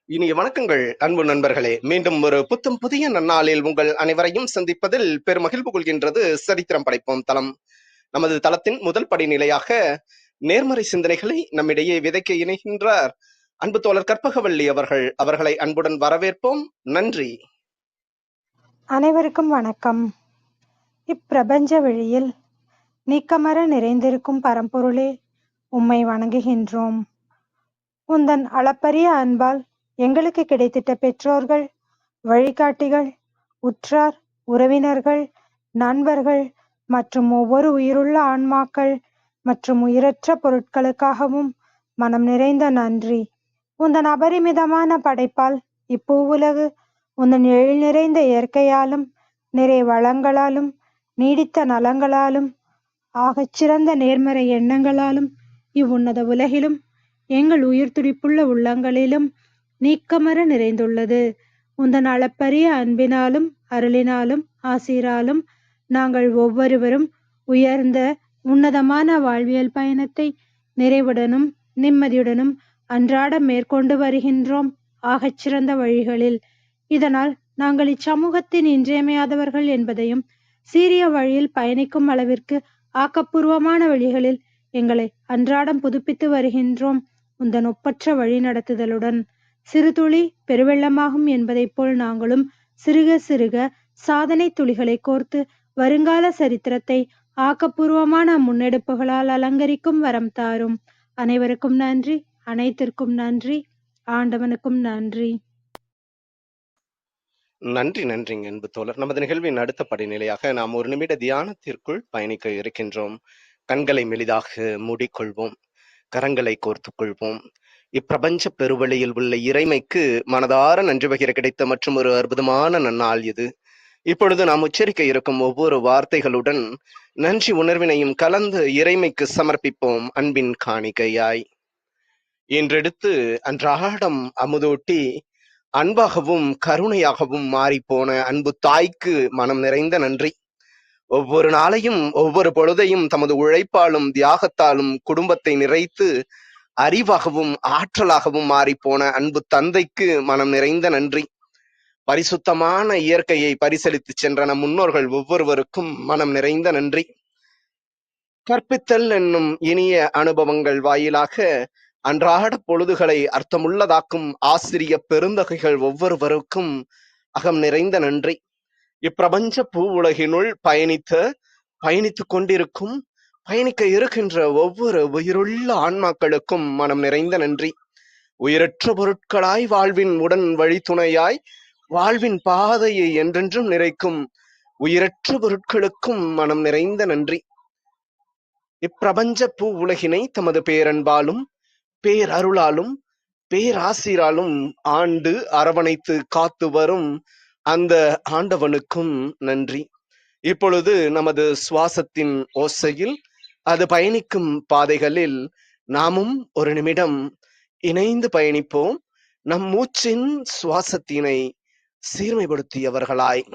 இனிய வணக்கங்கள் அன்பு நண்பர்களே. மீண்டும் ஒரு புத்தம் புதிய நன்னாளில் உங்கள் அனைவரையும் சந்திப்பதில் பெருமகிழ்வு கொள்கின்றது சரித்திரம் படைப்போம் தளம். நமது தளத்தின் முதல் படிநிலையாக நேர்மறை சிந்தனைகளை நம்மிடையே விதைக்க இணைகின்றார் அன்பு தோழர் கற்பகவள்ளி அவர்களை அன்புடன் வரவேற்போம். நன்றி. அனைவருக்கும் வணக்கம். இப்பிரபஞ்ச வெளியில் நீக்கமற நிறைந்திருக்கும் பரம்பொருளே, உம்மை வணங்குகின்றோம். உந்தன் அளப்பரிய அன்பால் எங்களுக்கு கிடைத்திட்ட பெற்றோர்கள், வழிகாட்டிகள், உற்றார், உறவினர்கள், நண்பர்கள் மற்றும் ஒவ்வொரு உயிருள்ள ஆன்மாக்கள் மற்றும் உயிரற்ற பொருட்களுக்காகவும் மனம் நிறைந்த நன்றி. உந்தன் அபரிமிதமான படைப்பால் இப்பூவுலகு உந்தன் எழில் நிறைந்த இயற்கையாலும் நிறை வளங்களாலும் நீடித்த நலங்களாலும் ஆகச்சிறந்த நேர்மறை எண்ணங்களாலும் இவ்வுன்னத உலகிலும் எங்கள் உயிர் துடிப்புள்ள உள்ளங்களிலும் நீக்கமற நிறைந்துள்ளது. உந்தன் அளப்பரிய அன்பினாலும் அருளினாலும் ஆசீராலும் நாங்கள் ஒவ்வொருவரும் உயர்ந்த உன்னதமான வாழ்வியல் பயணத்தை நிறைவுடனும் நிம்மதியுடனும் அன்றாடம் மேற்கொண்டு வருகின்றோம் ஆகச்சிறந்த வழிகளில். இதனால் நாங்கள் இச்சமூகத்தின் இன்றியமையாதவர்கள் என்பதையும் சீரிய வழியில் பயணிக்கும் அளவிற்கு ஆக்கப்பூர்வமான வழிகளில் எங்களை அன்றாடம் புதுப்பித்து வருகின்றோம் உந்தன் ஒப்பற்ற வழி நடத்துதலுடன். சிறு துளி பெருவெள்ளமாகும் என்பதைப் போல் நாங்களும் சிறுக சிறுக சாதனை துளிகளை கோர்த்து வருங்கால சரித்திரத்தை ஆக்கப்பூர்வமான முன்னெடுப்புகளால் அலங்கரிக்கும் வரம் தாரும். அனைவருக்கும் நன்றி, அனைத்திற்கும் நன்றி, ஆண்டவனுக்கும் நன்றி. நன்றிங்க அன்பு தோழர். நமது நிகழ்வின் அடுத்த படிநிலையாக நாம் ஒரு நிமிட தியானத்திற்குள் பயணிக்க இருக்கின்றோம். கண்களை மெலிதாக மூடிக்கொள்வோம், கரங்களை கோர்த்துக் கொள்வோம். இப்பிரபஞ்ச பெருவெளியில் உள்ள இறைமைக்கு மனதார நன்றி பகிர கிடைத்த மற்றும் ஒரு அற்புதமான நன்னாள் இது. இப்பொழுது நாம் உச்சரிக்க இருக்கும் ஒவ்வொரு வார்த்தைகளுடன் நன்றி உணர்வினையும் கலந்து இறைமைக்கு சமர்ப்பிப்போம் அன்பின் காணிக்கையாய். இன்றெடுத்து அன்றாடம் அமுதூட்டி அன்பாகவும் கருணையாகவும் மாறிப்போன அன்பு தாய்க்கு மனம் நிறைந்த நன்றி. ஒவ்வொரு நாளையும் ஒவ்வொரு பொழுதையும் தமது உழைப்பாலும் தியாகத்தாலும் குடும்பத்தை நிறைத்து அறிவாகவும் ஆற்றலாகவும் மாறிப்போன அன்பு தந்தைக்கு மனம் நிறைந்த நன்றி. பரிசுத்தமான இயற்கையை பரிசளித்து சென்ற நம் முன்னோர்கள் ஒவ்வொருவருக்கும் மனம் நிறைந்த நன்றி. கற்பித்தல் என்னும் இனிய அனுபவங்கள் வாயிலாக அன்றாட பொழுதுகளை அர்த்தமுள்ளதாக்கும் ஆசிரிய பெருந்தகைகள் ஒவ்வொருவருக்கும் அகம் நிறைந்த நன்றி. இப்பிரபஞ்ச பூ உலகினுள் பயணித்துக் கொண்டிருக்கும் பயணிக்க இருக்கின்ற ஒவ்வொரு உயிருள்ள ஆன்மாக்களுக்கும் மனம் நிறைந்த நன்றி. உயிரற்ற பொருட்களாய் வாழ்வின் உடன் வழித்துணையாய் வாழ்வின் பாதையை என்றென்றும் நிறைக்கும் உயிரற்ற பொருட்களுக்கும் மனம் நிறைந்த நன்றி. இப்பிரபஞ்ச பூ உலகினை தமது பேரன்பாலும் பேரருளாலும் பேராசிராலும் ஆண்டு அரவணைத்து காத்து வரும் அந்த ஆண்டவனுக்கும் நன்றி. இப்பொழுது நமது சுவாசத்தின் ஓசையில் அது பயணிக்கும் பாதைகளில் நாமும் ஒரு நிமிடம் இணைந்து பயணிப்போம், நம் மூச்சின் சுவாசத்தினை சீர்மைப்படுத்தியவர்களாய்.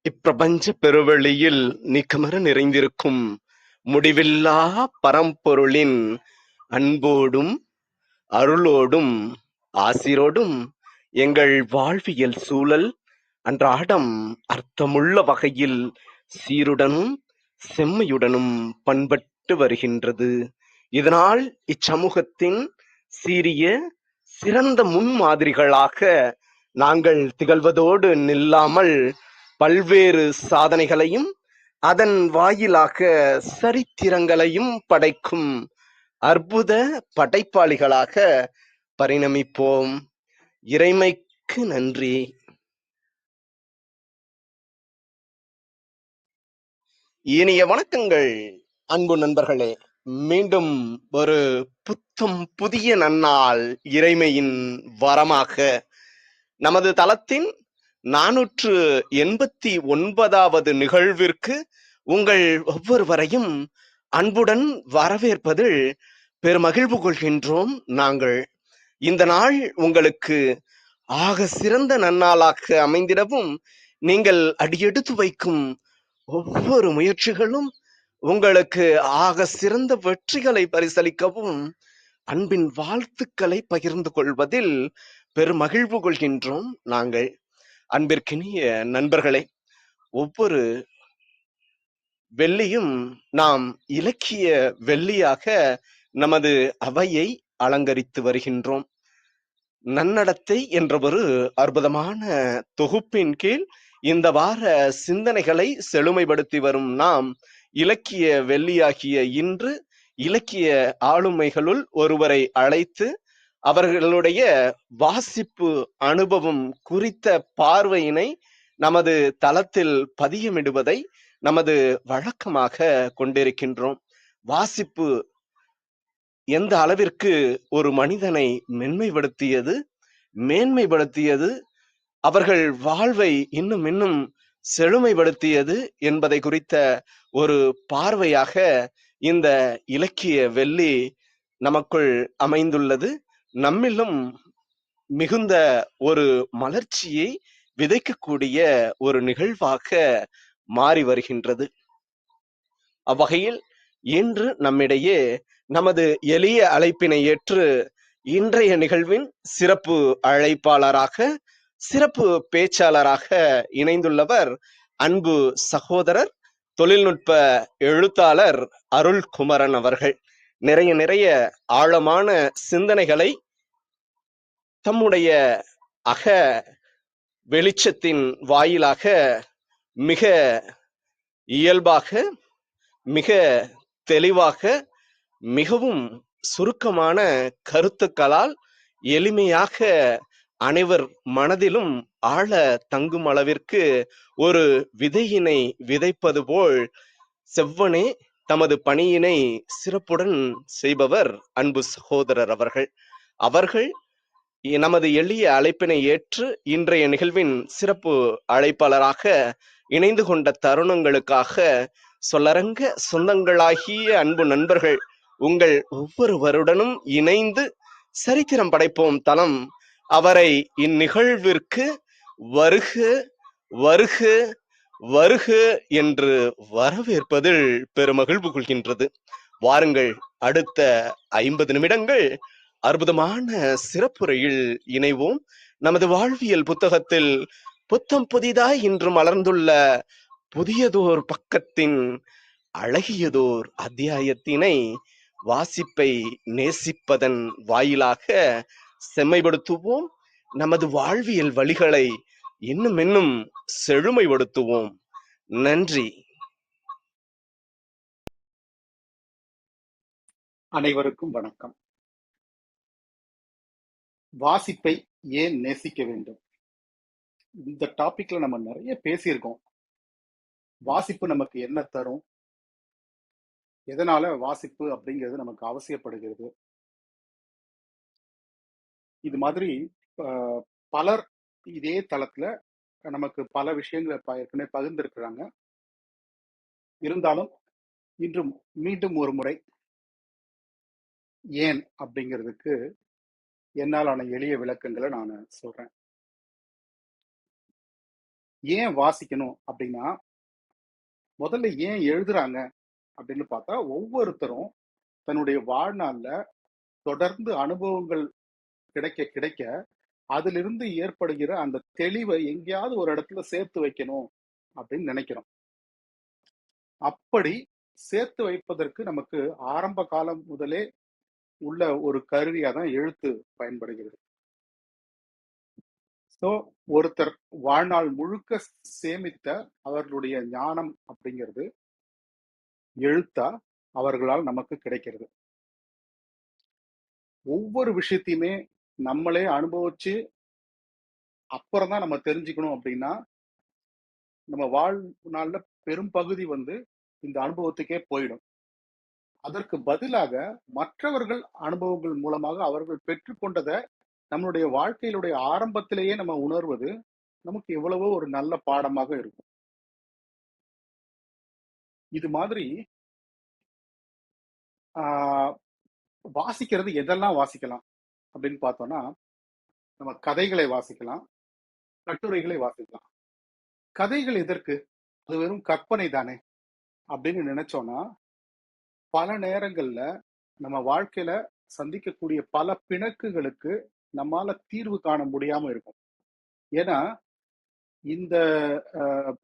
இப்பிரபஞ்ச பெருவெளியில் நீக்கமற நிறைந்திருக்கும் முடிவில்லா பரம்பொருளின் அன்போடும் அருளோடும் ஆசிரோடும் எங்கள் வாழ்வியல் சூழல் அன்றாடம் அர்த்தமுள்ள வகையில் சீருடனும் செம்மையுடனும் பண்பட்டு வருகின்றது. இதனால் இச்சமூகத்தின் சீரிய சிறந்த முன்மாதிரிகளாக நாங்கள் திகழ்வதோடு நில்லாமல் பல்வேறு சாதனைகளையும் அதன் வாயிலாக சரித்திரங்களையும் படைக்கும் அற்புத படைப்பாளிகளாக பரிணமிப்போம். இறைமைக்கு நன்றி. இனிய வணக்கங்கள் அன்பு நண்பர்களே. மீண்டும் ஒரு புத்தம் புதிய நன்னாள் இறைமையின் வரமாக நமது தளத்தின் 489வது நிகழ்விற்கு உங்கள் ஒவ்வொருவரையும் அன்புடன் வரவேற்பதில் பெருமகிழ்வு கொள்கின்றோம். நாங்கள் இந்த நாள் உங்களுக்கு ஆக சிறந்த நன்னாளாக அமைந்திடவும் நீங்கள் அடியெடுத்து வைக்கும் ஒவ்வொரு முயற்சிகளும் உங்களுக்கு ஆக சிறந்த வெற்றிகளை பரிசளிக்கவும் அன்பின் வாழ்த்துக்களை பகிர்ந்து கொள்வதில் பெருமகிழ்வு கொள்கின்றோம். நாங்கள் அன்பிற்கினிய நண்பர்களே, ஒவ்வொரு வெள்ளியும் நாம் இலக்கிய வெள்ளியாக நமது அவையை அலங்கரித்து வருகின்றோம். நன்னடத்தை என்ற ஒரு அற்புதமான தொகுப்பின் கீழ் இந்த வார சிந்தனைகளை செழுமைப்படுத்தி வரும் நாம் இலக்கிய வெள்ளியாகிய இன்று இலக்கிய ஆளுமைகளுள் ஒருவரை அழைத்து அவர்களுடைய வாசிப்பு அனுபவம் குறித்த பார்வையினை நமது தளத்தில் பதியமிடுவதை நமது வழக்கமாக கொண்டிருக்கின்றோம். வாசிப்பு எந்த அளவிற்கு ஒரு மனிதனை மென்மைப்படுத்தியது, மேன்மைப்படுத்தியது, அவர்கள் வாழ்வை இன்னும் இன்னும் செழுமைப்படுத்தியது என்பதை குறித்த ஒரு பார்வையாக இந்த இலக்கிய வெள்ளி நமக்குள் அமைந்துள்ளது. நம்மிலும் மிகுந்த ஒரு மலர்ச்சியை விதைக்கக்கூடிய ஒரு நிகழ்வாக மாறி வருகின்றது. அவ்வகையில் இன்று நம்மிடையே நமது எளிய அழைப்பினை ஏற்று இன்றைய நிகழ்வின் சிறப்பு அழைப்பாளராக, சிறப்பு பேச்சாளராக இணைந்துள்ளவர் அன்பு சகோதரர், தொழில்நுட்ப எழுத்தாளர் அருள்குமரன் அவர்கள். நிறைய நிறைய ஆழமான சிந்தனைகளை தம்முடைய அக வெளிச்சத்தின் வாயிலாக மிக இயல்பாக, மிக தெளிவாக, மிகவும் சுருக்கமான கருத்துக்களால் எளிமையாக அனைவர் மனதிலும் ஆழ தங்கும் அளவிற்கு ஒரு விதையினை விதைப்பது போல் செவ்வனே தமது பணியினை சிறப்புடன் செய்பவர் அன்பு சகோதரர் அவர்கள். அவர்கள் நமது எளிய அழைப்பினை ஏற்று இன்றைய நிகழ்வின் சிறப்பு அழைப்பாளராக இணைந்து கொண்ட தருணங்களுக்காக சொல்லரங்க சொந்தங்களாகிய அன்பு நண்பர்கள் உங்கள் ஒவ்வொருவருடனும் இணைந்து சரித்திரம் படைப்போம் தளம் அவரை இந்நிகழ்விற்கு வருக வருக வருக என்று வரவேற்பதில் பெருமகிழ்வு கொள்கின்றது. வாருங்கள், அடுத்த 50 நிமிடங்கள் அற்புதமான சிறப்புரையில் இணைவோம். நமது வாழ்வியல் புத்தகத்தில் புத்தம் புதிதாய் இன்று மலர்ந்துள்ள புதியதோர் பக்கத்தின் அழகியதோர் அத்தியாயத்தினை வாசிப்பை நேசிப்பதன் வாயிலாக செம்மைப்படுத்துவோம். நமது வாழ்வியல் வழிகளை இன்னும் இன்னும் செழுமைப்படுத்துவோம். நன்றி. அனைவருக்கும் வணக்கம். வாசிப்பை ஏன் நேசிக்க வேண்டும்? இந்த டாபிக்ல நம்ம நிறைய பேசியிருக்கோம். வாசிப்பு நமக்கு என்ன தரும், எதனால வாசிப்பு அப்படிங்கிறது நமக்கு அவசியப்படுகிறது, இது மாதிரி பலர் இதே தளத்துல நமக்கு பல விஷயங்களை ஏற்கனவே பகிர்ந்திருக்கிறாங்க. இருந்தாலும் இன்றும் மீண்டும் ஒரு முறை ஏன் அப்படிங்கிறதுக்கு என்னாலான எளிய விளக்கங்களை நான் சொல்றேன். ஏன் வாசிக்கணும் அப்படின்னா, முதல்ல ஏன் எழுதுறாங்க அப்படின்னு பார்த்தா, ஒவ்வொருத்தரும் தன்னுடைய வாழ்நாள்ல தொடர்ந்து அனுபவங்கள் கிடைக்க கிடைக்க அதிலிருந்து ஏற்படுகிற அந்த தெளிவை எங்கேயாவது ஒரு இடத்துல சேர்த்து வைக்கணும் அப்படின்னு நினைக்கிறோம். அப்படி சேர்த்து வைப்பதற்கு நமக்கு ஆரம்ப காலம் முதலே உள்ள ஒரு கருவியா தான் எழுத்து பயன்படுகிறது. ஸோ ஒருத்தர் வாழ்நாள் முழுக்க சேமித்த அவர்களுடைய ஞானம் அப்படிங்கிறது எழுத்தா அவர்களால் நமக்கு கிடைக்கிறது. ஒவ்வொரு விஷயத்தையுமே நம்மளே அனுபவிச்சு அப்புறம் தான் நம்ம தெரிஞ்சுக்கணும் அப்படின்னா நம்ம வாழ்நாள்ல பெரும் பகுதி இந்த அனுபவத்துக்கே போயிடும். அதற்கு பதிலாக மற்றவர்கள் அனுபவங்கள் மூலமாக அவர்கள் பெற்றுக்கொண்டதை நம்மளுடைய வாழ்க்கையிலுடைய ஆரம்பத்திலேயே நம்ம உணர்வது நமக்கு எவ்வளவோ ஒரு நல்ல பாடமாக இருக்கும். இது மாதிரி ஆஹ் வாசிக்கிறது எதெல்லாம் வாசிக்கலாம் அப்படின்னு பார்த்தோம்னா, நம்ம கதைகளை வாசிக்கலாம், கட்டுரைகளை வாசிக்கலாம். கதைகள் எதற்கு? அது வெறும் கற்பனை தானே அப்படின்னு நினைச்சோம்னா, பல நேரங்கள்ல நம்ம வாழ்க்கையில சந்திக்கக்கூடிய பல பிணக்குகளுக்கு நம்மால தீர்வு காண முடியாம இருக்கும். ஏன்னா இந்த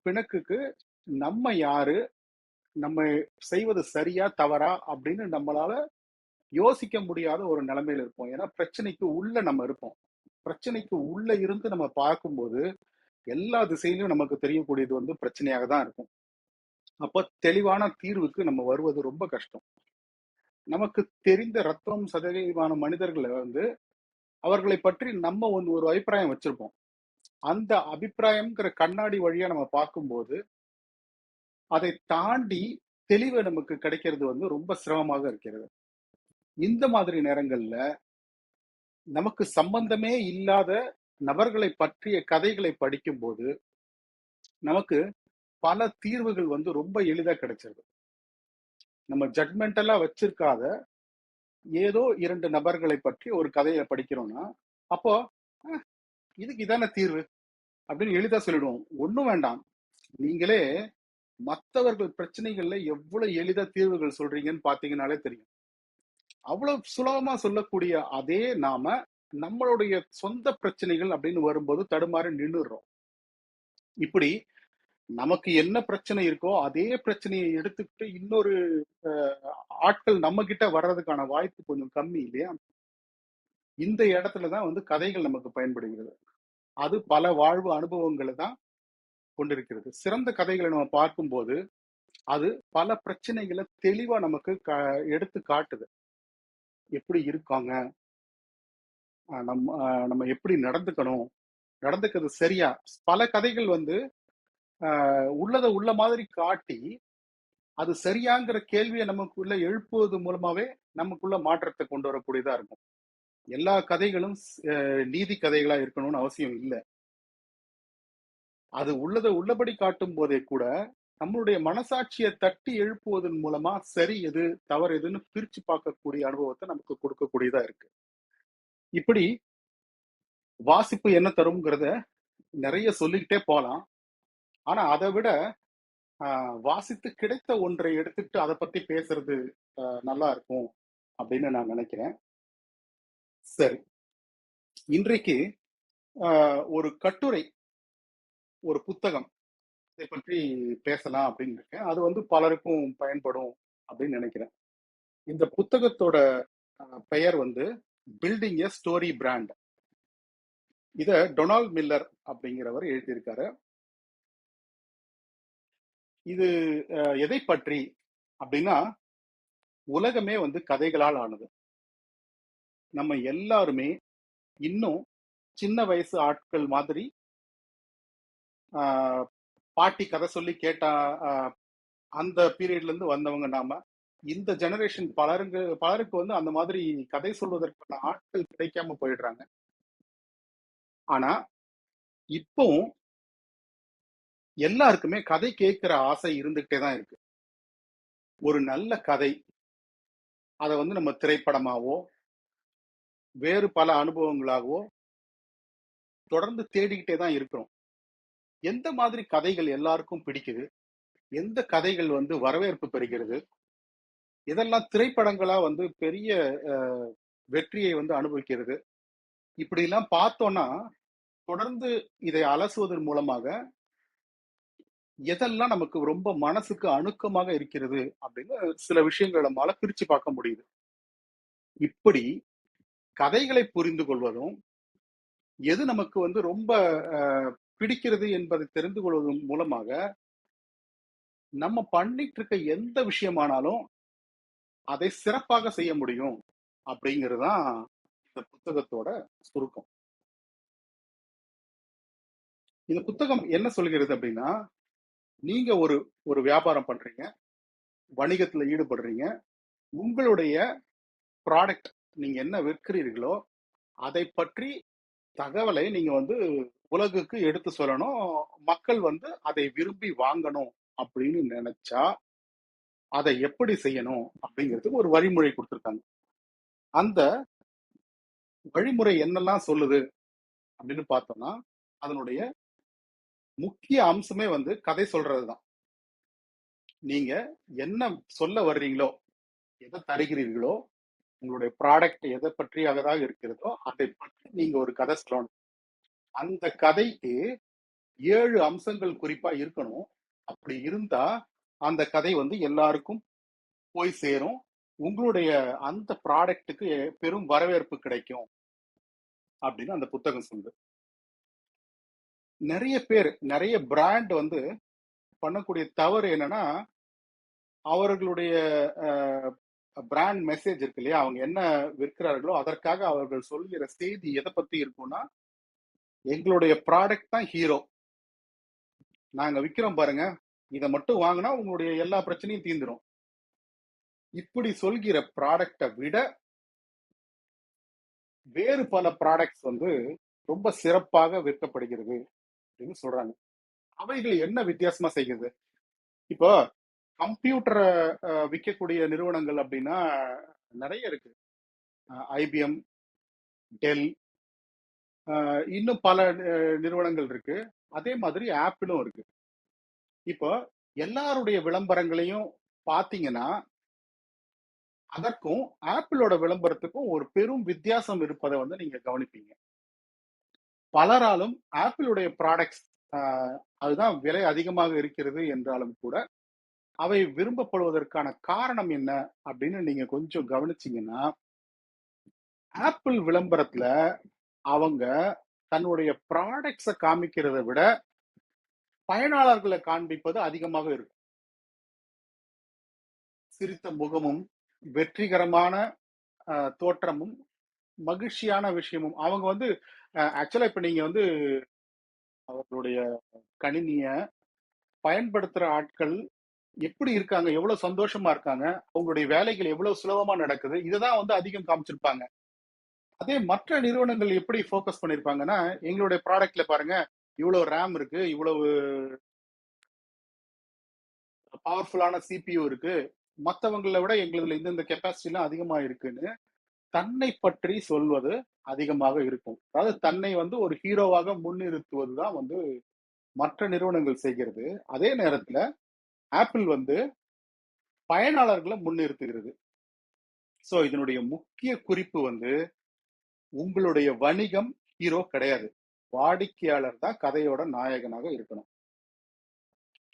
பிணக்குக்கு நம்ம யாரு, நம்ம செய்வது சரியா தவறா அப்படின்னு நம்மளால யோசிக்க முடியாத ஒரு நிலைமையில இருப்போம். ஏன்னா பிரச்சனைக்கு உள்ள நம்ம இருப்போம். பிரச்சனைக்கு உள்ள இருந்து நம்ம பார்க்கும்போது எல்லா திசையிலும் நமக்கு தெரியக்கூடியது பிரச்சனையாக தான் இருக்கும். அப்ப தெளிவான தீர்வுக்கு நம்ம வருவது ரொம்ப கஷ்டம். நமக்கு தெரிந்த ரத்தம் சதவீதமான மனிதர்களை அவர்களை பற்றி நம்ம ஒரு அபிப்பிராயம் வச்சிருப்போம். அந்த அபிப்பிராயம்ங்கிற கண்ணாடி வழியா நம்ம பார்க்கும்போது அதை தாண்டி தெளிவு நமக்கு கிடைக்கிறது ரொம்ப சிரமமாக இருக்கிறது. இந்த மாதிரி நேரங்கள்ல நமக்கு சம்பந்தமே இல்லாத நபர்களை பற்றிய கதைகளை படிக்கும்போது நமக்கு பல தீர்வுகள் ரொம்ப எளிதா கிடைச்சிருது. நம்ம ஜட்மெண்டலா வச்சிருக்காத ஏதோ 2 நபர்களை பற்றி ஒரு கதையை படிக்கிறோம்னா அப்போ இதுக்கு இதான தீர்வு அப்படின்னு எளிதா சொல்லிடுவோம். ஒண்ணும் வேண்டாம், நீங்களே மற்றவர்கள் பிரச்சனைகள்ல எவ்வளவு எளிதா தீர்வுகள் சொல்றீங்கன்னு பாத்தீங்கன்னாலே தெரியும். அவ்வளவு சுலபமா சொல்லக்கூடிய அதே நாம நம்மளுடைய சொந்த பிரச்சனைகள் அப்படின்னு வரும்போது தடுமாறி நின்றுடுறோம். இப்படி நமக்கு என்ன பிரச்சனை இருக்கோ அதே பிரச்சனையை எடுத்துக்கிட்டு இன்னொரு ஆட்கள் நம்ம கிட்ட வர்றதுக்கான வாய்ப்பு கொஞ்சம் கம்மி இல்லையா? இந்த இடத்துலதான் கதைகள் நமக்கு பயன்படுகிறது. அது பல வாழ்வு அனுபவங்களை தான் கொண்டிருக்கிறது. சிறந்த கதைகளை நம்ம பார்க்கும்போது அது பல பிரச்சனைகளை தெளிவா நமக்கு எடுத்து காட்டுது. எப்படி இருக்காங்க, நம்ம எப்படி நடந்துக்கணும், நடந்துக்கிறது சரியா. பல கதைகள் உள்ளதை உள்ள மாதிரி காட்டி அது சரியாங்கிற கேள்வியை நமக்குள்ள எழுப்புவது மூலமாவே நமக்குள்ள மாற்றத்தை கொண்டு வரக்கூடியதா இருக்கும். எல்லா கதைகளும் நீதி கதைகளா இருக்கணும்னு அவசியம் இல்லை. அது உள்ளதை உள்ளபடி காட்டும் போதே கூட நம்மளுடைய மனசாட்சியை தட்டி எழுப்புவதன் மூலமா சரி எது தவறு எதுன்னு பிரிச்சு பார்க்கக்கூடிய அனுபவத்தை நமக்கு கொடுக்கக்கூடியதா இருக்கு. இப்படி வாசிப்பு என்ன தரும்ங்கிறத நிறைய சொல்லிக்கிட்டே போலாம். ஆனா அதை விட வாசித்து கிடைத்த ஒன்றை எடுத்துக்கிட்டு அதை பத்தி பேசுறது நல்லா இருக்கும் அப்படின்னு நான் நினைக்கிறேன். சரி, இன்றைக்கு ஒரு கட்டுரை, ஒரு புத்தகம் இதை பற்றி பேசலாம் அப்படின்னு இருக்கேன். அது பலருக்கும் பயன்படும் அப்படின்னு நினைக்கிறேன். இந்த புத்தகத்தோட பெயர் பில்டிங் எ ஸ்டோரி பிராண்ட். இத டொனால்ட் மில்லர் அப்படிங்கிறவர் எழுதியிருக்காரு. இது எதை பற்றி அப்படின்னா, உலகமே கதைகளால் ஆனது. நம்ம எல்லாருமே இன்னும் சின்ன வயசு ஆட்கள் மாதிரி பாட்டி கதை சொல்லி கேட்டா அந்த பீரியட்ல இருந்து வந்தவங்க. நாம இந்த ஜெனரேஷன் பலருக்கு அந்த மாதிரி கதை சொல்வதற்கான ஆட்கள் கிடைக்காம போயிடுறாங்க. ஆனா இப்போ எல்லாருக்குமே கதை கேட்கிற ஆசை இருந்துகிட்டே தான் இருக்கு. ஒரு நல்ல கதை அதை நம்ம திரைப்படமாவோ வேறு பல அனுபவங்களாகவோ தொடர்ந்து தேடிக்கிட்டே தான் இருக்கிறோம். எந்த மாதிரி கதைகள் எல்லாருக்கும் பிடிக்குது, எந்த கதைகள் வரவேற்பு பெறுகிறது, இதெல்லாம் திரைப்படங்களா பெரிய வெற்றியை அனுபவிக்கிறது. இப்படி எல்லாம் பார்த்தோம்னா தொடர்ந்து இதை அலசுவதன் மூலமாக எதெல்லாம் நமக்கு ரொம்ப மனசுக்கு அணுக்கமாக இருக்கிறது அப்படின்னு சில விஷயங்களை நம்மளால பிரிச்சு பார்க்க முடியுது. இப்படி கதைகளை புரிந்து கொள்வதும், எது நமக்கு வந்து ரொம்ப பிடிக்கிறது என்பதை தெரிந்து கொள்வதன் மூலமாக நம்ம பண்ணிட்டு இருக்க எந்த விஷயமானாலும் அதை சிறப்பாக செய்ய முடியும் அப்படிங்கிறது தான் இந்த புத்தகத்தோட சுருக்கம். இந்த புத்தகம் என்ன சொல்கிறது அப்படின்னா, நீங்க ஒரு ஒரு வியாபாரம் பண்றீங்க, வணிகத்துல ஈடுபடுறீங்க, உங்களுடைய ப்ராடக்ட் நீங்க என்ன விற்கிறீர்களோ அதை பற்றி தகவலை நீங்க வந்து உலகுக்கு எடுத்து சொல்லணும். மக்கள் வந்து அதை விரும்பி வாங்கணும் அப்படின்னு நினைச்சா அதை எப்படி செய்யணும் அப்படிங்கிறதுக்கு ஒரு வழிமுறை கொடுத்திருக்காங்க. அந்த வழிமுறை என்னெல்லாம் சொல்லுது அப்படின்னு பார்த்தோம்னா, அதனுடைய முக்கிய அம்சமே வந்து கதை சொல்றதுதான். நீங்க என்ன சொல்ல வர்றீங்களோ, எதை தருகிறீர்களோ, உங்களுடைய ப்ராடக்ட் எதை பற்றியாக இருக்கிறதோ அதை பற்றி நீங்க ஒரு கதை சொல்லணும். அந்த கதைக்கு 7 அம்சங்கள் குறிப்பா இருக்கணும். அப்படி இருந்தா அந்த கதை வந்து எல்லாருக்கும் போய் சேரும். உங்களுடைய அந்த ப்ராடக்ட்டுக்கு பெரும் வரவேற்பு கிடைக்கும் அப்படின்னு அந்த புத்தகம் சொல்லுது. நிறைய பேர், நிறைய பிராண்ட் வந்து பண்ணக்கூடிய தவறு என்னன்னா, அவர்களுடைய பிராண்ட் மெசேஜ் இருக்கு இல்லையா, அவங்க என்ன விற்கிறார்களோ அதற்காக அவர்கள் சொல்கிற செய்தி எதை பத்தி இருக்கும்னா, எங்களுடைய ப்ராடக்ட் தான் ஹீரோ, நாங்க விற்கிறோம் பாருங்க, இதை மட்டும் வாங்கினா உங்களுடைய எல்லா பிரச்சனையும் தீந்துரும். இப்படி சொல்கிற ப்ராடக்டை விட வேறு பல ப்ராடக்ட்ஸ் வந்து ரொம்ப சிறப்பாக விற்கப்படுகிறது அப்படின்னு சொல்றாங்க. அவைகள் என்ன வித்தியாசமா செய்கிறது? இப்போ கம்ப்யூட்டரை விற்கக்கூடிய நிறுவனங்கள் அப்படின்னா நிறைய இருக்கு. ஐபிஎம், டெல், இன்னும் பல நிறுவனங்கள் இருக்கு. அதே மாதிரி ஆப்பிளும் இருக்கு. இப்போ எல்லாருடைய விளம்பரங்களையும் பாத்தீங்கன்னா அதற்கும் ஆப்பிளோட விளம்பரத்துக்கும் ஒரு பெரும் வித்தியாசம் இருப்பதை வந்து நீங்க கவனிப்பீங்க. பலராலும் ஆப்பிளுடைய ப்ராடக்ட்ஸ் அதுதான் விலை அதிகமாக இருக்கிறது என்றாலும் கூட அவை விரும்பப்படுவதற்கான காரணம் என்ன அப்படின்னு நீங்க கொஞ்சம் கவனிச்சீங்கன்னா, ஆப்பிள் விளம்பரத்துல அவங்க தன்னுடைய ப்ராடக்ட்ஸை காமிக்கிறதை விட பயனாளர்களை காண்பிப்பது அதிகமாக இருக்கும். சிரித்த முகமும், வெற்றிகரமான தோற்றமும், மகிழ்ச்சியான விஷயமும். அவங்க வந்து ஆக்சுவலா இப்ப நீங்க வந்து அவர்களுடைய கணினிய பயன்படுத்துற ஆட்கள் எப்படி இருக்காங்க, எவ்வளவு சந்தோஷமா இருக்காங்க, அவங்களுடைய வேலைகள் எவ்வளவு சுலபமா நடக்குது, இதுதான் வந்து அதிகம் காமிச்சிருப்பாங்க. அதே மற்ற நிறுவனங்கள் எப்படி ஃபோக்கஸ் பண்ணிருப்பாங்கன்னா, எங்களுடைய ப்ராடக்ட்ல பாருங்க, இவ்வளவு ரேம் இருக்கு, இவ்வளவு பவர்ஃபுல்லான சிபியூ இருக்கு, மற்றவங்களை விட எங்களுதுல இந்த கெப்பாசிட்டி எல்லாம் அதிகமா இருக்குன்னு தன்னை பற்றி சொல்வது அதிகமாக இருக்கும். அதாவது தன்னை வந்து ஒரு ஹீரோவாக முன்னிறுத்துவது தான் வந்து மற்ற நிறுவனங்கள் செய்கிறது. அதே நேரத்துல ஆப்பிள் வந்து பயனாளர்களை முன்னிறுத்துகிறது. சோ இதனுடைய முக்கிய குறிப்பு வந்து உங்களுடைய வணிகம் ஹீரோ கிடையாது, வாடிக்கையாளர் தான் கதையோட நாயகனாக இருக்கணும்.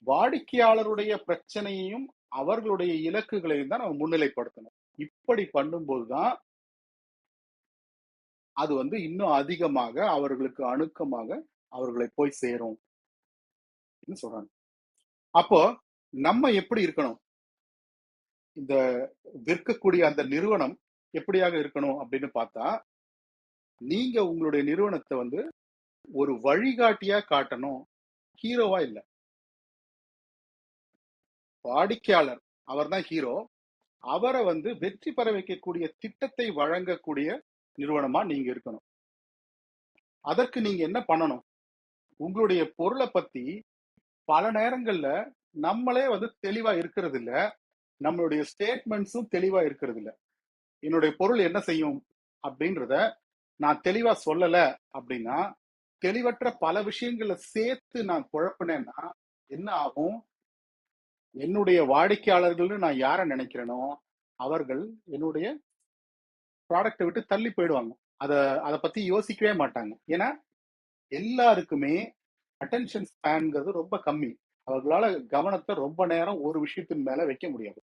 வாடிக்கையாளருடைய பிரச்சனையையும் அவர்களுடைய இலக்குகளையும் தான் நம்ம முன்னிலைப்படுத்தணும். இப்படி பண்ணும்போதுதான் அது வந்து இன்னும் அதிகமாக அவர்களுக்கு அணுக்கமாக அவர்களை போய் சேரும் சொல்றாங்க. அப்போ நம்ம எப்படி இருக்கணும், இந்த விற்கக்கூடிய அந்த நிறுவனம் எப்படியாக இருக்கணும் அப்படின்னு பார்த்தா, நீங்க உங்களுடைய நிறுவனத்தை வந்து ஒரு வழிகாட்டியா காட்டணும், ஹீரோவா இல்ல. வாடிக்கையாளர் அவர் தான் ஹீரோ, அவரை வந்து வெற்றி பெற வைக்கக்கூடிய திட்டத்தை வழங்கக்கூடிய நிறுவனமா நீங்க இருக்கணும். அதற்கு நீங்க என்ன பண்ணணும், உங்களுடைய பொருளை பத்தி பல நேரங்கள்ல நம்மளே வந்து தெளிவா இருக்கிறது இல்ல, நம்மளுடைய ஸ்டேட்மெண்ட்ஸும் தெளிவா இருக்கிறது இல்ல. என்னுடைய பொருள் என்ன செய்யும் அப்படின்றத நான் தெளிவா சொல்லல அப்படின்னா, தெளிவற்ற பல விஷயங்களை சேர்த்து நான் குழப்பினேன்னா என்ன ஆகும், என்னுடைய வாடிக்கையாளர்கள்னு நான் யாரை நினைக்கிறேனோ அவர்கள் என்னுடைய ப்ராடக்டை விட்டு தள்ளி போயிடுவாங்க. அதை பத்தி யோசிக்கவே மாட்டாங்க. ஏன்னா எல்லாருக்குமே அட்டென்ஷன் ஸ்பேன்ங்கிறது ரொம்ப கம்மி. அவர்களால கவனத்தை ரொம்ப நேரம் ஒரு விஷயத்தின் மேல வைக்க முடியாது.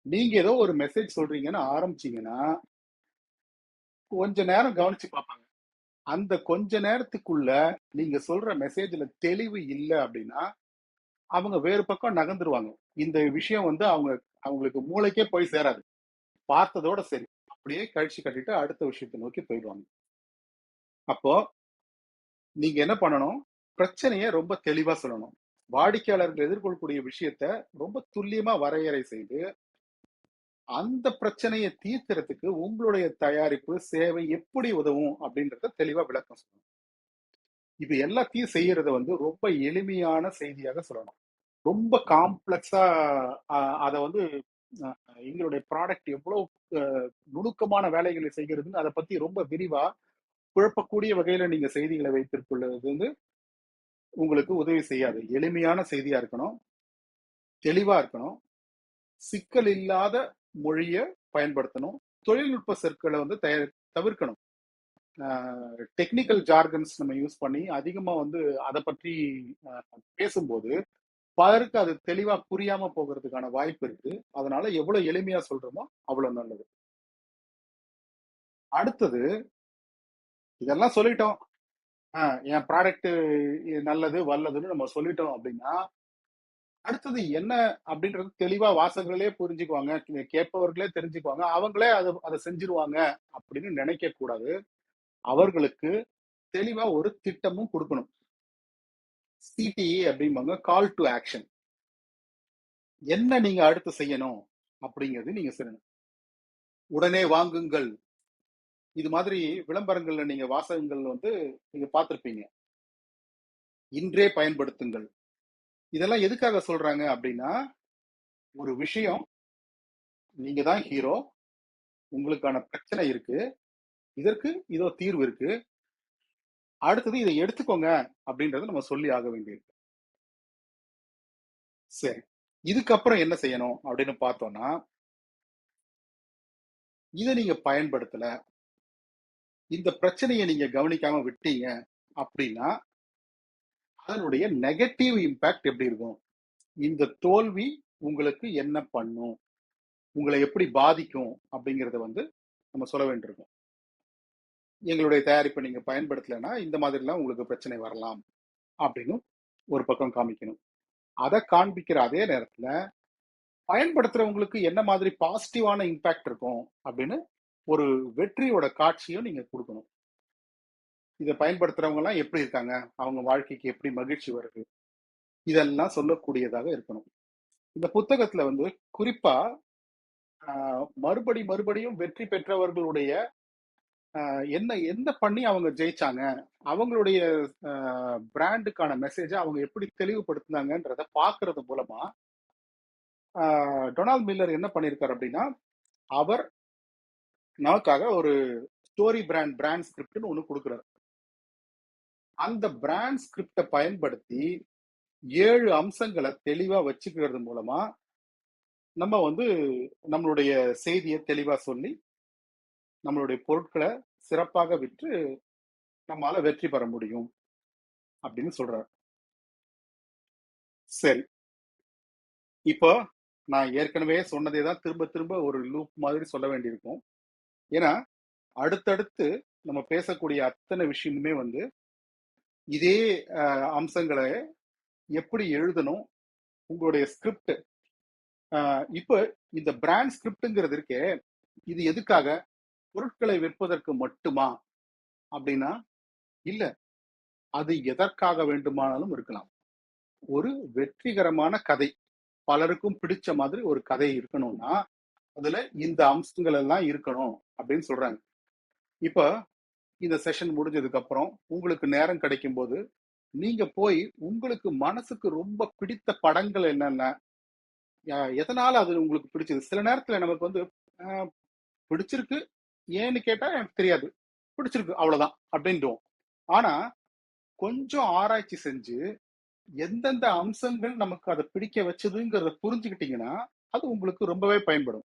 நீங்க ஏதோ ஒரு மெசேஜ் சொல்றீங்கன்னு ஆரம்பிச்சீங்கன்னா கொஞ்ச நேரம் கவனிச்சு பார்ப்பாங்க. அந்த கொஞ்ச நேரத்துக்குள்ள நீங்க சொல்ற மெசேஜ்ல தெளிவு இல்ல அப்படின்னா அவங்க வேறு பக்கம் நகர்ந்துருவாங்க. இந்த விஷயம் வந்து அவங்களுக்கு மூளைக்கே போய் சேராது. பார்த்ததோட சரி. அப்படியே கழிச்சு கட்டிட்டு அடுத்த விஷயத்தை நோக்கி போயிடுவாங்க. அப்போ நீங்க என்ன பண்ணணும்? பிரச்சனைய ரொம்ப தெளிவா சொல்லணும். வாடிக்கையாளர்கள் எதிர்கொள்ளக்கூடிய விஷயத்த ரொம்ப துல்லியமா வரையறை செய்து, அந்த பிரச்சனைய தீர்க்கறதுக்கு உங்களுடைய தயாரிப்பு, சேவை எப்படி உதவும் அப்படின்றத தெளிவா விளக்கம் சொல்லணும். இது எல்லாத்தையும் செய்யறத வந்து ரொம்ப எளிமையான செய்தியாக சொல்லணும். ரொம்ப காம்ப்ளெக்ஸா அத வந்து அ எங்களுடைய ப்ராடக்ட் எவ்வளவு அ நுணுக்கமான வேலைகளை செய்கிறதுன்னு அத பத்தி ரொம்ப விரிவா, குழப்பக்கூடிய வகையில நீங்க செய்திகளை வைத்திருப்பது வந்து உங்களுக்கு உதவி செய்யாது. எளிமையான செய்தியா இருக்கணும், தெளிவா இருக்கணும், சிக்கல் இல்லாத மொழிய பயன்படுத்தணும். தொழில்நுட்ப சொற்கள வந்து தவிர்க்கணும். டெக்னிக்கல் ஜார்கன்ஸ் நம்ம யூஸ் பண்ணி அதிகமா வந்து அத பற்றி அ பேசும்போது, பலருக்கு அது தெளிவா புரியாம போகறதுக்கான வாய்ப்பு இருக்கு. அதனால எவ்வளவு எளிமையா சொல்றோமோ அவ்வளவு நல்லது. அடுத்தது இதெல்லாம் சொல்லிட்டோம். என் ப்ராடக்ட் நல்லது, வல்லதுன்னு நம்ம சொல்லிட்டோம் அப்படின்னா, அடுத்தது என்ன அப்படின்றது தெளிவா வாசகர்களே புரிஞ்சுக்குவாங்க. கேட்பவர்களே தெரிஞ்சுக்குவாங்க. அவங்களே அத செஞ்சுருவாங்க அப்படின்னு நினைக்க கூடாது. அவர்களுக்கு தெளிவா ஒரு திட்டமும் குடுக்கணும். சிடிஇ அப்படிம்பாங்க. கால் டூ ஆக்ஷன். என்ன நீங்க அடுத்து செய்யணும் அப்படிங்கிறது நீங்க சொல்லணும். உடனே வாங்குங்கள். இது மாதிரி விளம்பரங்கள்ல நீங்க வாசகங்கள் வந்து நீங்க பார்த்திருப்பீங்க. இன்றே பயன்படுத்துங்கள். இதெல்லாம் எதுக்காக சொல்றாங்க அப்படின்னா, ஒரு விஷயம் நீங்க தான் ஹீரோ. உங்களுக்கான பிரச்சனை இருக்கு. இதற்கு இதோ தீர்வு இருக்கு. அடுத்தது இதை எடுத்துக்கோங்க அப்படின்றத நம்ம சொல்லி ஆக வேண்டியிருக்கு. சரி. இதுக்கப்புறம் என்ன செய்யணும் அப்படின்னு பார்த்தோம்னா, இத நீங்க பயன்படுத்தல. இந்த பிரச்சனைய நீங்க கவனிக்காம விட்டீங்க அப்படின்னா, அதனுடைய நெகட்டிவ் இம்பாக்ட் எப்படி இருக்கும்? இந்த தோல்வி உங்களுக்கு என்ன பண்ணும்? உங்கள எப்படி பாதிக்கும்? அப்படிங்கிறத வந்து நம்ம சொல்ல வேண்டியிருக்கும். எங்களுடைய தயாரிப்பை நீங்க பயன்படுத்தலைன்னா, இந்த மாதிரிலாம் உங்களுக்கு பிரச்சனை வரலாம் அப்படின்னு ஒரு பக்கம் காமிக்கணும். அத காண்பிக்கிற அதே நேரத்துல, பயன்படுத்துறவங்களுக்கு என்ன மாதிரி பாசிட்டிவான இம்பாக்ட் இருக்கும் அப்படின்னு ஒரு வெற்றியோட காட்சியும் நீங்க குடுக்கணும். இத பயன்படுத்துறவங்கலாம் எப்படி இருக்காங்க? அவங்க வாழ்க்கைக்கு எப்படி மகிழ்ச்சி வருது? இதெல்லாம் சொல்லக்கூடியதாக இருக்கணும். இந்த புத்தகத்துல வந்து குறிப்பா அ மறுபடியும் வெற்றி பெற்றவர்களுடைய என்ன பண்ணி அவங்க ஜெயிச்சாங்க? அவங்களுடைய அ பிராண்டுக்கான மெசேஜ அவங்க எப்படி தெளிவுபடுத்துனாங்கன்றத பார்க்கறது மூலமா, அ டொனால்ட் மில்லர் என்ன பண்ணியிருக்காரு அப்படின்னா, அவர் நமக்காக ஒரு ஸ்டோரி பிராண்ட் ஸ்கிரிப்ட்ன்னு ஒண்ணு குடுக்குறாரு. அந்த பிராண்ட் ஸ்கிரிப்ட பயன்படுத்தி 7 அம்சங்கள தெளிவா வச்சுக்கிறது மூலமா, நம்ம வந்து நம்மளுடைய செய்திய தெளிவா சொல்லி, நம்மளுடைய பொருட்கள சிறப்பாக விற்று நம்மால வெற்றி பெற முடியும் அப்படின்னு சொல்றாரு. சரி. இப்போ நான் ஏற்கனவே சொன்னதே தான் திரும்ப திரும்ப ஒரு லூப் மாதிரி சொல்ல வேண்டியிருக்கும். ஏன்னா, அடுத்தடுத்து நம்ம பேசக்கூடிய அத்தனை விஷயமுமே வந்து இதே அம்சங்கள எப்படி எழுதணும்? உங்களுடைய ஸ்கிரிப்ட் இப்ப இந்த பிராண்ட் ஸ்கிரிப்ட்ங்கிறது இருக்கே, இது எதுக்காக? பொருட்களை விற்பதற்கு மட்டுமா? அப்படின்னா, இல்ல. அது எதற்காக வேண்டுமானாலும் இருக்கலாம். ஒரு வெற்றிகரமான கதை. பலருக்கும் பிடிச்ச மாதிரி ஒரு கதை இருக்கணும்னா, அதுல இந்த அம்சங்கள் எல்லாம் இருக்கணும் அப்படின்னு சொல்றாங்க. இப்ப இந்த செஷன் முடிஞ்சதுக்கு அப்புறம் உங்களுக்கு நேரம் கிடைக்கும்போது, நீங்க போய் உங்களுக்கு மனசுக்கு ரொம்ப பிடித்த படங்கள் என்னென்ன? எதனால அது உங்களுக்கு பிடிச்சது? சில நேரத்துல நமக்கு வந்து அ பிடிச்சிருக்கு. ஏன்னு கேட்டா எனக்கு தெரியாது. பிடிச்சிருக்கு அவ்வளவுதான் அப்படின்டுவோம். ஆனா, கொஞ்சம் ஆராய்ச்சி செஞ்சு எந்தெந்த அம்சங்கள் நமக்கு அத பிடிக்க வச்சதுங்கிறத புரிஞ்சுக்கிட்டீங்கன்னா, அது உங்களுக்கு ரொம்பவே பயன்படும்.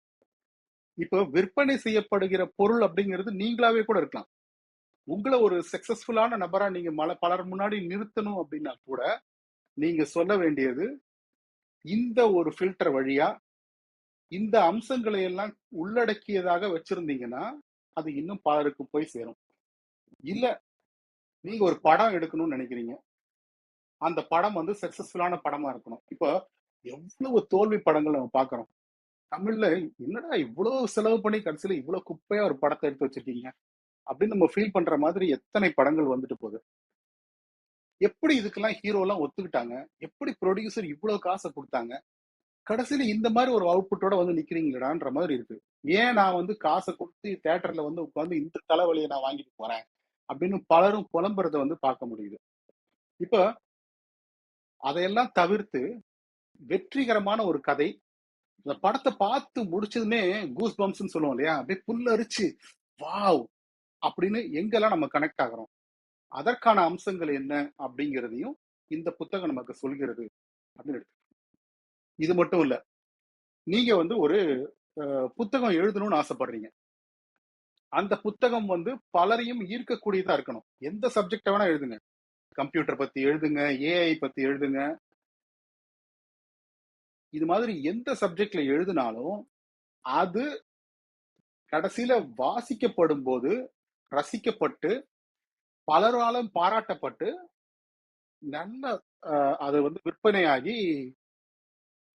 இப்போ விற்பனை செய்யப்படுகிற பொருள் அப்படிங்கிறது நீங்களாவே கூட இருக்கலாம். உங்கள ஒரு சக்சஸ்ஃபுல்லான நபரா நீங்க பலர் முன்னாடி நிறுத்தணும் அப்படின்னா கூட, நீங்க சொல்ல வேண்டியது இந்த ஒரு ஃபில்டர் வழியா இந்த அம்சங்களை எல்லாம் உள்ளடக்கியதாக வச்சிருந்தீங்கன்னா அது இன்னும் பலருக்கு போய் சேரும். இல்ல நீங்க ஒரு படம் எடுக்கணும்னு நினைக்கிறீங்க, அந்த படம் வந்து சக்சஸ்ஃபுல்லான படமா இருக்கணும். இப்போ எவ்வளவு தோல்வி படங்கள் நம்ம பாக்குறோம் தமிழ்ல. என்னடா இவ்வளவு செலவு பண்ணி கடைசியில இவ்வளவு குப்பையா ஒரு படத்தை எடுத்து வச்சிருக்கீங்க அப்படின்னு நம்ம ஃபீல் பண்ற மாதிரி எத்தனை படங்கள் வந்துட்டு போகுது. எப்படி இதுக்கெல்லாம் ஹீரோ எல்லாம் ஒத்துக்கிட்டாங்க, எப்படி ப்ரொடியூசர் இவ்வளவு காசை கொடுத்தாங்க, கடைசியில இந்த மாதிரி ஒரு அவுட்புட்டோட வந்து நிக்கிறீங்களான்ற மாதிரி இருக்கு. ஏன் நான் வந்து காசை கொடுத்து தியேட்டர்ல வந்து உட்காந்து இந்த தலைவலியை நான் வாங்கிட்டு போறேன் அப்படின்னு பலரும் புலம்புறத வந்து பார்க்க முடியுது. இப்ப அதையெல்லாம் தவிர்த்து வெற்றிகரமான ஒரு கதை, இந்த படத்தை பார்த்து முடிச்சதுமே கூஸ் பம்ப்ஸ்ன்னு சொல்லுவோம் இல்லையா, அப்படியே புல்லரிச்சு வாவ் அப்படின்னு எங்கெல்லாம் நம்ம கனெக்ட் ஆகிறோம், அதற்கான அம்சங்கள் என்ன அப்படிங்கிறதையும் இந்த புத்தகம் நமக்கு சொல்கிறது அப்படின்னு எடுத்து. இது மட்டும் இல்ல, நீங்க வந்து ஒரு புத்தகம் எழுதணும்னு ஆசைப்படுறீங்க, அந்த புத்தகம் வந்து பலரையும் ஈர்க்கக்கூடியதா இருக்கணும். எந்த சப்ஜெக்ட வேணா எழுதுங்க, கம்ப்யூட்டர் பத்தி எழுதுங்க, ஏஐ பத்தி எழுதுங்க, இது மாதிரி எந்த சப்ஜெக்ட்ல எழுதினாலும் அது கடைசியில வாசிக்கப்படும் போது ரசிக்கப்பட்டு பலராலும் பாராட்டப்பட்டு நல்ல அது வந்து விற்பனையாகி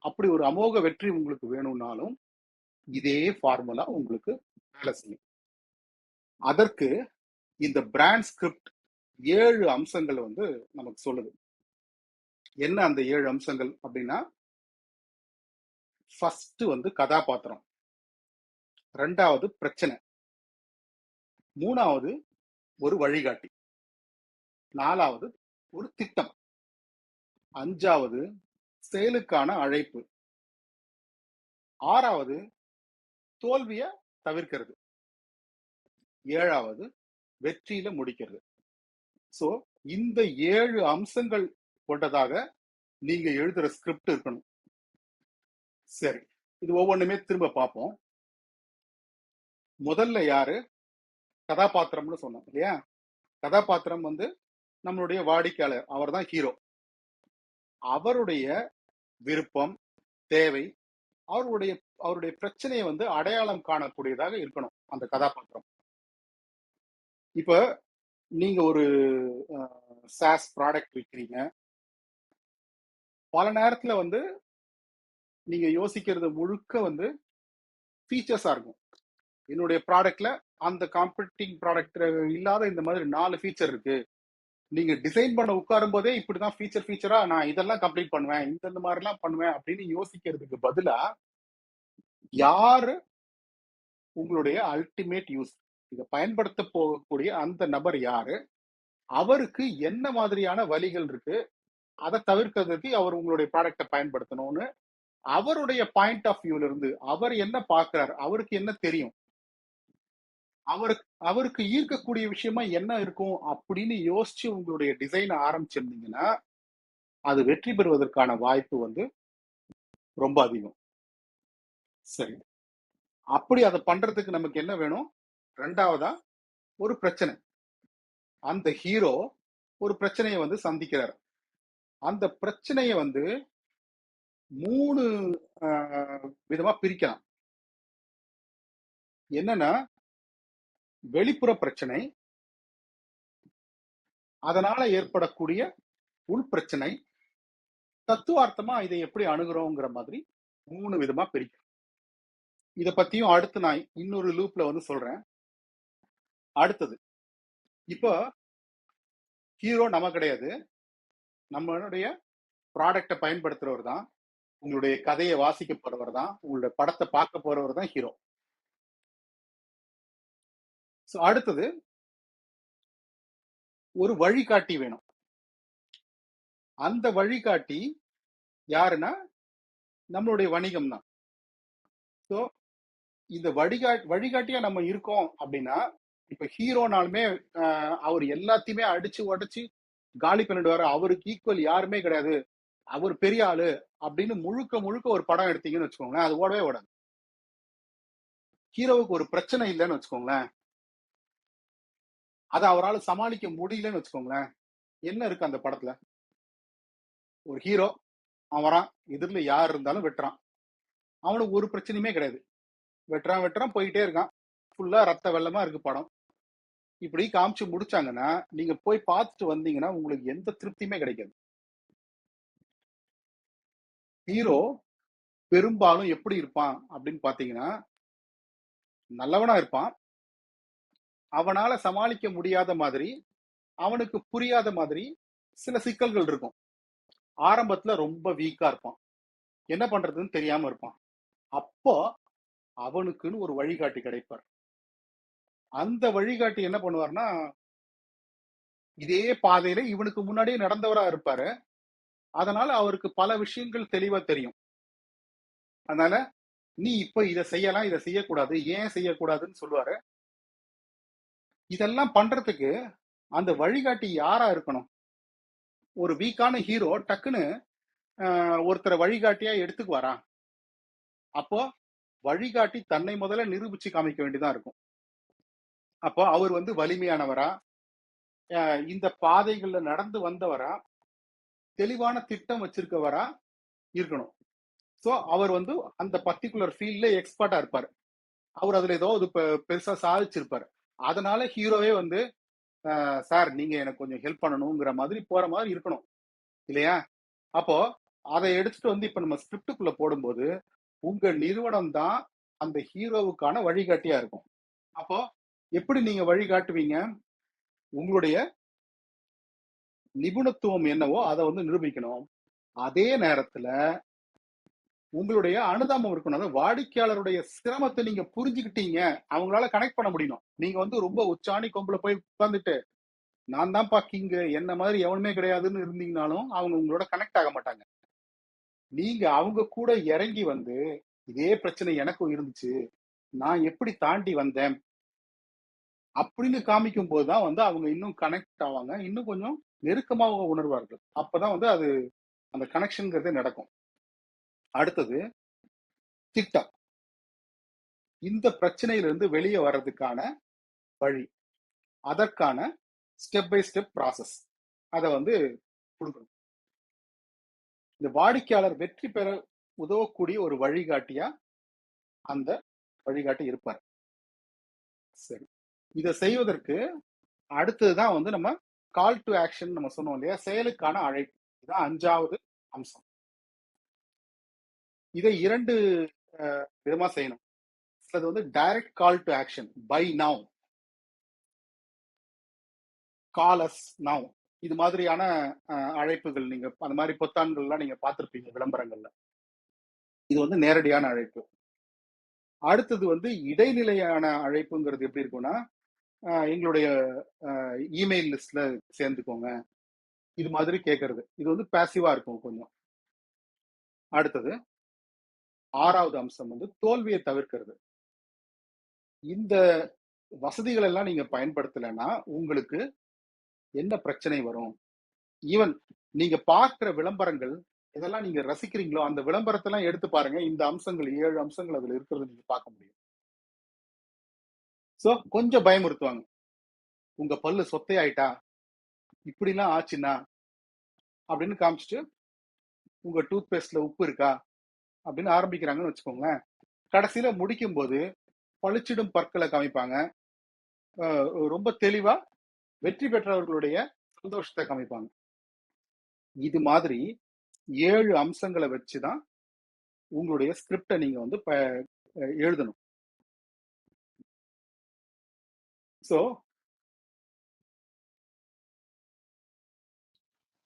அப்படி ஒரு அமோக வெற்றி உங்களுக்கு வேணும்னாலும் இதே ஃபார்முலா உங்களுக்கு வேலை செய்யும். அதற்கு இந்த பிராண்ட் ஸ்கிரிப்ட் 7 அம்சங்கள் வந்து நமக்கு சொல்லுது. என்ன அந்த 7 அம்சங்கள் அப்படின்னா, ஃபர்ஸ்ட் வந்து கதாபாத்திரம், ரெண்டாவது பிரச்சனை, மூணாவது ஒரு வழிகாட்டி, நாலாவது ஒரு திட்டம், அஞ்சாவது செயலுக்கான அழைப்பு, ஆறாவது தோல்விய தவிர்க்கிறது, ஏழாவது வெற்றியில முடிக்கிறது. சோ இந்த 7 அம்சங்கள் கொண்டதாக நீங்க எழுதுற ஸ்கிரிப்ட் இருக்கணும். சரி, இது ஒவ்வொன்றுமே திரும்ப பார்ப்போம். முதல்ல யாரு? கதாபாத்திரம்னு சொன்னோம் இல்லையா? கதாபாத்திரம் வந்து நம்மளுடைய வாடிக்கையாளர், அவர் தான் ஹீரோ. அவருடைய விருப்பம், தேவை, அவருடைய பிரச்சனையை வந்து அடையாளம் காணக்கூடியதாக இருக்கணும் அந்த கதாபாத்திரம். இப்ப நீங்க ஒரு சாஸ் ப்ராடக்ட் விற்கிறீங்க, பல நேரத்துல வந்து நீங்க யோசிக்கிறது முழுக்க வந்து ஃபீச்சர்ஸா இருக்கும். என்னுடைய ப்ராடக்ட்ல அந்த காம்படிட்டிங் ப்ராடக்ட் இல்லாத இந்த மாதிரி 4 ஃபீச்சர் இருக்கு, நீங்க டிசைன் பண்ண உட்காரும் போதே இப்படிதான் ஃபீச்சரா நான் இதெல்லாம் கம்ப்ளீட் பண்ணுவேன், இந்த மாதிரி எல்லாம் பண்ணுவேன் அப்படின்னு யோசிக்கிறதுக்கு பதிலா யாரு உங்களுடைய அல்டிமேட் யூஸ், இதை பயன்படுத்த போகக்கூடிய அந்த நபர் யாரு, அவருக்கு என்ன மாதிரியான வழிகள் இருக்கு, அதை தவிர்க்கிறதுக்கு அவர் உங்களுடைய ப்ராடக்டை பயன்படுத்தணும்னு அவருடைய பாயிண்ட் ஆஃப் வியூல இருந்து அவர் என்ன பார்க்கிறார், அவருக்கு என்ன தெரியும், அவருக்கு ஈர்க்கக்கூடிய விஷயமா என்ன இருக்கும் அப்படின்னு யோசிச்சு உங்களுடைய டிசைனை ஆரம்பிச்சிருந்தீங்கன்னா அது வெற்றி பெறுவதற்கான வாய்ப்பு வந்து ரொம்ப அதிகம். சரி, அப்படி அதை பண்றதுக்கு நமக்கு என்ன வேணும்? ரெண்டாவதா ஒரு பிரச்சனை. அந்த ஹீரோ ஒரு பிரச்சனையை வந்து சந்திக்கிறார். அந்த பிரச்சனையை வந்து 3 விதமா பிரிக்கலாம். என்னன்னா, வெளிப்புற பிரச்சனை, அதனால ஏற்படக்கூடிய உள் பிரச்சனை, தத்துவார்த்தமா இதை எப்படி அணுகுறோங்கிற மாதிரி 3 விதமா பிரிக்கலாம். இத பத்தியும் அடுத்து நான் இன்னொரு லூப்ல வந்து சொல்றேன். அடுத்தது, இப்போ ஹீரோ நம்ம கிடையாது, நம்மளுடைய ப்ராடக்டை பயன்படுத்துறவர் தான், உங்களுடைய கதையை வாசிக்க போறவர் தான், உங்களுடைய படத்தை பார்க்க போறவர் தான் ஹீரோ. அடுத்தது ஒரு வழிகாட்டி வேணும். அந்த வழிகாட்டி யாருன்னா நம்மளுடைய வணிகம் தான். ஸோ இந்த வழிகாட்டியா நம்ம இருக்கோம் அப்படின்னா, இப்ப ஹீரோனாலுமே அவர் எல்லாத்தையுமே அடிச்சு உடைச்சு காலி பண்ணிடுவாரு, அவருக்கு ஈக்குவல் யாருமே கிடையாது, அவர் பெரிய ஆளு அப்படின்னு முழுக்க முழுக்க ஒரு படம் எடுத்தீங்கன்னு வச்சுக்கோங்களேன், அது ஓடவே ஓடாது. ஹீரோவுக்கு ஒரு பிரச்சனை இல்லைன்னு வச்சுக்கோங்களேன், அதை அவரால் சமாளிக்க முடியலன்னு வச்சுக்கோங்களேன், என்ன இருக்கு அந்த படத்துல? ஒரு ஹீரோ அவன் வரான், எதிரில யார் இருந்தாலும் வெட்டுறான். அவனுக்கு ஒரு பிரச்சனையுமே கிடையாது. வெட்டுறான் போயிட்டே இருக்கான். ஃபுல்லா ரத்த வெள்ளமா இருக்கு படம். இப்படி காமிச்சு முடிச்சாங்கன்னா நீங்க போய் பார்த்துட்டு வந்தீங்கன்னா உங்களுக்கு எந்த திருப்தியுமே கிடைக்காது. ஹீரோ பெரும்பாலும் எப்படி இருப்பான் அப்படின்னு பாத்தீங்கன்னா, நல்லவனா இருப்பான். அவனால சமாளிக்க முடியாத மாதிரி, அவனுக்கு புரியாத மாதிரி சில சிக்கல்கள் இருக்கும். ஆரம்பத்துல ரொம்ப வீக்கா இருப்பான், என்ன பண்றதுன்னு தெரியாம இருப்பான். அப்போ அவனுக்குன்னு ஒரு வழிகாட்டி கிடைப்பார். அந்த வழிகாட்டி என்ன பண்ணுவார்னா, இதே பாதையில இவனுக்கு முன்னாடியே நடந்தவரா இருப்பாரு. அதனால அவருக்கு பல விஷயங்கள் தெளிவா தெரியும். அதனால நீ இப்ப இதை செய்யலாம், இதை செய்யக்கூடாது, ஏன் செய்யக்கூடாதுன்னு சொல்லுவாரு. இதெல்லாம் பண்றதுக்கு அந்த வழிகாட்டி யாரா இருக்கணும்? ஒரு வீக்கான ஹீரோ டக்குன்னு ஒருத்தரை வழிகாட்டியா எடுத்துக்குவாரா? அப்போ வழிகாட்டி தன்னை முதல்ல நிரூபிச்சு காமிக்க வேண்டியதா இருக்கும். அப்போ அவர் வந்து வலிமையானவரா, இந்த பாதைகள்ல நடந்து வந்தவரா, தெளிவான திட்டம் வச்சிருக்கவரா இருக்கணும். ஸோ அவர் வந்து அந்த பர்டிகுலர் ஃபீல்ட்ல எக்ஸ்பர்ட்டா இருப்பார். அவர் அதுல ஏதோ ஒரு பெருசா சாதிச்சிருப்பாரு. அதனால ஹீரோவே வந்து சார் நீங்க எனக்கு கொஞ்சம் ஹெல்ப் பண்ணணுங்கிற மாதிரி போற மாதிரி இருக்கணும் இல்லையா? அப்போ அதை எடுத்துட்டு வந்து இப்ப நம்ம ஸ்கிரிப்டுக்குள்ள போடும்போது உங்க நிறுவனம் தான் அந்த ஹீரோவுக்கான வழிகாட்டியா இருக்கும். அப்போ எப்படி நீங்க வழிகாட்டுவீங்க? உங்களுடைய நிபுணத்துவம் என்னவோ அதை வந்து நிரூபிக்கணும். அதே நேரத்துல உங்களுடைய அனுதாபம் இருக்கணும். அதாவது வாடிக்கையாளருடைய சிரமத்தை நீங்க புரிஞ்சுக்கிட்டீங்க, அவங்களால கனெக்ட் பண்ண முடியும். நீங்க வந்து ரொம்ப உச்சாணி கொம்புல போய் உட்கார்ந்துட்டு நான் தான் கிங்கு, என்ன மாதிரி எவனுமே கிடையாதுன்னு இருந்தீங்கனாலும் அவங்க உங்களோட கனெக்ட் ஆக மாட்டாங்க. நீங்க அவங்க கூட இறங்கி வந்து இதே பிரச்சனை எனக்கும் இருந்துச்சு, நான் எப்படி தாண்டி வந்தேன் அப்படின்னு காமிக்கும் போதுதான் வந்து அவங்க இன்னும் கனெக்ட் ஆவாங்க, இன்னும் கொஞ்சம் நெருக்கமாக உணர்வார்கள். அப்பதான் வந்து அது அந்த கனெக்ஷன்ங்கிறதே நடக்கும். அடுத்தது திட்டம். இந்த பிரச்சனையிலிருந்து வெளியே வர்றதுக்கான வழி, அதற்கான ஸ்டெப் பை ஸ்டெப் ப்ராசஸ் அதை வந்து கொடுக்கணும். இந்த வாடிக்கையாளர் வெற்றி பெற உதவக்கூடிய ஒரு வழிகாட்டியா அந்த வழிகாட்டி இருப்பார். சரி, இதை செய்வதற்கு அடுத்ததுதான் வந்து நம்ம கால் டு ஆக்ஷன் நம்ம சொன்னோம் இல்லையா, செயலுக்கான அழைப்பு. இதுதான் 5வது அம்சம். இதை 2 விதமா செய்யணும். சிலது வந்து direct call to action, buy now, call us now, இது மாதிரியான அழைப்புகள் நீங்க அந்த மாதிரி பொத்தான்கள்லாம் நீங்க பார்த்திருப்பீங்க விளம்பரங்கள்ல. இது வந்து நேரடியான அழைப்பு. அடுத்தது வந்து இடைநிலையான அழைப்புங்கிறது எப்படி இருக்கும்னா, எங்களுடைய இமெயில் லிஸ்ட்ல சேர்ந்துக்கோங்க, இது மாதிரி கேட்கறது. இது வந்து பாசிவா இருக்கும் கொஞ்சம். அடுத்தது 6வது அம்சம் வந்து தோல்வியை தவிர்க்கிறது. இந்த வசதிகள் எல்லாம் நீங்க பயன்படுத்தலைன்னா உங்களுக்கு என்ன பிரச்சனை வரும்? ஈவன் நீங்க பார்க்கிற விளம்பரங்கள் இதெல்லாம் நீங்க ரசிக்கிறீங்களோ அந்த விளம்பரத்தெல்லாம் எடுத்து பாருங்க. இந்த அம்சங்கள் 7 அம்சங்கள் அதுல இருக்கிறது நீங்க பார்க்க முடியும். சோ கொஞ்சம் பயமுறுத்துவாங்க. உங்க பல்லு சொத்தையாயிட்டா, இப்படிலாம் ஆச்சுன்னா அப்படின்னு காமிச்சிட்டு, உங்க டூத் பேஸ்ட்ல உப்பு இருக்கா அப்படின்னு ஆரம்பிக்கிறாங்கன்னு வச்சுக்கோங்களேன். கடைசியில முடிக்கும் போது பளிச்சிடும் பற்களை காமிப்பாங்க. ரொம்ப தெளிவா வெற்றி பெற்றவர்களுடைய சந்தோஷத்தை காமிப்பாங்க. இது மாதிரி 7 அம்சங்களை வச்சுதான் உங்களுடைய ஸ்கிரிப்டை நீங்க வந்து எழுதணும். சோ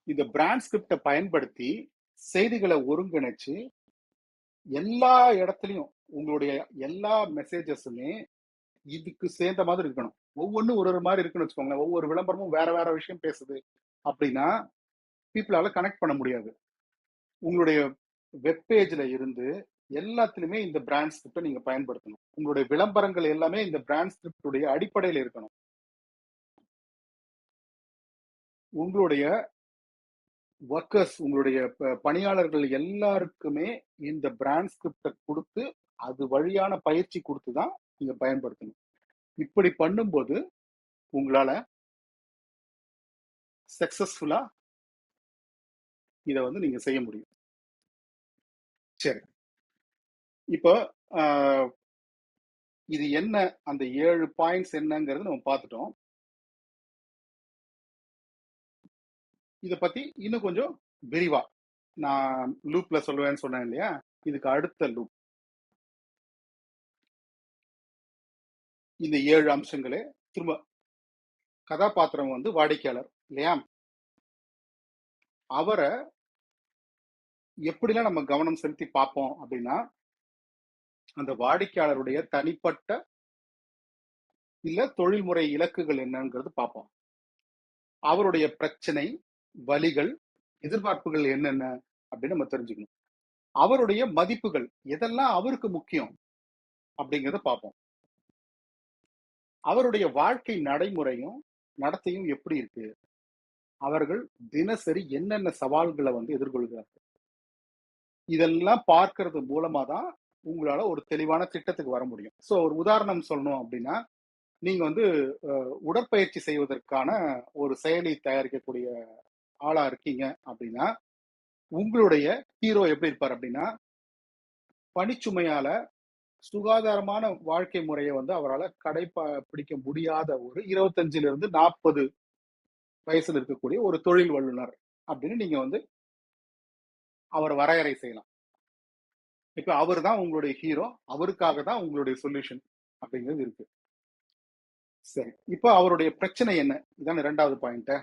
இந்த பிராண்ட் ஸ்கிரிப்டை பயன்படுத்தி செய்திகளை ஒருங்கிணைச்சு எல்லா இடத்துலயும் உங்களுடைய எல்லா மெசேஜஸுமே இதுக்கு சேர்ந்த மாதிரி இருக்கணும். ஒவ்வொன்றும் ஒரு மாதிரி இருக்குன்னு வச்சுக்கோங்களேன். ஒவ்வொரு விளம்பரமும் வேற வேற விஷயம் பேசுது அப்படின்னா பீப்புளால கனெக்ட் பண்ண முடியாது. உங்களுடைய வெப்பேஜ்ல இருந்து எல்லாத்துலயுமே இந்த பிராண்ட் ஸ்கிரிப்டை நீங்க பயன்படுத்தணும். உங்களுடைய விளம்பரங்கள் எல்லாமே இந்த பிராண்ட் ஸ்கிரிப்டுடைய அடிப்படையில் இருக்கணும். உங்களுடைய ஒர்க்கர்ஸ், உங்களுடைய பணியாளர்கள் எல்லாருக்குமே இந்த பிராண்ட் ஸ்கிரிப்டை கொடுத்து அது வழியான பயிற்சி கொடுத்து தான் நீங்க பயன்படுத்தணும். இப்படி பண்ணும்போது உங்களால சக்சஸ்ஃபுல்லா இதை வந்து நீங்க செய்ய முடியும். சரி. இப்போ இது என்ன, அந்த 7 பாயிண்ட்ஸ் என்னங்கிறது நம்ம பார்த்துட்டோம். இத பத்தி இன்னும் கொஞ்சம் விரிவா நான் லூப்ல சொல்லுவேன்னு சொன்னேன் இல்லையா? இதுக்கு அடுத்த லூப். இந்த 7 அம்சங்களே திரும்ப கதாபாத்திரம் வந்து வாடிக்கையாளர் இல்லையா? அவர எப்படிலாம் நம்ம கவனம் செலுத்தி பார்ப்போம் அப்படின்னா, அந்த வாடிக்கையாளருடைய தனிப்பட்ட இல்ல தொழில்முறை இலக்குகள் என்னங்கிறது பார்ப்போம். அவருடைய பிரச்சனை, வலிகள், எதிர்பார்ப்புகள் என்னென்ன அப்படின்னு நம்ம தெரிஞ்சுக்கணும். அவருடைய மதிப்புகள் எதெல்லாம் அவருக்கு முக்கியம் அப்படிங்கிறத பார்ப்போம். அவருடைய வாழ்க்கை நடைமுறையும் நடத்தையும் எப்படி இருக்கு, அவர்கள் தினசரி என்னென்ன சவால்களை வந்து எதிர்கொள்கிறார்கள், இதெல்லாம் பார்க்கறது மூலமா தான் உங்களால ஒரு தெளிவான திட்டத்துக்கு வர முடியும். ஸோ ஒரு உதாரணம் சொல்லணும் அப்படின்னா, நீங்க வந்து உடற்பயிற்சி செய்வதற்கான ஒரு செயலி தயாரிக்கக்கூடிய ஆளா இருக்கீங்க அப்படின்னா, உங்களுடைய ஹீரோ எப்படி இருப்பார் அப்படின்னா, பணிச்சுமையால சுகாதாரமான வாழ்க்கை முறையை வந்து அவரால் பிடிக்க முடியாத ஒரு 25 to 40 வயசுல இருக்கக்கூடிய ஒரு தொழில் வல்லுநர் அப்படின்னு நீங்க வந்து அவர் வரையறை செய்யலாம். இப்ப அவர் தான் உங்களுடைய ஹீரோ, அவருக்காக தான் உங்களுடைய சொல்யூஷன் அப்படிங்கிறது இருக்கு. சரி, இப்போ அவருடைய பிரச்சனை என்ன, இதான 2வது பாயிண்ட்.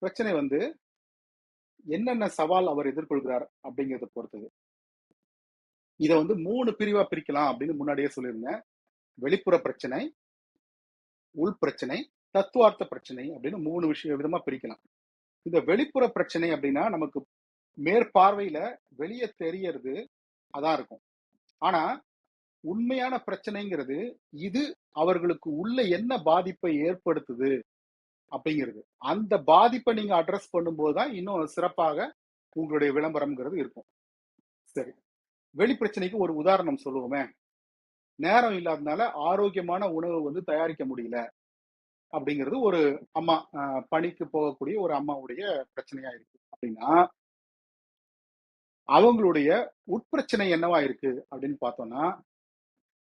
பிரச்சனை வந்து என்னென்ன சவால் அவர் எதிர்கொள்கிறார் அப்படிங்கிறத பொறுத்தது. இதை வந்து 3 பிரிவா பிரிக்கலாம் அப்படின்னு முன்னாடியே சொல்லியிருந்தேன். வெளிப்புற பிரச்சனை, உள் பிரச்சனை, தத்துவார்த்த பிரச்சனை அப்படின்னு 3 விதமா பிரிக்கலாம். இந்த வெளிப்புற பிரச்சனை அப்படின்னா நமக்கு மேற்பார்வையில வெளியே தெரியறது அதான் இருக்கும். ஆனா உண்மையான பிரச்சனைங்கிறது இது அவர்களுக்கு உள்ள என்ன பாதிப்பை ஏற்படுத்துது அப்படிங்கிறது. அந்த பாதிப்பை நீங்க அட்ரஸ் பண்ணும்போதுதான் இன்னும் சிறப்பாக உங்களுடைய விளம்பரம்ங்கிறது இருக்கும். சரி, வெளிப்பிரச்சனைக்கு ஒரு உதாரணம் சொல்லுவோமே. நேரம் இல்லாதனால ஆரோக்கியமான உணவு வந்து தயாரிக்க முடியல அப்படிங்கிறது ஒரு அம்மா, பணிக்கு போகக்கூடிய ஒரு அம்மாவுடைய பிரச்சனையா இருக்கு அப்படின்னா, அவங்களுடைய உட்பிரச்சனை என்னவா இருக்கு அப்படின்னு பார்த்தோம்னா,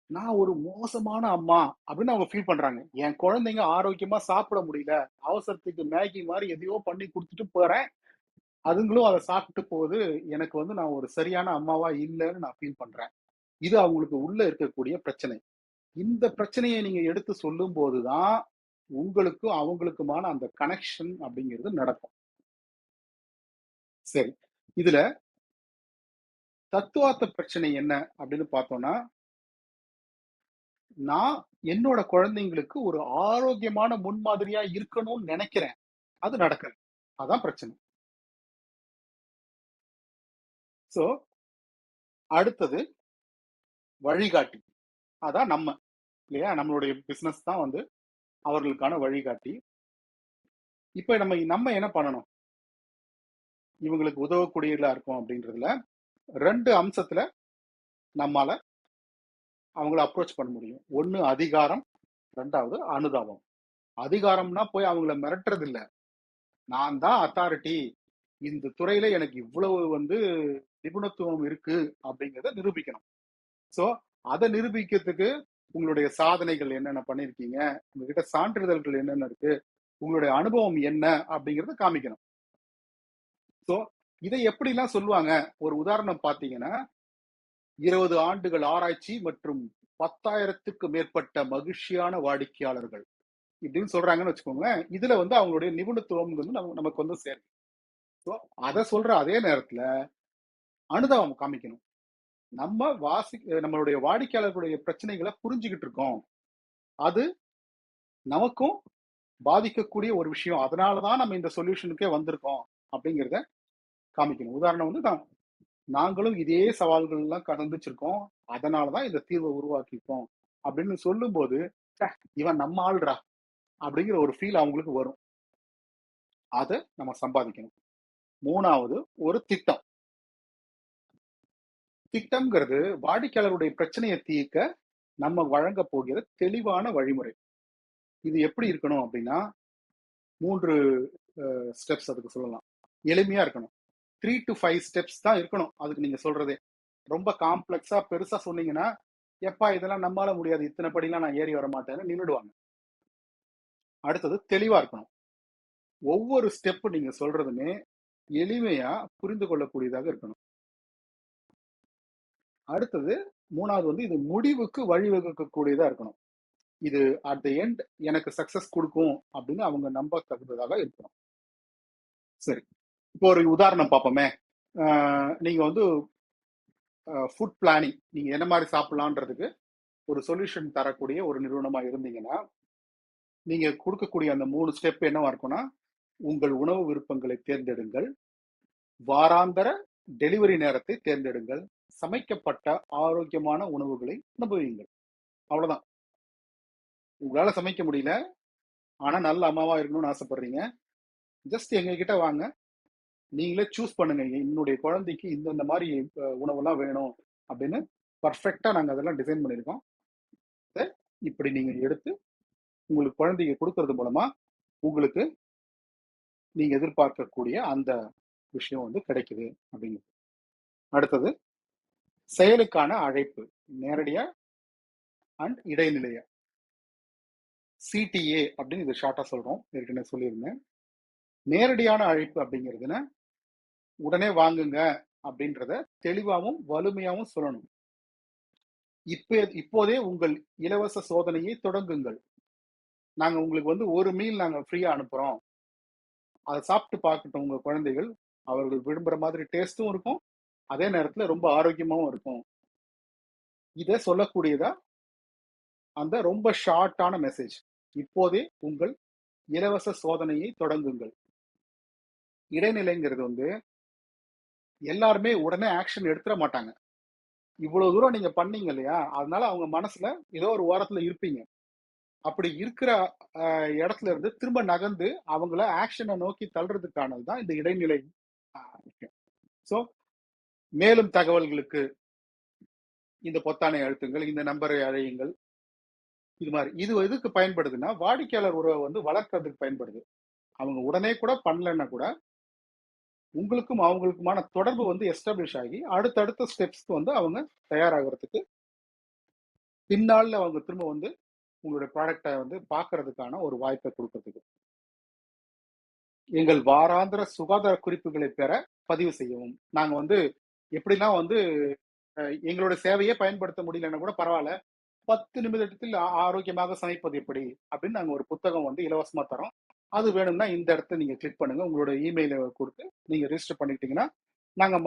நான் ஒரு மோசமான அம்மா அப்படின்னு அவங்க ஃபீல் பண்றாங்க. என் குழந்தைங்க ஆரோக்கியமா சாப்பிட முடியல, அவசரத்துக்கு மேகி மாதிரி எதையோ பண்ணி கொடுத்துட்டு போறேன், அதுங்களும் அதை சாப்பிட்டு போகுது, எனக்கு வந்து நான் ஒரு சரியான அம்மாவா இல்லைன்னு நான் ஃபீல் பண்றேன். இது அவங்களுக்கு உள்ள இருக்கக்கூடிய பிரச்சனை. இந்த பிரச்சனையை நீங்க எடுத்து சொல்லும் போதுதான் உங்களுக்கும் அவங்களுக்குமான அந்த கனெக்ஷன் அப்படிங்கிறது நடக்கும். சரி, இதுல தத்துவார்த்த பிரச்சனை என்ன அப்படின்னு பார்த்தோம்னா, நான் என்னோட குழந்தைங்களுக்கு ஒரு ஆரோக்கியமான முன்மாதிரியா இருக்கணும்னு நினைக்கிறேன், அது நடக்கல, அதான் பிரச்சனை. சோ அடுத்தது வழிகாட்டி, அதான் நம்ம இல்லையா, நம்மளுடைய பிசினஸ் தான் வந்து அவர்களுக்கான வழிகாட்டி. இப்ப நம்ம என்ன பண்ணணும், இவங்களுக்கு உதவக்கூடியதா இருக்கும் அப்படின்றதுல 2 அம்சத்துல நம்மால அவங்கள அப்ரோச் பண்ண முடியும். ஒண்ணு அதிகாரம், 2வது அனுதாபம். அதிகாரம்னா போய் அவங்கள மிரட்டுறது இல்ல, நான் தான் அத்தாரிட்டி, இந்த துறையில எனக்கு இவ்வளவு வந்து நிபுணத்துவம் இருக்கு அப்படிங்கிறத நிரூபிக்கணும். சோ அதை நிரூபிக்கிறதுக்கு உங்களுடைய சாதனைகள் என்னென்ன பண்ணிருக்கீங்க, உங்ககிட்ட சான்றிதழ்கள் என்னென்ன இருக்கு, உங்களுடைய அனுபவம் என்ன அப்படிங்கறத காமிக்கணும். சோ இதை எப்படிலாம் சொல்லுவாங்க, ஒரு உதாரணம் பாத்தீங்கன்னா, 20 ஆண்டுகள் ஆராய்ச்சி மற்றும் 10,000க்கு மேற்பட்ட மகிழ்ச்சியான வாடிக்கையாளர்கள் இப்படின்னு சொல்றாங்கன்னு வச்சுக்கோங்களேன். இதுல வந்து அவங்களுடைய நிபுணத்துவம் வந்து நமக்கு வந்து சேரும். ஸோ அதை சொல்ற அதே நேரத்துல அனுதாபம் காமிக்கணும். நம்மளுடைய வாடிக்கையாளர்களுடைய பிரச்சனைகளை புரிஞ்சுக்கிட்டு இருக்கோம், அது நமக்கும் பாதிக்கக்கூடிய ஒரு விஷயம், அதனாலதான் நம்ம இந்த சொல்யூஷனுக்கே வந்திருக்கோம் அப்படிங்கிறத காமிக்கணும். உதாரணம் வந்து நாங்களும் இதே சவால்கள் எல்லாம் கடந்துச்சிருக்கோம், அதனாலதான் இந்த தீர்வை உருவாக்கியிருக்கோம் அப்படின்னு சொல்லும் போது, இவன் நம்ம ஆள்றா அப்படிங்கிற ஒரு ஃபீல் அவங்களுக்கு வரும். அதை நம்ம சம்பாதிக்கணும். 3வது ஒரு திட்டம். திட்டம்ங்கிறது வாடிக்கையாளருடைய பிரச்சனையை தீர்க்க நம்ம வழங்க போகிற தெளிவான வழிமுறை. இது எப்படி இருக்கணும் அப்படின்னா, 3 ஸ்டெப்ஸ் அதுக்கு சொல்லலாம். எளிமையா இருக்கணும், 3 to 5 ஸ்டெப்ஸ் தான் இருக்கணும் அதுக்கு நீங்க சொல்றதே. ரொம்ப காம்ப்ளெக்ஸா பெருசா சொன்னீங்கன்னா, எப்பா இதெல்லாம் நம்மால முடியாது, இத்தனை படிலாம் நான் ஏறி வர மாட்டேன்னு நின்னுடுவாங்க. அடுத்தது தெளிவா இருக்கணும். ஒவ்வொரு ஸ்டெப் நீங்க சொல்றதுமே எளிமையா புரிந்து கொள்ளக்கூடியதாக இருக்கணும். அடுத்தது 3வது வந்து இது முடிவுக்கு வழிவகுக்கக்கூடியதா இருக்கணும். இது அட் த எண்ட் எனக்கு சக்சஸ் கொடுக்கும் அப்படின்னு அவங்க நம்ப தகுந்ததாக இருக்கணும். சரி, இப்போ ஒரு உதாரணம் பார்ப்போமே. நீங்க வந்து ஃபுட் பிளானிங், நீங்க என்ன மாதிரி சாப்பிடலான்றதுக்கு ஒரு சொல்யூஷன் தரக்கூடிய ஒரு நிறுவனமா இருந்தீங்கன்னா, நீங்க கொடுக்கக்கூடிய அந்த 3 ஸ்டெப் என்னவா இருக்கும்னா, உங்கள் உணவு விருப்பங்களை தேர்ந்தெடுங்கள், வாராந்திர டெலிவரி நேரத்தை தேர்ந்தெடுங்கள், சமைக்கப்பட்ட ஆரோக்கியமான உணவுகளை அனுபவியுங்கள். அவ்வளவுதான். உங்களால சமைக்க முடியல, ஆனா நல்ல அம்மாவா இருக்கணும்னு ஆசைப்படுறீங்க, ஜஸ்ட் எங்க கிட்ட வாங்க, நீங்களே சூஸ் பண்ணுங்க, என்னுடைய குழந்தைக்கு இந்த மாதிரி உணவெல்லாம் வேணும் அப்படின்னு பர்ஃபெக்டா நாங்க அதெல்லாம் டிசைன் பண்ணியிருக்கோம். இப்படி நீங்க எடுத்து உங்களுக்கு குழந்தைக்கு கொடுக்கறது மூலமா உங்களுக்கு நீங்க எதிர்பார்க்கக்கூடிய அந்த விஷயம் வந்து கிடைக்குது அப்படிங்கிறது. அடுத்தது செயலுக்கான அழைப்பு, நேரடியா அண்ட் இடைநிலைய, சிடிஏ அப்படின்னு இது ஷார்ட்டா சொல்றோம், ஏற்கனவே சொல்லியிருந்தேன். நேரடியான அழைப்பு அப்படிங்கிறதுனா உடனே வாங்குங்க அப்படின்றத தெளிவாகவும் வலிமையாகவும் சொல்லணும். இப்போதே உங்கள் இலவச சோதனையை தொடங்குங்கள். நாங்க உங்களுக்கு வந்து ஒரு மீல் நாங்க ஃப்ரீயா அனுப்புறோம், அதை சாப்பிட்டு பார்க்கட்டும் உங்க குழந்தைகள், அவர்கள் விரும்புற மாதிரி டேஸ்டும் இருக்கும், அதே நேரத்துல ரொம்ப ஆரோக்கியமாவும் இருக்கும். இதை சொல்லக்கூடியதா அந்த ரொம்ப ஷார்ட்டான மெசேஜ். இப்போதே உங்கள் இலவச சோதனையை தொடங்குங்கள். இடைநிலைங்கிறது வந்து எல்லாருமே உடனே ஆக்ஷன் எடுத்துட மாட்டாங்க. இவ்வளவு தூரம் நீங்க பண்ணீங்க இல்லையா, அதனால அவங்க மனசுல ஏதோ ஒரு ஓரத்துல இருப்பீங்க. அப்படி இருக்கிற இடத்துல இருந்து திரும்ப நகர்ந்து அவங்கள ஆக்ஷனை நோக்கி தள்ளுறதுக்கானது தான் இந்த இடைநிலை விஷயம். ஸோ மேலும் தகவல்களுக்கு இந்த பொத்தானை அழுத்துங்கள், இந்த நம்பரை அழையுங்கள். இது மாதிரி இது எதுக்கு பயன்படுதுன்னா, வாடிக்கையாளர் உறவை வந்து வளர்க்கறதுக்கு பயன்படுது. அவங்க உடனே கூட பண்ணலன்னா கூட உங்களுக்கும் அவங்களுக்குமான தொடர்பு வந்து எஸ்டாப்ளிஷ் ஆகி அடுத்தடுத்த ஸ்டெப்ஸ்க்கு வந்து அவங்க தயாராகிறதுக்கு, பின்னால அவங்க திரும்ப வந்து உங்களுடைய ப்ராடக்டை வந்து பார்க்கறதுக்கான ஒரு வாய்ப்பை கொடுக்கறதுக்கு. எங்கள் வாராந்திர சுகாதார குறிப்புகளை பெற பதிவு செய்யவும். நாங்க வந்து எப்படிலாம் வந்து எங்களோட சேவையை பயன்படுத்த முடியலன்னா கூட பரவாயில்ல, 10 நிமிடத்தில் ஆரோக்கியமாக சமைப்பது எப்படி அப்படின்னு நாங்க ஒரு புத்தகம் வந்து இலவசமா தரோம். அது வேணும்னா இந்த இடத்த நீங்க கிளிக் பண்ணுங்க, உங்களோட இமெயிலை கொடுத்து நீங்க ரெஜிஸ்டர் பண்ணிக்கிட்டீங்கன்னா, நாங்க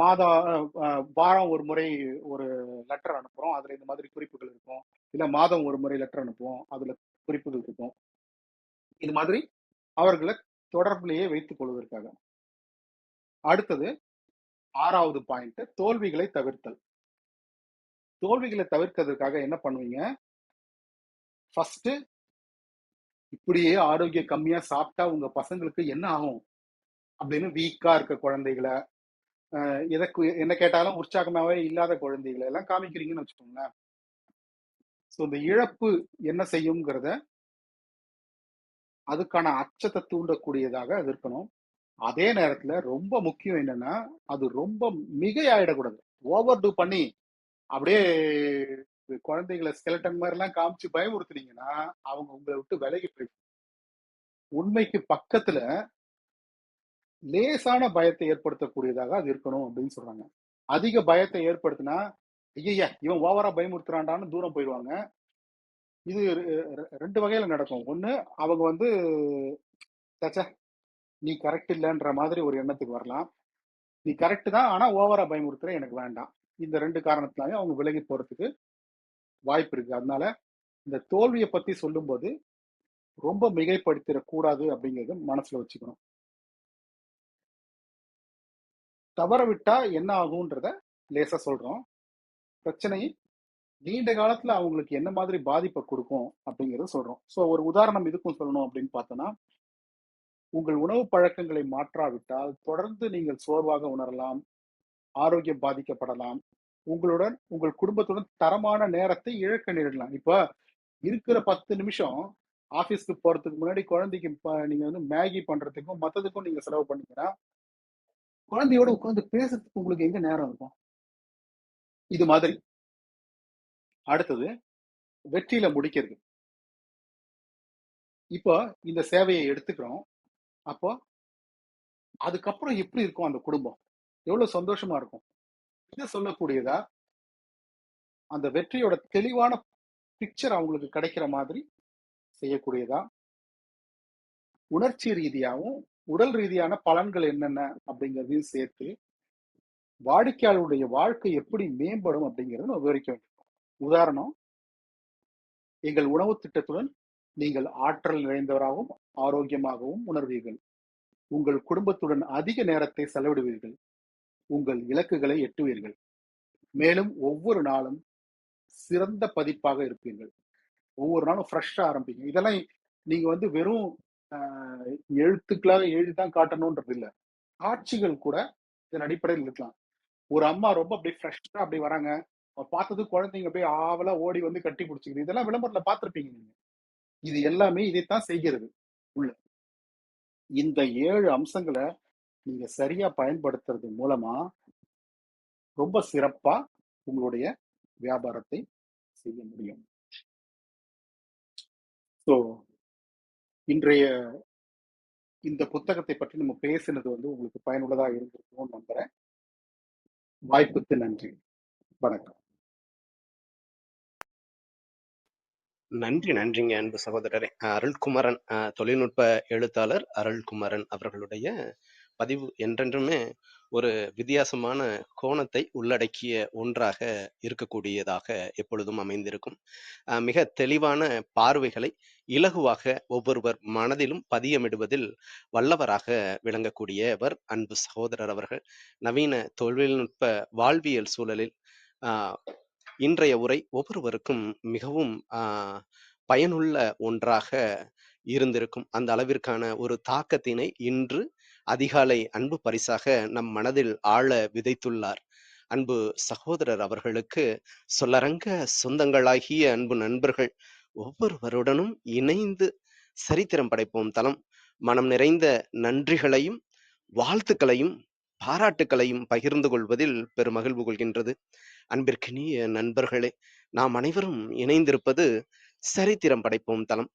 வாரம் ஒரு முறை ஒரு லெட்டர் அனுப்புறோம், அதுல இந்த மாதிரி குறிப்புகள் இருக்கும். இல்ல மாதம் ஒரு முறை லெட்டர் அனுப்புவோம், அதுல குறிப்புகள் இருக்கும். இது மாதிரி அவர்களை தொடர்பிலேயே வைத்துக் கொள்வதற்காக. அடுத்தது 6வது பாயிண்ட், தோல்விகளை தவிர்த்தல். தோல்விகளை தவிர்க்கிறதுக்காக என்ன பண்ணுவீங்க? ஃபர்ஸ்ட், இப்படியே ஆரோக்கியம் கம்மியா சாப்பிட்டா உங்க பசங்களுக்கு என்ன ஆகும் அப்படின்னு வீக்கா இருக்க குழந்தைகளை, என்ன கேட்டாலும் உற்சாகமாவே இல்லாத குழந்தைகளை எல்லாம் காமிக்கிறீங்கன்னு வச்சுக்கோங்களேன். ஸோ இந்த இழப்பு என்ன செய்யுங்கிறத, அதுக்கான அச்சத்தை தூண்டக்கூடியதாக அது இருக்கணும். அதே நேரத்துல ரொம்ப முக்கியம் என்னன்னா, அது ரொம்ப மிகையாயிடக்கூடாது. ஓவர் டூ பண்ணி அப்படியே குழந்தைகளை ஸ்கெலட்டன் மாதிரி எல்லாம் காமிச்சு பயமுறுத்துனீங்கன்னா அவங்க உங்களை விட்டு விலகி போயிடும். உண்மைக்கு பக்கத்துல லேசான பயத்தை ஏற்படுத்தக்கூடியதாக அது இருக்கணும் அப்படின்னு சொல்றாங்க. அதிக பயத்தை ஏற்படுத்தினா, ஐயா இவன் ஓவரா பயமுறுத்துறான்டான்னு தூரம் போயிடுவாங்க. இது 2 வகையில நடக்கும். ஒண்ணு, அவங்க வந்து சச்சா நீ கரெக்ட் இல்லைன்ற மாதிரி ஒரு எண்ணத்துக்கு வரலாம். நீ கரெக்ட் தான், ஆனா ஓவரா பயமுறுத்துற, எனக்கு வேண்டாம். இந்த 2 காரணத்தினாலே அவங்க விலகி போறதுக்கு வாய்ப்பு இருக்கு. அதனால இந்த தோல்வியை பத்தி சொல்லும்போது ரொம்ப மிகைப்படுத்திடக்கூடாது அப்படிங்கிறது மனசுல வச்சுக்கணும். தவற விட்டா என்ன ஆகும்ன்றத லேசா சொல்றோம். பிரச்சனை நீண்ட காலத்துல அவங்களுக்கு என்ன மாதிரி பாதிப்பை கொடுக்கும் அப்படிங்கறத சொல்றோம். ஸோ ஒரு உதாரணம் இதுக்கும் சொல்லணும் அப்படின்னு பார்த்தோம்னா, உங்கள் உணவு பழக்கங்களை மாற்றாவிட்டால் தொடர்ந்து நீங்கள் சோர்வாக உணரலாம், ஆரோக்கியம் பாதிக்கப்படலாம், உங்கள் குடும்பத்துடன் தரமான நேரத்தை இழக்க நேரிடலாம். இப்ப இருக்கிற 10 நிமிஷம் ஆபீஸ்க்கு போறதுக்கு முன்னாடி குழந்தைக்கு நீங்க வந்து மேகி பண்றதுக்கும் மத்ததுக்கும் நீங்க செலவு பண்ணீங்கன்னா குழந்தையோட உட்கார்ந்து பேசுறதுக்கு உங்களுக்கு எங்க நேரம் இருக்கும்? இது மாதிரி. அடுத்தது வெற்றியில முடிக்கிறது. இப்போ இந்த சேவையை எடுத்துக்கிறோம். அப்போ அதுக்கப்புறம் எப்படி இருக்கும் அந்த குடும்பம்? எவ்வளவு சந்தோஷமா இருக்கும்? இதை சொல்லக்கூடியதா, அந்த வெற்றியோட தெளிவான பிக்சர் அவங்களுக்கு கிடைக்கிற மாதிரி செய்யக்கூடியதா, உணர்ச்சி ரீதியாகவும் உடல் ரீதியான பலன்கள் என்னென்ன அப்படிங்கிறதையும் சேர்த்து வாடிக்கையாளருடைய வாழ்க்கை எப்படி மேம்படும் அப்படிங்கிறத நம்ம விவரிக்க வேண்டும். உதாரணம், எங்கள் உணவு திட்டத்துடன் நீங்கள் ஆற்றல் நிறைந்தவராகவும் ஆரோக்கியமாகவும் உணர்வீர்கள். உங்கள் குடும்பத்துடன் அதிக நேரத்தை செலவிடுவீர்கள். உங்கள் இலக்குகளை எட்டுவீர்கள். மேலும் ஒவ்வொரு நாளும் சிறந்த பதிப்பாக இருப்பீர்கள். ஒவ்வொரு நாளும் ஃப்ரெஷ்ஷா ஆரம்பிங்க. இதெல்லாம் நீங்க வந்து வெறும் எழுத்துக்களாக எழுதிதான் காட்டணும்ன்றது இல்லை. காட்சிகள் கூட இதன் அடிப்படையில் இருக்கலாம். ஒரு அம்மா ரொம்ப அப்படியே ஃப்ரெஷ்ஷா அப்படி வராங்க, பார்த்தது குழந்தைங்க அப்படியே ஆவலா ஓடி வந்து கட்டி பிடிச்சிக்குது. இதெல்லாம் விளம்பரத்துல பார்த்திருப்பீங்க நீங்க. இது எல்லாமே இதைத்தான் செய்கிறது உள்ள. இந்த 7 அம்சங்களை நீங்க சரியா பயன்படுத்துறது மூலமா ரொம்ப சிறப்பா உங்களுடைய வியாபாரத்தை செய்ய முடியும். ஸோ இன்றைய இந்த புத்தகத்தை பற்றி நம்ம பேசினது வந்து உங்களுக்கு பயனுள்ளதா இருந்திருக்கும்னு நம்புறேன். வாய்ப்புக்கு நன்றி. வணக்கம். நன்றிங்க அன்பு சகோதரரே. அருள்குமரன், தொழில்நுட்ப எழுத்தாளர் அருள்குமரன் அவர்களுடைய பதிவு என்றென்றுமே ஒரு வித்தியாசமான கோணத்தை உள்ளடக்கிய ஒன்றாக இருக்கக்கூடியதாக எப்பொழுதும் அமைந்திருக்கும். மிக தெளிவான பார்வைகளை இலகுவாக ஒவ்வொருவர் மனதிலும் பதியமிடுவதில் வல்லவராக விளங்கக்கூடியவர் அன்பு சகோதரர் அவர்கள். நவீன தொழில்நுட்ப வாழ்வியல் சூழலில் இன்றைய உரை ஒவ்வொருவருக்கும் மிகவும் பயனுள்ள ஒன்றாக இருந்திருக்கும். அந்த அளவிற்கான ஒரு தாக்கத்தினை இன்று அதிகாலை அன்பு பரிசாக நம் மனதில் ஆழ விதைத்துள்ளார் அன்பு சகோதரர் அவர்களுக்கு சொல்லரங்க சொந்தங்களாகிய அன்பு நண்பர்கள் ஒவ்வொருவருடனும் இணைந்து சரித்திரம் படைப்போம் தளம் மனம் நிறைந்த நன்றிகளையும் வாழ்த்துக்களையும் பாராட்டுக்களையும் பகிர்ந்து கொள்வதில் பெருமகிழ்வு கொள்கின்றது. அன்பிற்கினிய நண்பர்களே, நாம் அனைவரும் இணைந்திருப்பது சரித்திரம் படைப்போம் தளம்.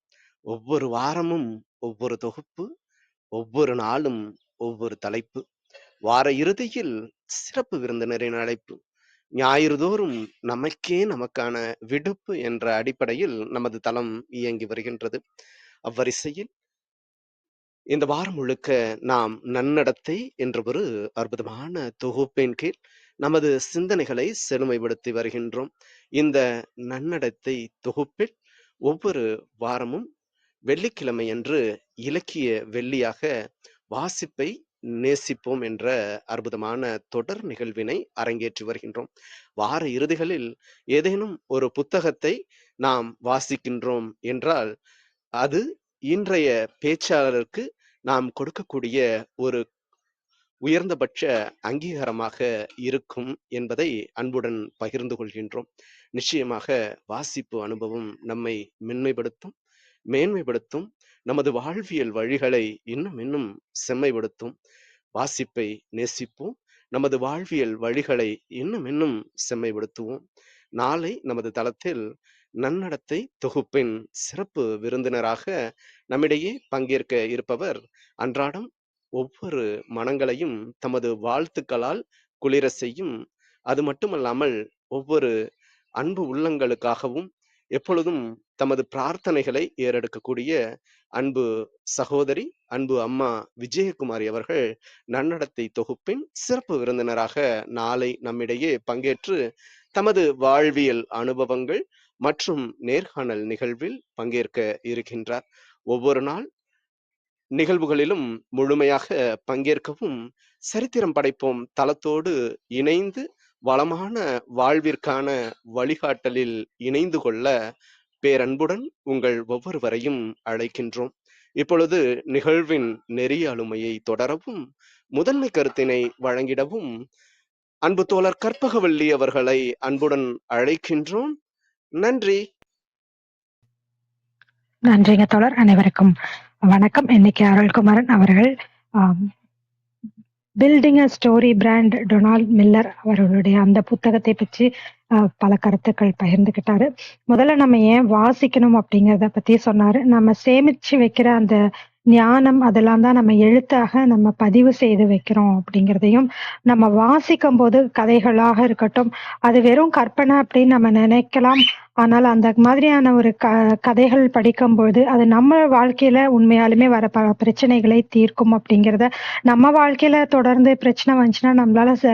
ஒவ்வொரு வாரமும் ஒவ்வொரு தொகுப்பு, ஒவ்வொரு நாளும் ஒவ்வொரு தலைப்பு, வார இறுதியில் சிறப்பு விருந்தினரின் அழைப்பு, ஞாயிறு தோறும் நமக்கான விடுப்பு என்ற அடிப்படையில் நமது தளம் இயங்கி வருகின்றது. அவ்வரிசையில் இந்த வாரம் முழுக்க நாம் நன்னடத்தை என்ற ஒரு அற்புதமான தொகுப்பின் கீழ் நமது சிந்தனைகளை செழுமைப்படுத்தி வருகின்றோம். இந்த நன்னடத்தை தொகுப்பில் ஒவ்வொரு வாரமும் வெள்ளிக்கிழமை அன்று இலக்கிய வெள்ளியாக வாசிப்பை நேசிப்போம் என்ற அற்புதமான தொடர் நிகழ்வினை அரங்கேற்றி வருகின்றோம். வார இறுதிகளில் ஏதேனும் ஒரு புத்தகத்தை நாம் வாசிக்கின்றோம் என்றால் அது இன்றைய பேச்சாளருக்கு நாம் கொடுக்கக்கூடிய ஒரு உயர்ந்தபட்ச அங்கீகாரமாக இருக்கும் என்பதை அன்புடன் பகிர்ந்து கொள்கின்றோம். நிச்சயமாக வாசிப்பு அனுபவம் நம்மை மென்மைப்படுத்தும், மேன்மைப்படுத்தும், நமது வாழ்வியல் வழிகளை இன்னும் செம்மைப்படுத்தும். வாசிப்பை நேசிப்போம், நமது வாழ்வியல் வழிகளை இன்னும் செம்மைப்படுத்துவோம். நாளை நமது தளத்தில் நன்னடத்தை தொகுப்பின் சிறப்பு விருந்தினராக நம்மிடையே பங்கேற்க இருப்பவர் அன்றாடம் ஒவ்வொரு மனங்களையும் தமது வாழ்த்துக்களால் குளிர செய்யும், அது மட்டுமல்லாமல் ஒவ்வொரு அன்பு உள்ளங்களுக்காகவும் எப்பொழுதும் தமது பிரார்த்தனைகளை ஏறெடுக்கக்கூடிய அன்பு சகோதரி, அன்பு அம்மா விஜயகுமாரி அவர்கள் நன்னடத்தை தொகுப்பின் சிறப்பு விருந்தினராக நாளை நம்மிடையே பங்கேற்று தமது வாழ்வியல் அனுபவங்கள் மற்றும் நேர்காணல் நிகழ்வில் பங்கேற்க இருக்கின்றார். ஒவ்வொரு நாள் நிகழ்வுகளிலும் முழுமையாக பங்கேற்கவும் சரித்திரம் படைப்போம் தளத்தோடு இணைந்து வளமான வாழ்விற்கான வழிகாட்டலில் இணைந்து கொள்ள பேரன்புடன் உங்கள் ஒவ்வொருவரையும் அழைக்கின்றோம். இப்பொழுது நிகழ்வின் நெறியாளுமையை தொடரவும் முதன்மை கருத்தினை வழங்கிடவும் அன்பு தோழர் கற்பகவல்லி அவர்களை அன்புடன் அழைக்கின்றோம். நன்றி. நன்றிங்க தோழர். அனைவருக்கும் வணக்கம். இன்னைக்கு அருள்குமரன் அவர்கள் building a story brand Donald Miller அவர்களுடைய அந்த புத்தகத்தை பற்றி பல கருத்துக்கள் பகிர்ந்துக்கிட்டாரு. முதல்ல நம்ம ஏன் வாசிக்கணும் அப்படிங்கிறத பத்தி சொன்னாரு. நம்ம சேமிச்சு வைக்கிற அந்த ஞானம் அதெல்லாம் தான் நம்ம எழுத்தாக நம்ம பதிவு செய்து வைக்கிறோம் அப்படிங்கிறதையும், நம்ம வாசிக்கும் போது கதைகளாக இருக்கட்டும், அது வெறும் கற்பனை அப்படின்னு நம்ம நினைக்கலாம். ஆனால் அந்த மாதிரியான ஒரு கதைகள் படிக்கும்போது அது நம்ம வாழ்க்கையில உண்மையாலுமே வர பிரச்சனைகளை தீர்க்கும் அப்படிங்கிறத, நம்ம வாழ்க்கையில தொடர்ந்து பிரச்சனை வந்துச்சுன்னா நம்மளால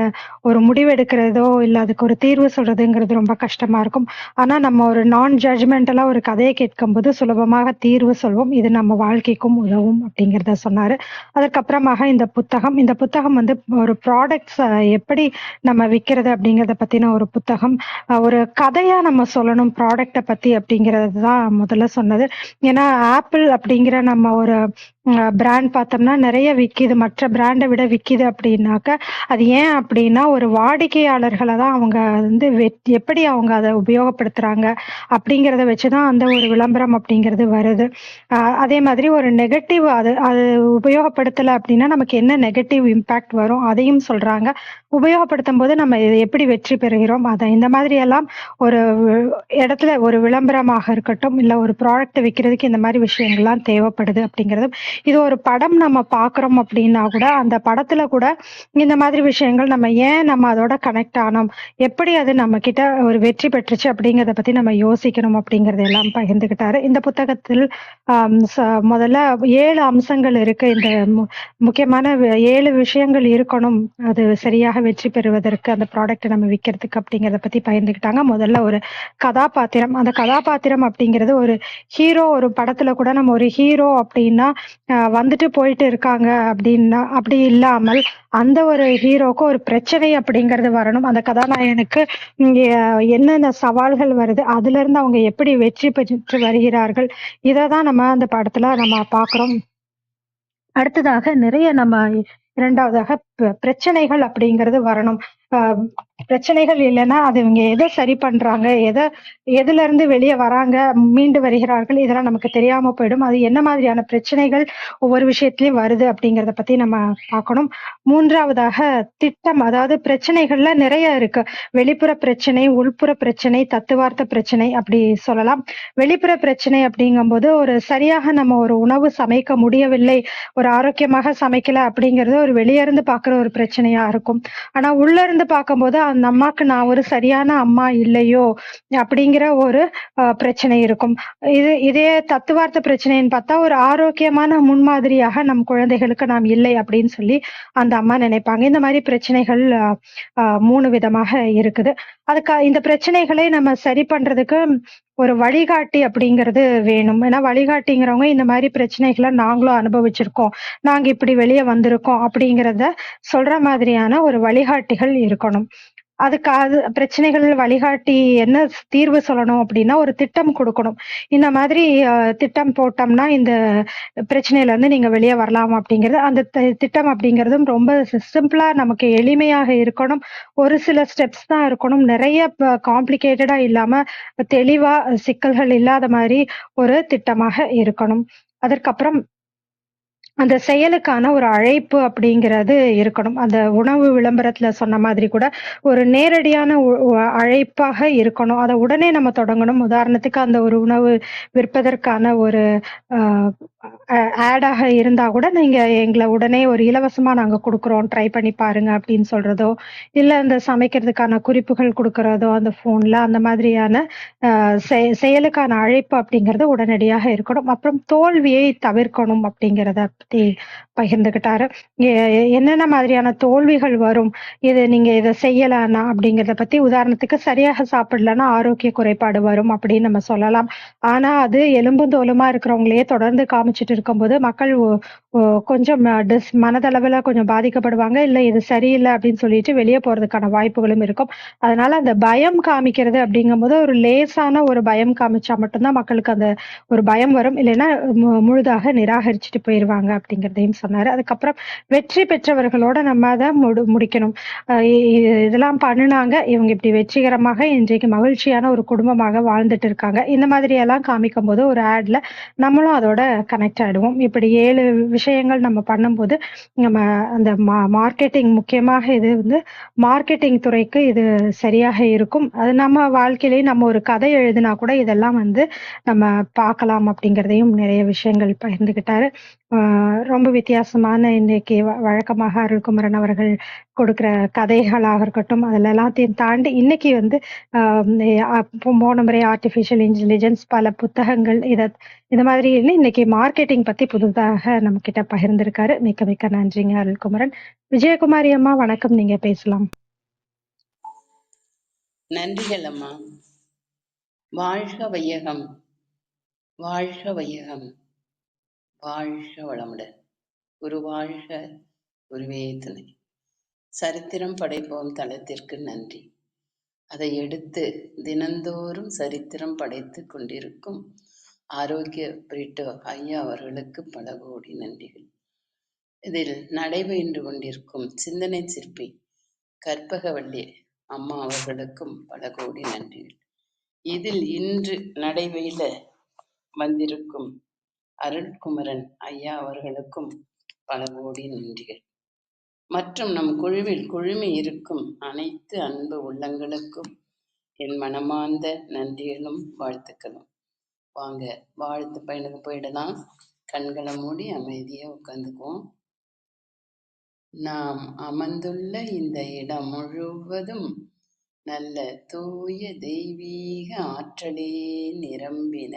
ஒரு முடிவு எடுக்கிறதோ இல்ல அதுக்கு ஒரு தீர்வு சொல்றதுங்கிறது ரொம்ப கஷ்டமா இருக்கும். ஆனா நம்ம ஒரு நான் ஜட்ஜ்மெண்டலா ஒரு கதையை கேட்கும்போது சுலபமாக தீர்வு சொல்வோம். இது நம்ம வாழ்க்கைக்கும் உதவும் அப்படிங்கிறத சொன்னாரு. அதுக்கப்புறமாக இந்த புத்தகம் வந்து ஒரு ப்ராடக்ட்ஸ் எப்படி நம்ம விக்கிறது அப்படிங்கிறத பத்தின ஒரு புத்தகம். ஒரு கதையா நம்ம சொல்லணும் ப்ராடக்ட்ட பத்தி அப்படிங்கிறது தான் முதல்ல சொன்னது. ஏன்னா ஆப்பிள் அப்படிங்கிற நம்ம ஒரு பிராண்ட் பார்த்தோம்னா நிறைய விக்கிது. மற்ற பிராண்ட விட விக்கிது அப்படின்னாக்க, அது ஏன் அப்படின்னா ஒரு வாடிக்கையாளர்கள தான் அவங்க வந்து எப்படி அவங்க அத உபயோகப்படுத்துறாங்க அப்படிங்கிறத வச்சு தான் அந்த ஒரு விளம்பரம் அப்படிங்கிறது வருது. அதே மாதிரி ஒரு நெகட்டிவ் அது அது உபயோகப்படுத்தல அப்படின்னா நமக்கு என்ன நெகட்டிவ் இம்பாக்ட் வரும் அதையும் சொல்றாங்க. உபயோகப்படுத்தும்போது நம்ம இத எப்படி வெற்றி பெறுகிறோம், இந்த மாதிரி எல்லாம் ஒரு இடத்துல ஒரு விளம்பரமாக இருக்கட்டும், இல்ல ஒரு ப்ராடக்ட்ட விக்கிறதுக்கு இந்த மாரி விஷயங்கள்லாம் தேவைப்படுது அப்படிங்கிறது. இது ஒரு படம் நம்ம பார்க்குறோம் அப்படின்னா கூட, அந்த படத்துல கூட இந்த மாதிரி விஷயங்கள் நம்ம அதோட கனெக்ட் ஆனோம். எப்படி அது நம்மகிட்ட ஒரு வெற்றி பெற்றுச்சு அப்படிங்கிறத பத்தி நம்ம யோசிக்கணும் அப்படிங்கிறத எல்லாம் பகிர்ந்துக்கிட்டாரு. இந்த புத்தகத்தில் ஆம் ச முதல்ல 7 அம்சங்கள் இருக்கு. இந்த முக்கியமான 7 விஷயங்கள் இருக்கணும். அது சரியாக வெற்றி பெறுவதற்கு, அந்த ப்ராடக்ட்ட நம்ம விக்கிறதுக்கு அப்படிங்கிறத பத்தி பகிர்ந்துக்கிட்டாங்க. முதல்ல ஒரு கதாபாத்திரம். அந்த கதாபாத்திரம் அப்படிங்கிறது ஒரு ஹீரோ ஒரு படத்துல கூட நம்ம ஒரு ஹீரோ அப்படின்னா வந்துட்டு போயிட்டு இருக்காங்க அப்படின்னா அப்படி இல்லாமல் அந்த ஒரு ஹீரோக்கு ஒரு பிரச்சனை அப்படிங்கிறது வரணும். அந்த கதாநாயகனுக்கு இங்க என்னென்ன சவால்கள் வருது, அதுல இருந்து அவங்க எப்படி வெற்றி பெற்று வருகிறார்கள், இததான் நம்ம அந்த படத்துல நம்ம பார்க்கிறோம். அடுத்ததாக நிறைய நம்ம 2வதாக பிரச்சனைகள் அப்படிங்கிறது வரணும். அஹ் பிரச்சனைகள் இல்லைன்னா அது இவங்க எதை சரி பண்றாங்க, எதுல இருந்து வெளியே வராங்க, மீண்டு வருகிறார்கள், இதெல்லாம் நமக்கு தெரியாம போயிடும். அது என்ன மாதிரியான பிரச்சனைகள் ஒவ்வொரு விஷயத்திலயும் வருது அப்படிங்கிறத பத்தி நம்ம பார்க்கணும். 3வதாக திட்டம், அதாவது பிரச்சனைகள்ல நிறைய இருக்கு. வெளிப்புற பிரச்சனை, உள்புற பிரச்சனை, தத்துவார்த்த பிரச்சனை அப்படி சொல்லலாம். வெளிப்புற பிரச்சனை அப்படிங்கும்போது ஒரு சரியாக நம்ம ஒரு உணவு சமைக்க முடியவில்லை, ஒரு ஆரோக்கியமாக சமைக்கல அப்படிங்கிறது ஒரு வெளிய இருந்து பார்க்குற ஒரு பிரச்சனையா இருக்கும். ஆனா உள்ள இருந்து பார்க்கும்போது அந்த அம்மாக்கு நான் ஒரு சரியான அம்மா இல்லையோ அப்படிங்கிற ஒரு பிரச்சனை இருக்கும். இதே தத்துவார்த்த பிரச்சனைன்னு பார்த்தா ஒரு ஆரோக்கியமான முன்மாதிரியாக நம் குழந்தைகளுக்கு நாம் இல்லை அப்படின்னு சொல்லி அந்த அம்மா நினைப்பாங்க. இந்த மாதிரி பிரச்சனைகள் 3 விதமாக இருக்குது. இந்த பிரச்சனைகளை நம்ம சரி பண்றதுக்கு ஒரு வழிகாட்டி அப்படிங்கிறது வேணும். ஏன்னா வழிகாட்டிங்கிறவங்க இந்த மாதிரி பிரச்சனைகளை நாங்களும் அனுபவிச்சிருக்கோம், நாங்க இப்படி வெளியே வந்திருக்கோம் அப்படிங்கிறத சொல்ற மாதிரியான ஒரு வழிகாட்டிகள் இருக்கணும். அது பிரச்சனைகள் வழிகாட்டி என்ன தீர்வு சொல்லணும் அப்படின்னா ஒரு திட்டம் கொடுக்கணும். இந்த மாதிரி திட்டம் போட்டோம்னா இந்த பிரச்சனையில இருந்து நீங்க வெளியே வரலாம் அப்படிங்கிறது. அந்த திட்டம் அப்படிங்கிறதும் ரொம்ப சிம்பிளா நமக்கு எளிமையாக இருக்கணும். ஒரு சில ஸ்டெப்ஸ் தான் இருக்கணும். நிறைய காம்ப்ளிகேட்டடா இல்லாம தெளிவா சிக்கல்கள் இல்லாத மாதிரி ஒரு திட்டமாக இருக்கணும். அதற்கப்புறம் அந்த செயலுக்கான ஒரு அழைப்பு அப்படிங்கிறது இருக்கணும். அந்த உணவு விளம்பரத்துல சொன்ன மாதிரி கூட ஒரு நேரடியான அழைப்பாக இருக்கணும். அத உடனே நம்ம தொடங்கணும். உதாரணத்துக்கு அந்த ஒரு உணவு விற்பதற்கான ஒரு ஆடாக இருந்தா கூட நீங்க எங்கள உடனே ஒரு இலவசமா நாங்க குடுக்குறோம், ட்ரை பண்ணி பாருங்க அப்படின்னு சொல்றதோ, இல்ல அந்த சமைக்கிறதுக்கான குறிப்புகள் குடுக்குறதோ அந்த ஃபோன்ல, அந்த மாதிரியான செயலுக்கான அழைப்பு அப்படிங்கிறது உடனடியாக இருக்கணும். அப்புறம் தோல்வியை தவிர்க்கணும் அப்படிங்கிறத பத்தி பகிர்ந்துக்கிட்டாரு. என்னென்ன மாதிரியான தோல்விகள் வரும், நீங்க இத செய்யலன்னா அப்படிங்கிறத பத்தி, உதாரணத்துக்கு சரியாக சாப்பிடலன்னா ஆரோக்கிய குறைபாடு வரும் அப்படின்னு நம்ம சொல்லலாம். ஆனா அது எலும்பும் தோலுமா இருக்கிறவங்களையே தொடர்ந்து காமிச்சிட்டு இருக்கும்போது மக்கள் கொஞ்சம் மனதளவுல கொஞ்சம் பாதிக்கப்படுவாங்க. இல்ல இது சரியில்லை அப்படின்னு சொல்லிட்டு வெளியே போறதுக்கான வாய்ப்புகளும் இருக்கும். அதனால அந்த பயம் காமிக்கிறது அப்படிங்கும்போது ஒரு லேசான ஒரு பயம் காமிச்சா மட்டும்தான் மக்களுக்கு அந்த ஒரு பயம் வரும். இல்லைன்னா முழுதாக நிராகரிச்சுட்டு போயிருவாங்க அப்படிங்கிறதையும் சொன்னாரு. அதுக்கப்புறம் வெற்றி பெற்றவர்களோட நம்ம அதை முடிக்கணும். இதெல்லாம் பண்ணுனாங்க, இவங்க இப்படி வெற்றிகரமாக இன்றைக்கு மகிழ்ச்சியான ஒரு குடும்பமாக வாழ்ந்துட்டு இருக்காங்க. இந்த மாதிரி எல்லாம் காமிக்கும் போது ஒரு ஆட்ல நம்மளும் அதோட கனெக்ட் ஆயிடுவோம். முக்கியம். இப்படி 7 விஷயங்கள் நம்ம பண்ணும்போது, நம்ம அந்த மார்க்கெட்டிங் முக்கியமாக இது வந்து மார்க்கெட்டிங் துறைக்கு இது சரியாக இருக்கும். அது நம்ம வாழ்க்கையிலேயே நம்ம ஒரு கதை எழுதினா கூட இதெல்லாம் வந்து நம்ம பார்க்கலாம் அப்படிங்கிறதையும் நிறைய விஷயங்கள் பகிர்ந்துக்கிட்டாரு. ரொம்ப வித்தியாசமான இன்னைக்கு வழக்கமாக அருள்குமரன் அவர்கள் கொடுக்கிற கதைகளாக இருக்கட்டும், அதில் எல்லாத்தையும் தாண்டி இன்னைக்கு வந்து போன முறை ஆர்டிஃபிஷியல் இன்டெலிஜென்ஸ் பல புத்தகங்கள் இந்த மாதிரி இன்னைக்கு மார்க்கெட்டிங் பத்தி புதுதாக நம்ம கிட்ட பகிர்ந்திருக்காரு. மிக்க மிக்க நன்றிங்க அருள்குமரன். விஜயகுமாரி அம்மா வணக்கம், நீங்க பேசலாம். நன்றிகள் அம்மா. வாழ்க வையகம், வாழ்க வையகம், வாழ்க வளமுடன். குரு வாழ்க, குருவே துணை. சரித்திரம் படைப்போம் தளத்திற்கு நன்றி. அதை எடுத்து தினந்தோறும் சரித்திரம் படைத்து கொண்டிருக்கும் ஆரோக்கிய பிரிட்டோ ஐயா அவர்களுக்கு பல கோடி நன்றிகள். இதில் நடைபெற்று கொண்டிருக்கும் சிந்தனை சிற்பி கற்பகவள்ளி அம்மா அவர்களுக்கும் பல கோடி நன்றிகள். இதில் இன்று நடைபெற வந்திருக்கும் அருள்குமரன் ஐயா அவர்களுக்கும் பல கோடி நன்றிகள். மற்றும் நம் குழுவில் குழுமி இருக்கும் அனைத்து அன்பு உள்ளங்களுக்கும் என் மனமார்ந்த நன்றிகளும் வாழ்த்துக்களும். வாங்க வாழ்த்து பயனுக்கு போயிடலாம். கண்களை மூடி அமைதியாக உட்காந்துக்குவோம். நாம் அமர்ந்துள்ள இந்த இடம் முழுவதும் நல்ல தூய தெய்வீக ஆற்றலே நிரம்பின.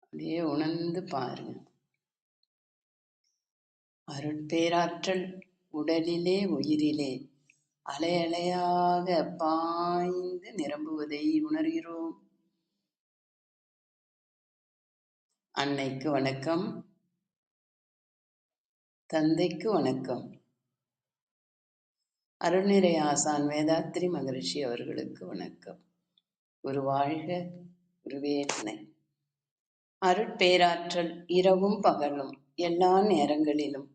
அப்படியே உணர்ந்து பாருங்க. அருட்பேராற்றல் உடலிலே உயிரிலே அலை அலையாக பாய்ந்து நிரம்புவதை உணர்கிறோம். அன்னைக்கு வணக்கம், தந்தைக்கு வணக்கம், அருள்நிறை ஆசான் வேதாத்ரி மகரிஷி அவர்களுக்கு வணக்கம். குரு வாழ்க, குருவே துணை. அருட்பேராற்றல் இரவும் பகலும் எல்லா நேரங்களிலும்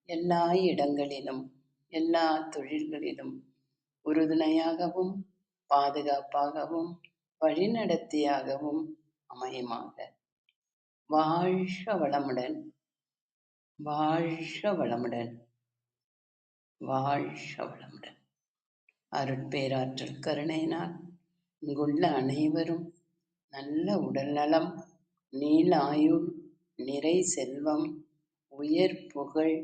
எல்லா இடங்களிலும் எல்லா தொழில்களிலும் உறுதுணையாகவும் பாதுகாப்பாகவும் வழிநடத்தியாகவும் அமையுமாக. வாழ்க வளமுடன், வாழ்க வளமுடன், வாழ்க வளமுடன். அருட்பேராற்றல் கருணையினால் இங்குள்ள அனைவரும் நல்ல உடல் நலம், நீல ஆயுள், நிறை செல்வம், உயர் புகழ்,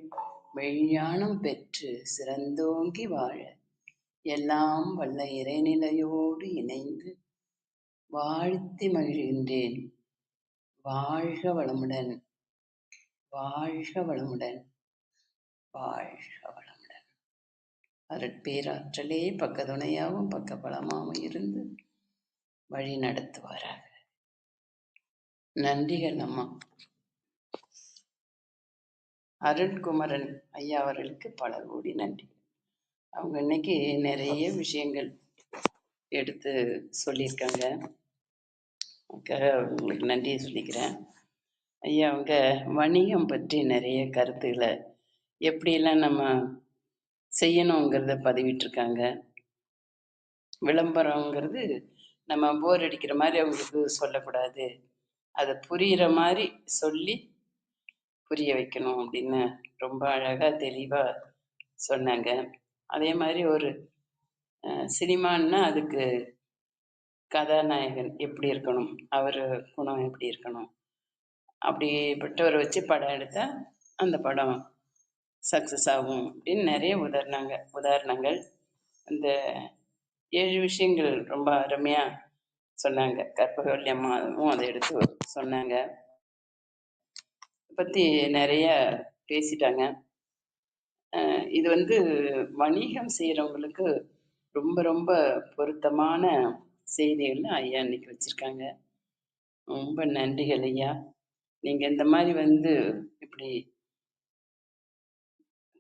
மெய்ஞானம் பெற்று சிறந்தோங்கி வாழ எல்லாம் வல்ல இறைநிலையோடு இணைந்து வாழ்த்தி மகிழ்கின்றேன். வாழ்க வளமுடன், வாழ்க வளமுடன், வாழ்க வளமுடன். அருட்பேராற்றலே பக்கத்துணையாகவும் பக்கபலமாகவும் இருந்து வழி நடத்துவாராக. நன்றிகள் அம்மா. அருள்குமரன் ஐயா அவர்களுக்கு பல கோடி நன்றி. அவங்க இன்னைக்கு நிறைய விஷயங்கள் எடுத்து சொல்லியிருக்காங்க. உங்களுக்கு நன்றியை சொல்லிக்கிறேன் ஐயா. அவங்க வணிகம் பற்றி நிறைய கருத்துக்களை எப்படியெல்லாம் நம்ம செய்யணுங்கிறத பதிவிட்டிருக்காங்க. விளம்பரங்கிறது நம்ம போர் அடிக்கிற மாதிரி அவங்களுக்கு சொல்லக்கூடாது, அதை புரிகிற மாதிரி சொல்லி புரிய வைக்கணும் அப்படின்னு ரொம்ப அழகாக தெளிவாக சொன்னாங்க. அதே மாதிரி ஒரு சினிமான்னா அதுக்கு கதாநாயகன் எப்படி இருக்கணும், அவர் குணம் எப்படி இருக்கணும், அப்படிப்பட்டவரை வச்சு படம் எடுத்தால் அந்த படம் சக்ஸஸ் ஆகும் அப்படின்னு நிறைய உதாரணங்கள் இந்த 7 விஷயங்கள் ரொம்ப அருமையாக சொன்னாங்க. கற்பகவள்ளி அம்மாவும் அதை எடுத்து சொன்னாங்க. பற்றி நிறைய பேசிட்டாங்க. இது வந்து வணிகம் செய்கிறவங்களுக்கு ரொம்ப ரொம்ப பொருத்தமான செய்திகள் ஐயா இன்னைக்கு வச்சுருக்காங்க. ரொம்ப நன்றிகள் ஐயா. நீங்கள் இந்த மாதிரி வந்து இப்படி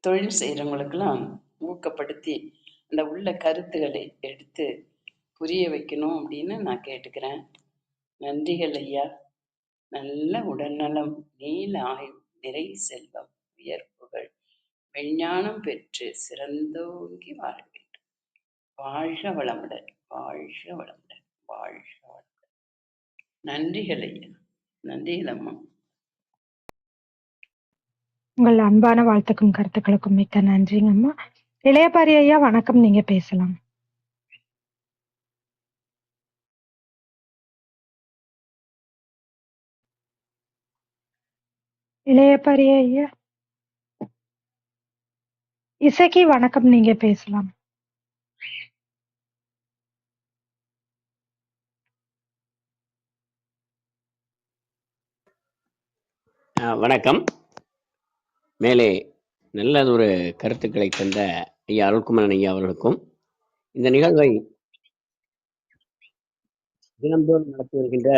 தொழில் செய்கிறவங்களுக்கெல்லாம் ஊக்கப்படுத்தி அந்த உள்ள கருத்துக்களை எடுத்து புரிய வைக்கணும் அப்படின்னு நான் கேட்டுக்கிறேன். நன்றிகள் ஐயா. நல்ல உடல்நலம், நீல ஆயுள், நிறை செல்வம், உயர் புகழ், மெய்ஞானம் பெற்று சிறந்தோங்கி வாழ வேண்டும். வாழ்க வளமுடன், வாழ்க வளமுடன், வாழ்க வளமுடன். நன்றிகள் ஐயா. நன்றி இளம்மா. உங்கள் அன்பான வாழ்த்துக்கும் கருத்துக்களுக்கும் மிக்க நன்றிங்கம்மா. இளையபாரி ஐயா வணக்கம், நீங்க பேசலாம். இளையபாரி ஐயா. இசக்கி வணக்கம், நீங்க பேசலாம். வணக்கம். மேலே நல்லதொரு கருத்துக்களை தந்த ஐயா அருள்குமரன் ஐயா அவர்களுக்கும், இந்த நிகழ்வை தினந்தோறும் நடத்தி வருகின்ற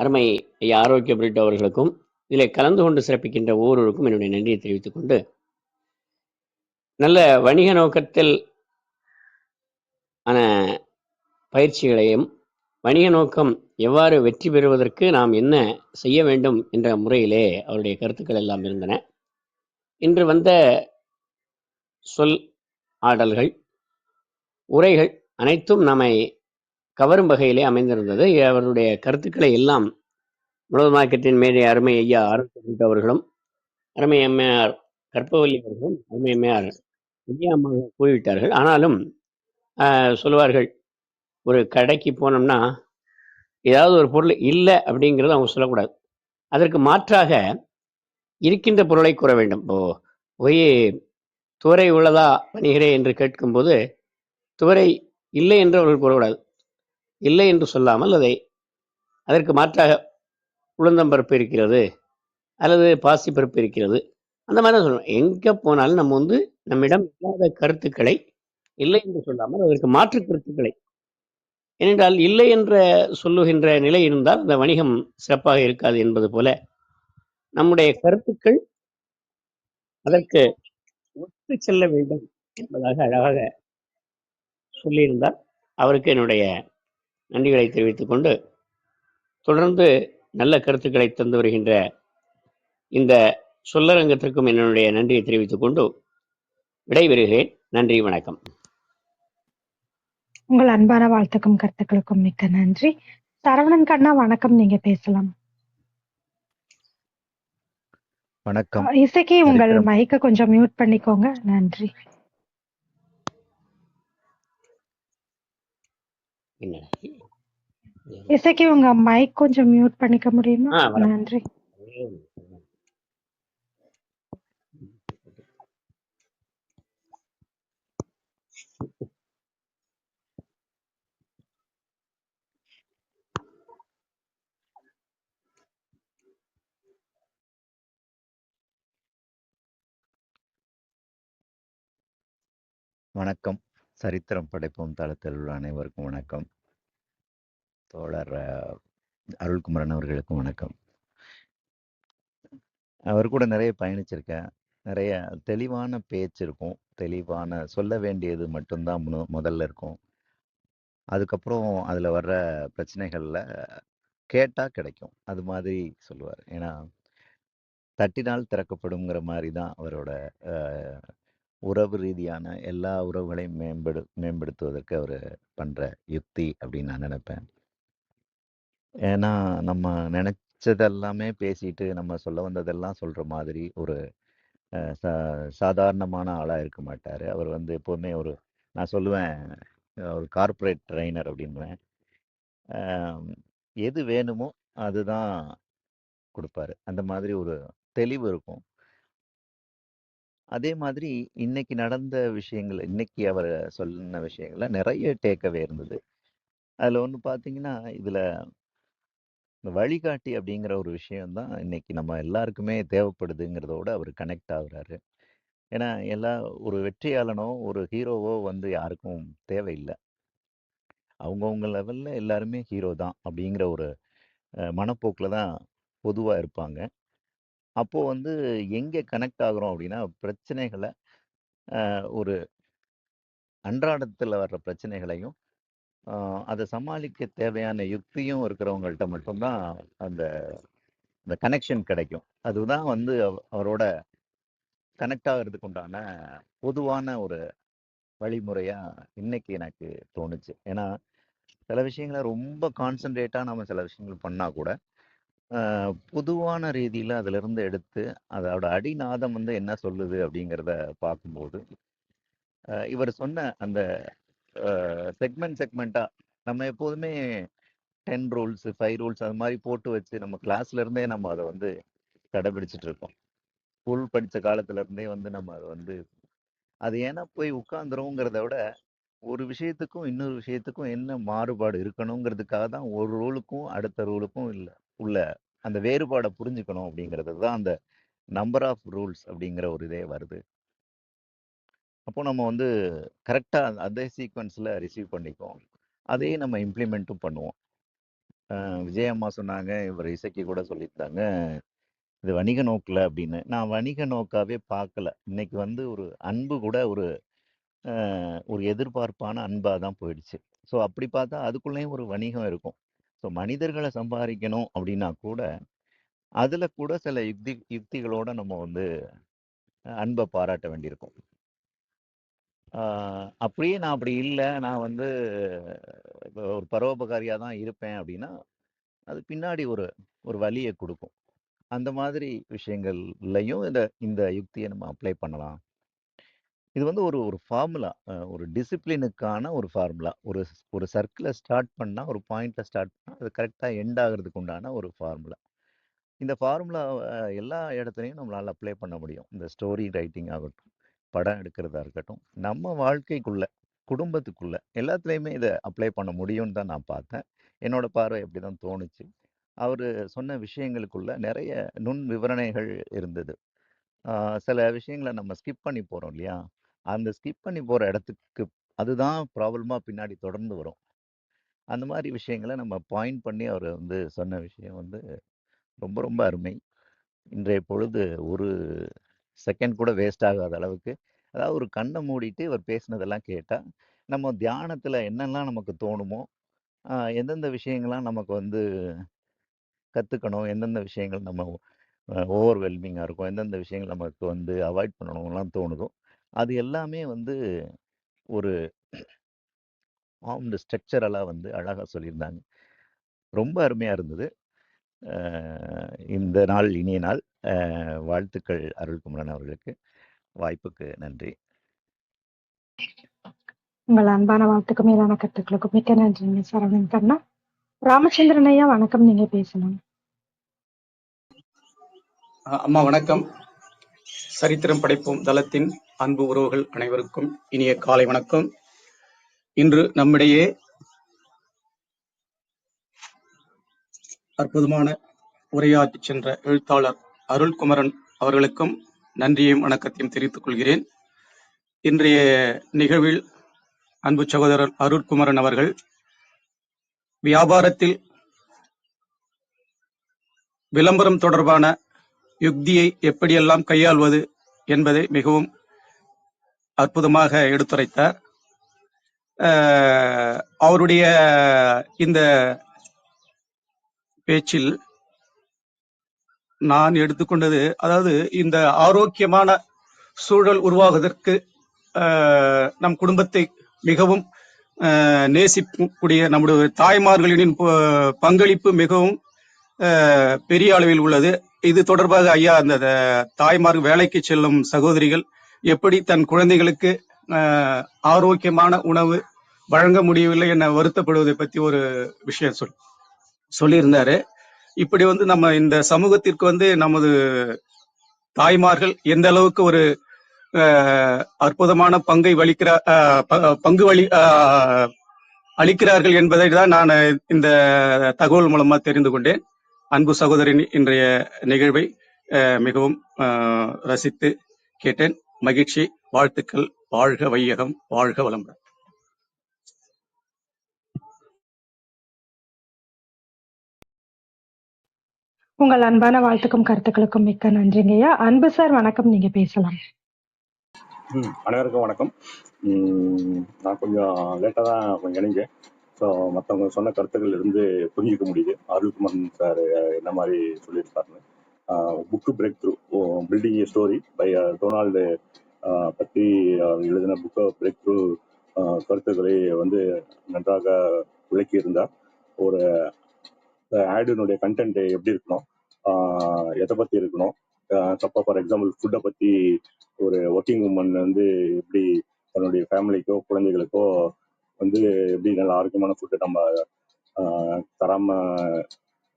அருமை ஐயா ஆரோக்கிய பிரிட்டோ அவர்களுக்கும், இதில் கலந்து கொண்டு சிறப்பிக்கின்ற ஒவ்வொருவருக்கும் என்னுடைய நன்றியை தெரிவித்துக் கொண்டு, நல்ல வணிக நோக்கத்தில் ஆன பயிற்சிகளையும், வணிக நோக்கம் எவ்வாறு வெற்றி பெறுவதற்கு நாம் என்ன செய்ய வேண்டும் என்ற முறையிலே அவருடைய கருத்துக்கள் எல்லாம் இருந்தன. இன்று வந்த சொல் ஆடல்கள், உரைகள் அனைத்தும் நம்மை கவரும் வகையிலே அமைந்திருந்தது. அவருடைய கருத்துக்களை எல்லாம் முழுவதுமாக்கத்தின் மேலே அருமை ஐயா ஆரோக்கிய அவர்களும், அருமை எம்ஏஆர் கற்பவல்லி அவர்களும், அருமை எம்ஏஆர் விஜயா அம்மா கூறிவிட்டார்கள். ஆனாலும் சொல்லுவார்கள், ஒரு கடைக்கு போனோம்னா ஏதாவது ஒரு பொருள் இல்லை அப்படிங்கிறது அவங்க சொல்லக்கூடாது. அதற்கு மாற்றாக இருக்கின்ற பொருளை கூற வேண்டும். இப்போ போய் துவரை உள்ளதா வணிகரே என்று கேட்கும்போது துவரை இல்லை என்று அவர்கள் கூறக்கூடாது. இல்லை என்று சொல்லாமல் அதற்கு மாற்றாக உளுந்தம்பருப்பு இருக்கிறது அல்லது பாசிப்பருப்பு இருக்கிறது, அந்த மாதிரி தான் சொல்லணும். எங்கே போனாலும் நம்ம நம்மிடம் இல்லாத கருத்துக்களை இல்லை என்று சொல்லாமல் அதற்கு மாற்று கருத்துக்களை, ஏனென்றால் இல்லை என்ற சொல்லுகின்ற நிலை இருந்தால் அந்த வணிகம் சிறப்பாக இருக்காது என்பது போல நம்முடைய கருத்துக்கள் அதற்கு ஒத்து செல்ல வேண்டும் என்பதாக அழகாக சொல்லியிருந்தார். அவருக்கு என்னுடைய நன்றிகளை தெரிவித்துக் கொண்டு, தொடர்ந்து நல்ல கருத்துக்களை தந்து வருகின்ற இந்த சொல்லரங்கத்திற்கும் என்னுடைய நன்றியை தெரிவித்துக் கொண்டு விடைபெறுகிறேன். நன்றி, வணக்கம். உங்கள் அன்பான வாழ்த்துக்கும் கருத்துக்களுக்கும் மிக்க நன்றி. சரவணன் கண்ணா வணக்கம், நீங்க பேசலாம். வணக்கம். இசக்கி உங்கள் மைக்க கொஞ்சம் மியூட் பண்ணிக்கோங்க. நன்றி. இசக்கி உங்க மைக் கொஞ்சம் மியூட் பண்ணிக்க முடியுமா? நன்றி. வணக்கம். சரித்திரம் படைப்போம் தளத்தில் உள்ள அனைவருக்கும் வணக்கம். தோழர் அருள்குமரன் அவர்களுக்கும் வணக்கம். அவர் கூட நிறைய பயணிச்சிருக்கேன். நிறைய தெளிவான பேச்சு இருக்கும், தெளிவான சொல்ல வேண்டியது மட்டும்தான் முதல்ல இருக்கும். அதுக்கப்புறம் அதில் வர்ற பிரச்சனைகளில் கேட்டால் கிடைக்கும், அது மாதிரி சொல்லுவார். ஏன்னா தட்டினால் திறக்கப்படுங்கிற மாதிரி தான் அவரோட உறவு ரீதியான எல்லா உறவுகளையும் மேம்படுத்துவதற்கு அவர் பண்ணுற யுக்தி அப்படின்னு நான் நினைப்பேன். ஏன்னா நம்ம நினச்சதெல்லாமே பேசிட்டு நம்ம சொல்ல வந்ததெல்லாம் சொல்கிற மாதிரி ஒரு சாதாரணமான ஆளாக இருக்க மாட்டார். அவர் எப்போவுமே நான் சொல்லுவேன், ஒரு கார்ப்பரேட் ட்ரைனர் அப்படின்வேன். எது வேணுமோ அதுதான் கொடுப்பாரு. அந்த மாதிரி ஒரு தெளிவு இருக்கும். அதே மாதிரி இன்னைக்கு நடந்த விஷயங்கள், இன்னைக்கு அவர் சொன்ன விஷயங்கள்ல நிறைய டேக்அவே இருந்தது. அதில் ஒன்று பார்த்தீங்கன்னா, இதில் இந்த வழிகாட்டி அப்படிங்கிற ஒரு விஷயம்தான் இன்னைக்கு நம்ம எல்லாருக்குமே தேவைப்படுதுங்கிறதோட அவர் கனெக்ட் ஆகுறாரு. ஏன்னா ஒரு வெற்றியாளனோ ஒரு ஹீரோவோ யாருக்கும் தேவையில்லை. அவங்கவுங்க லெவலில் எல்லாருமே ஹீரோ தான் அப்படிங்கிற ஒரு மனப்போக்கில் தான் பொதுவாக இருப்பாங்க. அப்போது எங்கே கனெக்ட் ஆகுறோம் அப்படின்னா, பிரச்சனைகளை ஒரு அன்றாடத்தில் வர்ற பிரச்சனைகளையும் அதை சமாளிக்க தேவையான யுக்தியும் இருக்கிறவங்கள்ட்ட மட்டும்தான் அந்த கனெக்ஷன் கிடைக்கும். அதுதான் அவரோட கனெக்ட் ஆகிறதுக்கு உண்டான பொதுவான ஒரு வழிமுறையாக இன்னைக்கு எனக்கு தோணுச்சு. ஏன்னா சில விஷயங்களை ரொம்ப கான்சென்ட்ரேட்டாக நம்ம சில விஷயங்கள் பண்ணால் கூட பொதுவான ரீதியில் அதிலிருந்து எடுத்து அதோட அடிநாதம் வந்து என்ன சொல்லுது அப்படிங்கிறத பார்க்கும்போது இவர் சொன்ன அந்த செக்மெண்ட்டாக நம்ம எப்போதுமே 10 ரூல்ஸ் 5 ரூல்ஸ் அது மாதிரி போட்டு வச்சு நம்ம கிளாஸ்ல இருந்தே நம்ம அதை வந்து கடைபிடிச்சிட்டு இருக்கோம். ஸ்கூல் படித்த காலத்துல இருந்தே வந்து நம்ம அதை வந்து அது ஏன்னா போய் உட்காந்துருங்கிறத விட ஒரு விஷயத்துக்கும் இன்னொரு விஷயத்துக்கும் என்ன மாறுபாடு இருக்கணுங்கிறதுக்காக தான் ஒரு ரூலுக்கும் அடுத்த ரூலுக்கும் இல்லை உள்ள அந்த வேறுபாடை புரிஞ்சுக்கணும் அப்படிங்கிறது தான் அந்த நம்பர் ஆஃப் ரூல்ஸ் அப்படிங்கிற ஒரு இதே வருது. அப்போ நம்ம வந்து கரெக்டாக அதே சீக்வன்ஸில் ரிசீவ் பண்ணிக்குவோம், அதே நம்ம இம்ப்ளிமெண்ட்டும் பண்ணுவோம். விஜயம்மா சொன்னாங்க, இவர் இசைக்கு கூட சொல்லியிருந்தாங்க, இது வணிக நோக்கில் அப்படின்னு. நான் வணிக நோக்காவே பார்க்கல. இன்னைக்கு வந்து ஒரு அன்பு கூட ஒரு எதிர்பார்ப்பான அன்பாக தான் போயிடுச்சு. ஸோ அப்படி பார்த்தா அதுக்குள்ளேயும் ஒரு வணிகம் இருக்கும். ஸோ மனிதர்களை சம்பாதிக்கணும் அப்படின்னா கூட அதில் கூட சில யுக்திகளோட நம்ம வந்து அன்பை பாராட்ட வேண்டியிருக்கும். அப்படியே நான் அப்படி இல்லை, நான் வந்து ஒரு பரோபகாரியாக தான் இருப்பேன் அப்படின்னா அது பின்னாடி ஒரு ஒரு வலியை கொடுக்கும். அந்த மாதிரி விஷயங்கள்லையும் இந்த யுக்தியை நம்ம அப்ளை பண்ணலாம். இது வந்து ஒரு ஒரு ஃபார்முலா, ஒரு டிசிப்ளினுக்கான ஒரு ஃபார்முலா. ஒரு ஒரு சர்க்கிளை ஸ்டார்ட் பண்ணால், ஒரு பாயிண்ட்டில் ஸ்டார்ட் பண்ணால் அது கரெக்டாக எண்ட் ஆகிறதுக்கு உண்டான ஒரு ஃபார்முலா. இந்த ஃபார்முலா எல்லா இடத்துலையும் நம்மளால் அப்ளை பண்ண முடியும். இந்த ஸ்டோரி ரைட்டிங் ஆகட்டும், படம் எடுக்கிறதா இருக்கட்டும், நம்ம வாழ்க்கைக்குள்ள குடும்பத்துக்குள்ள எல்லாத்துலேயுமே இதை அப்ளை பண்ண முடியும்னு தான் நான் பார்த்தேன். என்னோட பார்வை அப்படி தான் தோணுச்சு. அவர் சொன்ன விஷயங்களுக்குள்ள நிறைய நுண் விவரணைகள் இருந்தது. சில விஷயங்களை நம்ம ஸ்கிப் பண்ணி போகிறோம் இல்லையா, அந்த ஸ்கிப் பண்ணி போகிற இடத்துக்கு அதுதான் ப்ராப்ளமாக பின்னாடி தொடர்ந்து வரும். அந்த மாதிரி விஷயங்களை நம்ம பாயிண்ட் பண்ணி அவர் வந்து சொன்ன விஷயம் வந்து ரொம்ப ரொம்ப அருமை. இன்றைய பொழுது ஒரு செகண்ட் கூட வேஸ்ட் ஆகாத அளவுக்கு, அதாவது ஒரு கண்ணை மூடிட்டு இவர் பேசினதெல்லாம் கேட்டால் நம்ம தியானத்தில் என்னெல்லாம் நமக்கு தோணுமோ, எந்தெந்த விஷயங்கள்லாம் நமக்கு வந்து கற்றுக்கணும், எந்தெந்த விஷயங்கள் நம்ம ஓவர்வெல்மிங்காக இருக்கும், எந்தெந்த விஷயங்கள் நமக்கு வந்து அவாய்ட் பண்ணணும்லாம் தோணுதோ அது எல்லாமே வந்து ஒரு ஃபார்ம்டு ஸ்ட்ரக்சரலாக வந்து அழகாக சொல்லியிருந்தாங்க. ரொம்ப அருமையாக இருந்தது. இந்த நாள் இனிய நாள். வாழ்த்துக்கள் அருள்குமரன் அவர்களுக்கு. வாய்ப்புக்கு நன்றி. உங்கள் அன்பான வாழ்த்துக்கும் மேலான கருத்துக்களுக்கும் மிக்க நன்றிங்க சரவணன் கண்ணா. ராமச்சந்திரன் ஐயா வணக்கம், நீங்க பேசலாம். அம்மா வணக்கம். சரித்திரம் படைப்போம் தளத்தின் அன்பு உறவுகள் அனைவருக்கும் இனிய காலை வணக்கம். இன்று நம்மிடையே அற்புதமான உரையாற்றி சென்ற எழுத்தாளர் அருள்குமரன் அவர்களுக்கும் நன்றியையும் வணக்கத்தையும் தெரிவித்துக் கொள்கிறேன். இன்றைய நிகழ்வில் அன்பு சகோதரர் அருள்குமரன் அவர்கள் வியாபாரத்தில் விளம்பரம் தொடர்பான யுக்தியை எப்படியெல்லாம் கையாள்வது என்பதை மிகவும் அற்புதமாக எடுத்துரைத்தார். அவருடைய இந்த பேச்சில் நான் எடுத்துக்கொண்டது, அதாவது இந்த ஆரோக்கியமான சூழல் உருவாகுவதற்கு நம் குடும்பத்தை மிகவும் நேசிக்கக்கூடிய நம்முடைய தாய்மார்களின் பங்களிப்பு மிகவும் பெரிய அளவில் உள்ளது. இது தொடர்பாக ஐயா அந்த தாய்மார் வேலைக்கு செல்லும் சகோதரிகள் எப்படி தன் குழந்தைகளுக்கு ஆரோக்கியமான உணவு வழங்க முடியவில்லை என வருத்தப்படுவதை பற்றி ஒரு விஷயம் சொல்லியிருந்தாரு. இப்படி வந்து நம்ம இந்த சமூகத்திற்கு வந்து நமது தாய்மார்கள் எந்த அளவுக்கு ஒரு அற்புதமான பங்கு அளிக்கிறார்கள் என்பதை தான் நான் இந்த தகவல் மூலமா தெரிந்து கொண்டேன். அன்பு சகோதரின் இன்றைய நிகழ்வை மிகவும் ரசித்து கேட்டேன். மகிழ்ச்சி. வாழ்த்துக்கள். வாழ்க வையகம், வாழ்க வளமுடன். உங்கள் அன்பான வாழ்த்துக்கும் கருத்துக்களுக்கும் மிக்க நன்றிங்கய்யா. அன்பு சார் வணக்கம், நீங்க பேசலாம். அனைவருக்கும் வணக்கம். நான் கொஞ்சம் லேட்டாக தான் கொஞ்சம் இணைஞ்சேன். ஸோ மற்றவங்க சொன்ன கருத்துக்கள் இருந்து புரிஞ்சிக்க முடியுது அருள்குமரன் சார் என்ன மாதிரி சொல்லியிருக்காருன்னு. Book break through building a story by Donald பற்றி எழுதின புக்கை பிரேக் த்ரூ கருத்துக்களை வந்து நன்றாக விளக்கியிருந்தார். ஒரு ஆடினுடைய கண்டென்ட் எப்படி இருக்கணும், எதை பற்றி இருக்கணும், சப்போஸ் ஃபார் எக்ஸாம்பிள் ஃபுட்டை பற்றி ஒரு ஒர்க்கிங் உமன் வந்து எப்படி தன்னுடைய ஃபேமிலிக்கோ குழந்தைகளுக்கோ வந்து எப்படி நல்ல ஆரோக்கியமான ஃபுட்டை நம்ம தராமல்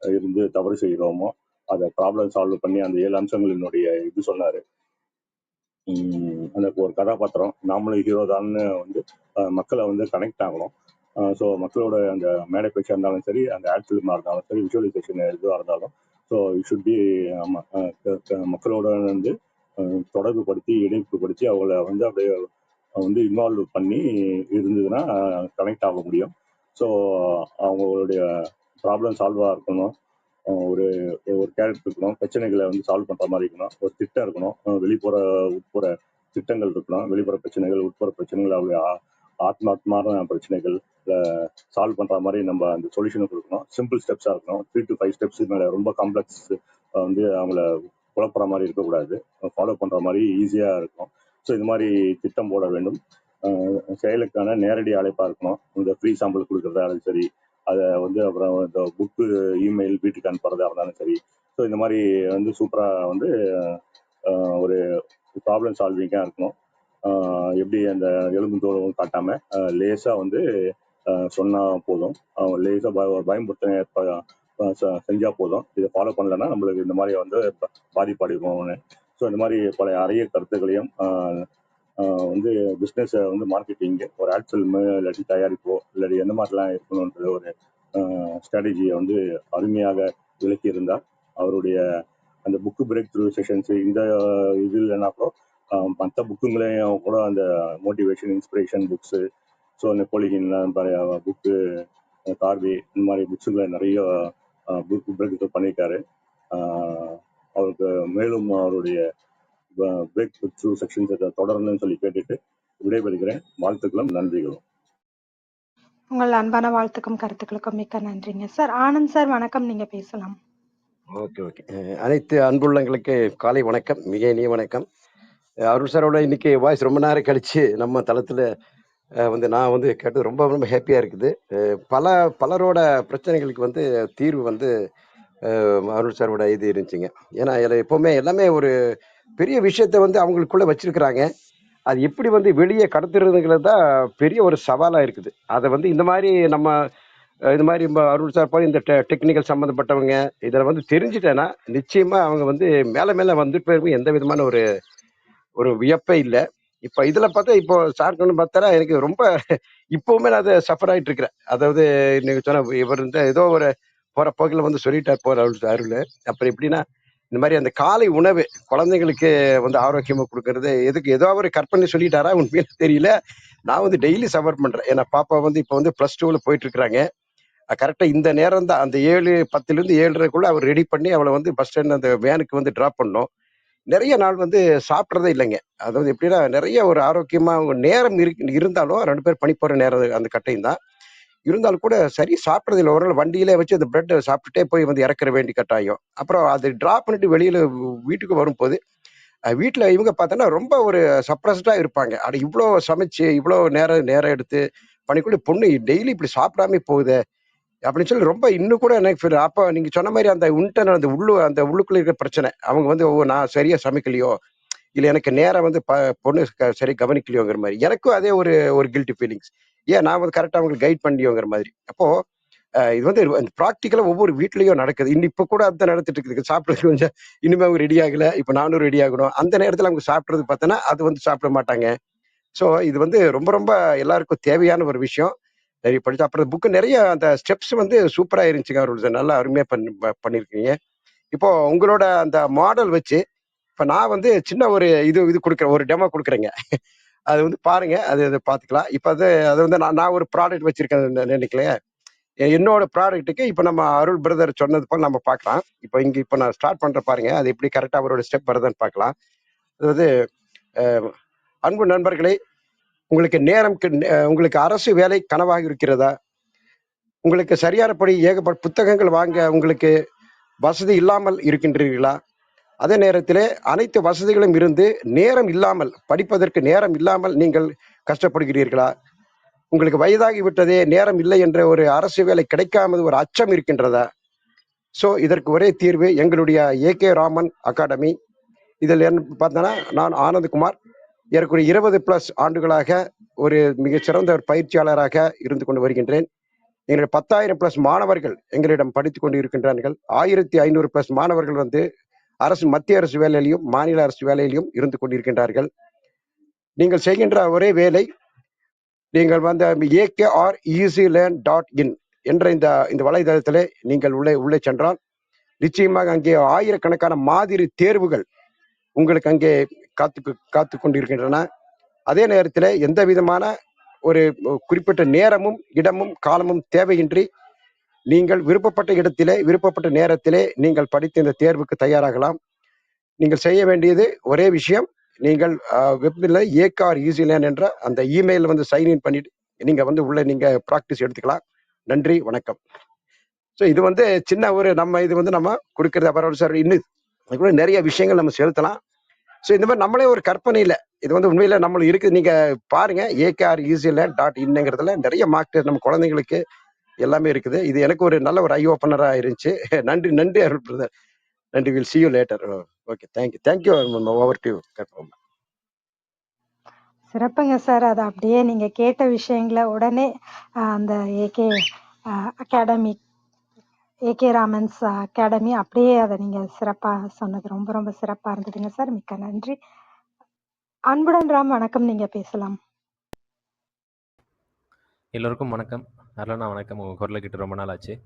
இருந்து தவறு செய்கிறோமோ அதை ப்ராப்ளம் சால்வ் பண்ணி அந்த 7 அம்சங்களினுடைய இது சொன்னார். அந்த ஒரு கதாபாத்திரம் நாமளும் ஹீரோ தான்னு வந்து மக்களை வந்து கனெக்ட் ஆகணும். ஸோ மக்களோட அந்த மேடை பேச்சாக இருந்தாலும் சரி, அந்த ஆட் ஃபிலிமாக இருந்தாலும் சரி, விஷுவலைசேஷன் எதுவாக இருந்தாலும் ஸோ இட் ஷுட் பி மக்களோட வந்து தொடர்பு படுத்தி இணைப்புப்படுத்தி அவங்கள வந்து அப்படியே வந்து இன்வால்வ் பண்ணி இருந்ததுன்னா கனெக்ட் ஆக முடியும். ஸோ அவங்களுடைய ப்ராப்ளம் சால்வாக இருக்கணும், ஒரு ஒரு கேரக்டர் இருக்கணும், பிரச்சனைகளை வந்து சால்வ் பண்ணுற மாதிரி இருக்கணும், ஒரு திட்டம் இருக்கணும், வெளிப்புற உட்புற திட்டங்கள் இருக்கணும், வெளிப்புற பிரச்சனைகள் உட்புற பிரச்சனைகள் அவருடைய ஆத்மாத்மான பிரச்சனைகள் சால்வ் பண்ணுற மாதிரி நம்ம அந்த சொல்யூஷனை கொடுக்கணும். சிம்பிள் ஸ்டெப்ஸாக இருக்கணும். 3 to 5 ஸ்டெப்ஸ் மேலே ரொம்ப காம்ப்ளெக்ஸ் வந்து அவங்கள குழப்புற மாதிரி இருக்கக்கூடாது, ஃபாலோ பண்ணுற மாதிரி ஈஸியாக இருக்கும். ஸோ இந்த மாதிரி திட்டம் போட வேண்டும். செயலுக்கான நேரடி அழைப்பாக இருக்கணும். இந்த ஃப்ரீ சாம்பிள் கொடுக்குறதா இருந்தாலும் சரி, அதை வந்து அப்புறம் இந்த புக்கு இமெயில் வீட்டுக்கு அனுப்புறதா இருந்தாலும் சரி. ஸோ இந்த மாதிரி வந்து சூப்பராக வந்து ஒரு ப்ராப்ளம் சால்விங்காக இருக்கணும். எப்படி அந்த எலும்பு தோலும் காட்டாமல் லேசாக வந்து சொன்னால் போதும், லேசாக பயமுறுத்த செஞ்சால் போதும். இதை ஃபாலோ பண்ணலன்னா நம்மளுக்கு இந்த மாதிரி வந்து பாதிப்படைவோம்னு. ஸோ இந்த மாதிரி பல அரிய கருத்துக்களையும் வந்து பிஸ்னஸை வந்து மார்க்கெட்டிங், ஒரு ஆட் ஃபில்மு இல்லாட்டி தயாரிப்போ இல்லாட்டி எந்த மாதிரிலாம் இருக்கணுன்ற ஒரு ஸ்ட்ராட்டஜியை வந்து அருமையாக விளக்கியிருந்தார். அவருடைய அந்த புக்கு பிரேக் த்ரூ செஷன்ஸு இந்த இது இல்லைன்னா கூட மற்ற புக்குங்களையும் கூட அந்த motivation inspiration books, so Napoleon book, கார்வி, இந்த மாதிரி புக்ஸுங்களை நிறைய புக் பிரேக் த்ரூ பண்ணியிருக்காரு. அவருக்கு மேலும் அவருடைய பிரேக் த்ரூ செக்ஷன்ஸ் தொடரணும்னு சொல்லி கேட்டுட்டு விடைபெறுகிறேன். வாழ்த்துக்களும் நன்றிகளும். உங்கள் அன்பான வாழ்த்துக்கும் கருத்துக்களுக்கும் மிக்க நன்றிங்க சார். ஆனந்த் சார் வணக்கம், நீங்க பேசலாம். Okay okay. அனைத்து அன்புள்ளங்களுக்கு காலை வணக்கம், மிக இனிய வணக்கம். அருள் சாரோட இன்னைக்கு வாய்ஸ் ரொம்ப நேரம் கழிச்சு நம்ம தளத்துல வந்து நான் வந்து கேட்டது ரொம்ப ரொம்ப ஹாப்பியா இருக்குது. பலரோட பிரச்சனைகளுக்கு வந்து தீர்வு வந்து அருள் சாரோட இது இருந்துச்சுங்க. ஏன்னா இதுல எப்பவுமே எல்லாமே ஒரு பெரிய விஷயத்த வந்து அவங்களுக்குள்ள வச்சிருக்கிறாங்க. அது எப்படி வந்து வெளியே கடத்துறதுங்கிறது தான் பெரிய ஒரு சவாலா இருக்குது. அதை வந்து இந்த மாதிரி நம்ம இது மாதிரி அருள் சார் போய் இந்த டெக்னிக்கல் சம்மந்தப்பட்டவங்க இதில் வந்து தெரிஞ்சுட்டேன்னா நிச்சயமா அவங்க வந்து மேல மேல வந்து போயிருக்கும். எந்த விதமான ஒரு வியப்பே இல்லை. இப்போ இதுல பார்த்தா இப்போ சார்க்கு பார்த்தா எனக்கு ரொம்ப இப்பவுமே நான் அதை சஃபர் ஆயிட்டு இருக்கிறேன். அதாவது நீங்க சொன்ன இவர் இந்த ஏதோ ஒரு போற போக்கில் வந்து சொல்லிட்டார் போற அருள். அப்புறம் எப்படின்னா இந்த மாதிரி அந்த காலை உணவு குழந்தைங்களுக்கு வந்து ஆரோக்கியமா கொடுக்கறது எதுக்கு ஏதோ ஒரு கற்பனை சொல்லிட்டாரா உண்மையில தெரியல. நான் வந்து டெய்லி சஃபர் பண்றேன். ஏன்னா பாப்பா வந்து இப்போ வந்து +2 போயிட்டு இருக்கிறாங்க. கரெக்டா இந்த நேரம் தான், அந்த 7:10 7:30 அவர் ரெடி பண்ணி அவளை வந்து பஸ் ஸ்டாண்ட் அந்த வேனுக்கு வந்து டிராப் பண்ணோம். நிறைய நாள் வந்து சாப்பிட்றதே இல்லைங்க. அதாவது எப்படின்னா நிறைய ஒரு ஆரோக்கியமா நேரம் இருந்தாலும் 2 பேர் பணி போற நேரம் அந்த கட்டையும் தான் இருந்தாலும் கூட சரி சாப்பிட்றது இல்லை. ஒரு வண்டியிலே வச்சு அந்த பிரெட் சாப்பிட்டுட்டே போய் வந்து இறக்குற வேண்டி கட்டாயம். அப்புறம் அது டிராப் பண்ணிட்டு வெளியில வீட்டுக்கு வரும்போது வீட்டுல இவங்க பார்த்தோன்னா ரொம்ப ஒரு சப்ரஸ்டா இருப்பாங்க. அட இவ்வளோ சமைச்சு இவ்வளோ நேரம் எடுத்து பண்ணிக்கூட பொண்ணு டெய்லி இப்படி சாப்பிடாம போகுது அப்படின்னு சொல்லி ரொம்ப இன்னும் கூட எனக்கு அப்போ நீங்க சொன்ன மாதிரி அந்த அந்த உள்ளுக்குள்ள இருக்கிற பிரச்சனை அவங்க வந்து நான் சரியா சமைக்கலையோ இல்ல எனக்கு நேரம் வந்து பொண்ணு சரி கவனிக்கலையோங்கிற மாதிரி எனக்கும் அதே ஒரு ஒரு கில்ட்டி ஃபீலிங்ஸ். ஏன் நான் வந்து கரெக்டா அவங்களுக்கு கைட் பண்ணியோங்கிற மாதிரி. அப்போ இது வந்து ப்ராக்டிக்கலா ஒவ்வொரு வீட்லயும் நடக்குது. இன்னும் இப்ப கூட அந்த நடந்துட்டு இருக்குது. சாப்பிட்றது கொஞ்சம் இனிமே அவங்க ரெடி ஆகல, இப்ப நானும் ரெடி ஆகணும். அந்த நேரத்துல அவங்க சாப்பிட்றது பார்த்தோன்னா அது வந்து சாப்பிட மாட்டாங்க. ஸோ இது வந்து ரொம்ப ரொம்ப எல்லாருக்கும் தேவையான ஒரு விஷயம். நிறைய படிச்சு அப்புறம் புக்கு நிறைய அந்த ஸ்டெப்ஸ் வந்து சூப்பரா இருந்துச்சுங்க. அவர்கள் நல்லா அருமையா பண்ணிருக்கீங்க. இப்போ உங்களோட அந்த மாடல் வச்சு இப்ப நான் வந்து சின்ன ஒரு இது கொடுக்குறேன், ஒரு டெமோ கொடுக்குறேங்க. அது வந்து பாருங்க, அது பார்த்துக்கலாம். இப்ப அது வந்து நான் ஒரு ப்ராடக்ட் வச்சிருக்கேன் நினைக்கலையே. என்னோட ப்ராடக்ட்டுக்கு இப்ப நம்ம அருள் பிரதர் சொன்னது போல நம்ம பார்க்கலாம். இப்ப நான் ஸ்டார்ட் பண்ற பாருங்க, அது எப்படி கரெக்டா அவரோட ஸ்டெப் வருதுன்னு பார்க்கலாம். அதாவது அன்பு நண்பர்களே, உங்களுக்கு அரசு வேலை கனவாக இருக்கிறதா? உங்களுக்கு சரியானபடி ஏகப்பட்ட புத்தகங்கள் வாங்க உங்களுக்கு வசதி இல்லாமல் இருக்கின்றீர்களா? அதே நேரத்திலே அனைத்து வசதிகளும் இருந்து நேரம் இல்லாமல் படிப்பதற்கு நேரம் இல்லாமல் நீங்கள் கஷ்டப்படுகிறீர்களா? உங்களுக்கு வயதாகி விட்டதே, நேரம் இல்லை என்ற ஒரு அரசு வேலை கிடைக்காமல் ஒரு அச்சம் இருக்கின்றதா? ஸோ இதற்கு ஒரே தீர்வு எங்களுடைய ஏகே ராமன் அகாடமி. இதில் பார்த்தோன்னா நான் ஆனந்த்குமார் ஏறக்குறைய 20+ ஆண்டுகளாக ஒரு மிகச்சிறந்த ஒரு பயிற்சியாளராக இருந்து கொண்டு வருகின்றேன். எங்களுடைய 10,000+ மாணவர்கள் எங்களிடம் படித்துக் கொண்டு இருக்கின்றார்கள். 1,500+ மாணவர்கள் வந்து மத்திய அரசு வேலையிலையும் மாநில அரசு வேலையிலையும் இருந்து கொண்டிருக்கின்றார்கள். நீங்கள் செய்கின்ற ஒரே வேலை, நீங்கள் வந்து akreasylearn.in என்ற இந்த வலைதளத்திலே நீங்கள் உள்ளே சென்றால் நிச்சயமாக அங்கே ஆயிரக்கணக்கான மாதிரி தேர்வுகள் உங்களுக்கு அங்கே காத்து கொண்டிருக்கின்றன. அதே நேரத்தில் எந்த விதமான ஒரு குறிப்பிட்ட நேரமும் இடமும் காலமும் தேவையின்றி நீங்கள் விருப்பப்பட்ட இடத்திலே விருப்பப்பட்ட நேரத்திலே நீங்கள் படித்து இந்த தேர்வுக்கு தயாராகலாம். நீங்கள் செய்ய வேண்டியது ஒரே விஷயம், நீங்கள் வெப்பில் ஏகார் ஈஸிலேன் என்ற அந்த இமெயில் வந்து சைன்இன் பண்ணிட்டு நீங்க வந்து உள்ள நீங்க ப்ராக்டிஸ் எடுத்துக்கலாம். நன்றி, வணக்கம். ஸோ இது வந்து சின்ன ஒரு இது வந்து நம்ம கொடுக்கறது. அப்புறம் சார் இன்னும் கூட நிறைய விஷயங்கள் நம்ம செலுத்தலாம். ஸோ இந்த மாதிரி நம்மளே ஒரு கற்பனையில் இது வந்து உண்மையில நம்மளுக்கு இருக்குது. நீங்க பாருங்க akreasylearn.inங்கிறதுல நிறைய மார்க் நம்ம குழந்தைங்களுக்கு எல்லாமே இருக்குது. இது எனக்கு ஒரு நல்ல ஒரு ஐ ஓப்பனரா இருந்துச்சு. நன்றி நன்றி அருள் பிரதர். நன்றி. Will see you later. Okay, thank you. Over to Karpagam. சிறப்புங்க சார். அது அப்படியே நீங்க கேட்ட விஷயங்களை உடனே அந்த ஏகே ராமன்ஸ் அகாடமி அப்படியே அதை நீங்க சிறப்பா சொன்னது ரொம்ப ரொம்ப சிறப்பா இருந்ததுங்க சார். மிக்க நன்றி. அன்புடன் ராம், வணக்கம், நீங்க பேசலாம். எல்லோருக்கும் வணக்கம். அருளண்ணா வணக்கம். உங்கள் குரலை கிட்ட ரொம்ப நாள் ஆச்சு.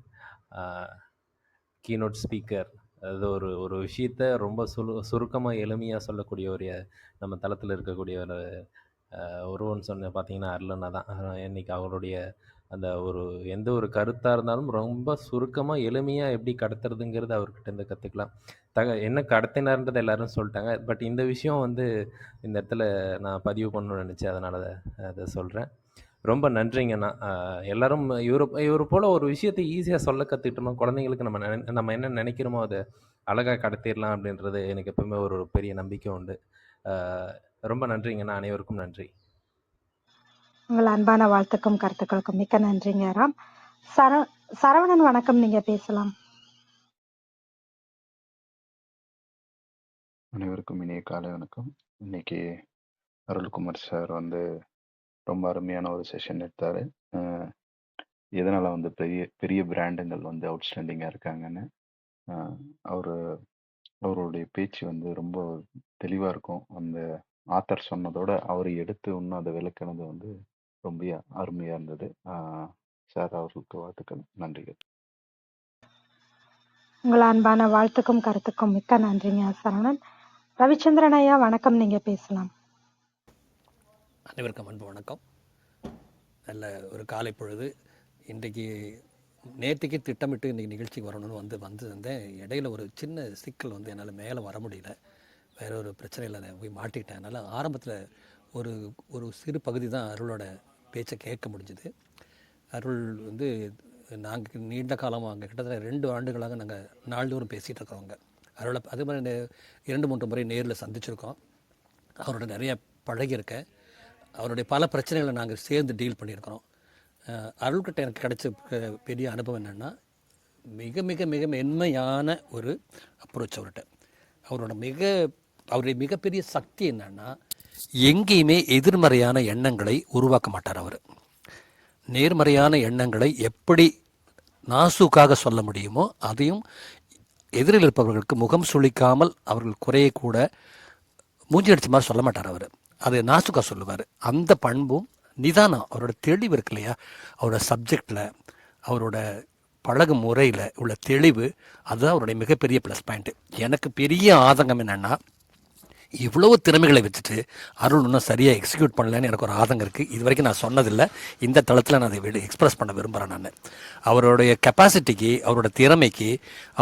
கீனோட் ஸ்பீக்கர், அது ஒரு விஷயத்த ரொம்ப சுருக்கமாக எளிமையாக சொல்லக்கூடிய ஒரு நம்ம தளத்தில் இருக்கக்கூடிய ஒருவன் பார்த்தீங்கன்னா அருளண்ணா தான். இன்னைக்கு அவருடைய அந்த எந்த ஒரு கருத்தாக இருந்தாலும் ரொம்ப சுருக்கமாக எளிமையாக எப்படி கடத்துறதுங்கிறது அவர்கிட்ட இருந்து கற்றுக்கலாம். என்ன கடத்தினார்ன்றதை எல்லாரும் சொல்லிட்டாங்க. பட் இந்த விஷயம் வந்து இந்த இடத்துல நான் பதிவு பண்ணணும்னு நினச்சேன், அதனால் அதை சொல்கிறேன். ரொம்ப நன்றிங்கண்ணா. எல்லாரும் இவர் போல் ஒரு விஷயத்தை ஈஸியாக சொல்ல கற்றுக்கிட்டோம். குழந்தைங்களுக்கு நம்ம என்ன நினைக்கிறோமோ அதை அழகாக கடத்திடலாம் அப்படின்றது எனக்கு எப்பவுமே ஒரு பெரிய நம்பிக்கை உண்டு. ரொம்ப நன்றிங்கண்ணா. அனைவருக்கும் நன்றி. உங்கள் அன்பான வாழ்த்துக்கும் கருத்துக்களுக்கும் மிக்க நன்றிங்க ராம். சரவணன், வணக்கம், நீங்க பேசலாம். அனைவருக்கும் இனிய காலை வணக்கம். இன்னைக்கு அருள்குமார் சார் வந்து ரொம்ப அருமையான ஒரு செஷன் எடுத்தாரு. எதனால வந்து பெரிய பெரிய பிராண்டுங்கள் வந்து அவுட்ஸ்டாண்டிங்காக இருக்காங்கன்னு. அவருடைய பேச்சு வந்து ரொம்ப தெளிவாக இருக்கும். அந்த ஆத்தர் சொன்னதோட அவர் எடுத்து இன்னும் அதை விளக்குனது வந்து ரொம்ப அருமையாக இருந்தது. சார் அவர்களுக்கு வாழ்த்துக்கள், நன்றிகள். உங்கள் அன்பான வாழ்த்துக்கும் கருத்துக்கும் மிக்க நன்றிங்க சரவணன். ரவிச்சந்திரன் ஐயா, வணக்கம், நீங்க பேசலாம். அனைவருக்கும் அன்பு வணக்கம். நல்ல ஒரு காலை பொழுது. இன்றைக்கு நேற்றுக்கே திட்டமிட்டு இன்றைக்கி நிகழ்ச்சிக்கு வரணும்னு வந்திருந்தேன். இடையில ஒரு சின்ன சிக்கல் வந்து என்னால் மேலே வர முடியல. வேற ஒரு பிரச்சனையில் நான் போய் மாட்டிக்கிட்டேன். அதனால் ஆரம்பத்தில் ஒரு சிறு பகுதி தான் அருளோட பேச்சை கேட்க முடிஞ்சுது. அருள் வந்து நாங்கள் நீண்ட காலமாக அங்கே கிட்டத்தட்ட 2 ஆண்டுகளாக நாங்கள் நாள்தோறும் பேசிகிட்டு இருக்கிறோங்க. அருளை அதே மாதிரி 2-3 முறை நேரில் சந்திச்சிருக்கோம். அவரோட நிறைய பழகியிருக்கேன். அவருடைய பல பிரச்சனைகளை நாங்கள் சேர்ந்து டீல் பண்ணியிருக்கிறோம். அருள்கிட்ட எனக்கு கிடைச்ச பெரிய அனுபவம் என்னென்னா, மிக மிக மிக மென்மையான ஒரு அப்ரோச் அவர்கிட்ட. அவருடைய மிகப்பெரிய சக்தி என்னன்னா, எங்கேயுமே எதிர்மறையான எண்ணங்களை உருவாக்க மாட்டார். அவர் நேர்மறையான எண்ணங்களை எப்படி நாசூக்காக சொல்ல முடியுமோ அதையும் எதிரில் இருப்பவர்களுக்கு முகம் சுளிக்காமல் அவர்கள் குறைய கூட மூஞ்சி அடிச்ச மாதிரி சொல்ல மாட்டார். அவர் அதை நாசுக்காக சொல்லுவார். அந்த பண்பும் நிதானம், அவரோட தெளிவு இருக்கு இல்லையா, அவரோட சப்ஜெக்டில் அவரோட பழகும் முறையில் உள்ள தெளிவு, அதுதான் அவருடைய மிகப்பெரிய ப்ளஸ் பாயிண்ட்டு. எனக்கு பெரிய ஆதங்கம் என்னென்னா, இவ்வளவு திறமைகளை வச்சுட்டு அருள் இன்னும் சரியாக எக்ஸிக்யூட் பண்ணலன்னு எனக்கு ஒரு ஆதங்கம் இருக்குது. இது வரைக்கும் நான் சொன்னதில்லை. இந்த தளத்தில் நான் அதை எக்ஸ்ப்ரெஸ் பண்ண விரும்புகிறேன். நான் அவருடைய கெப்பாசிட்டிக்கு, அவரோட திறமைக்கு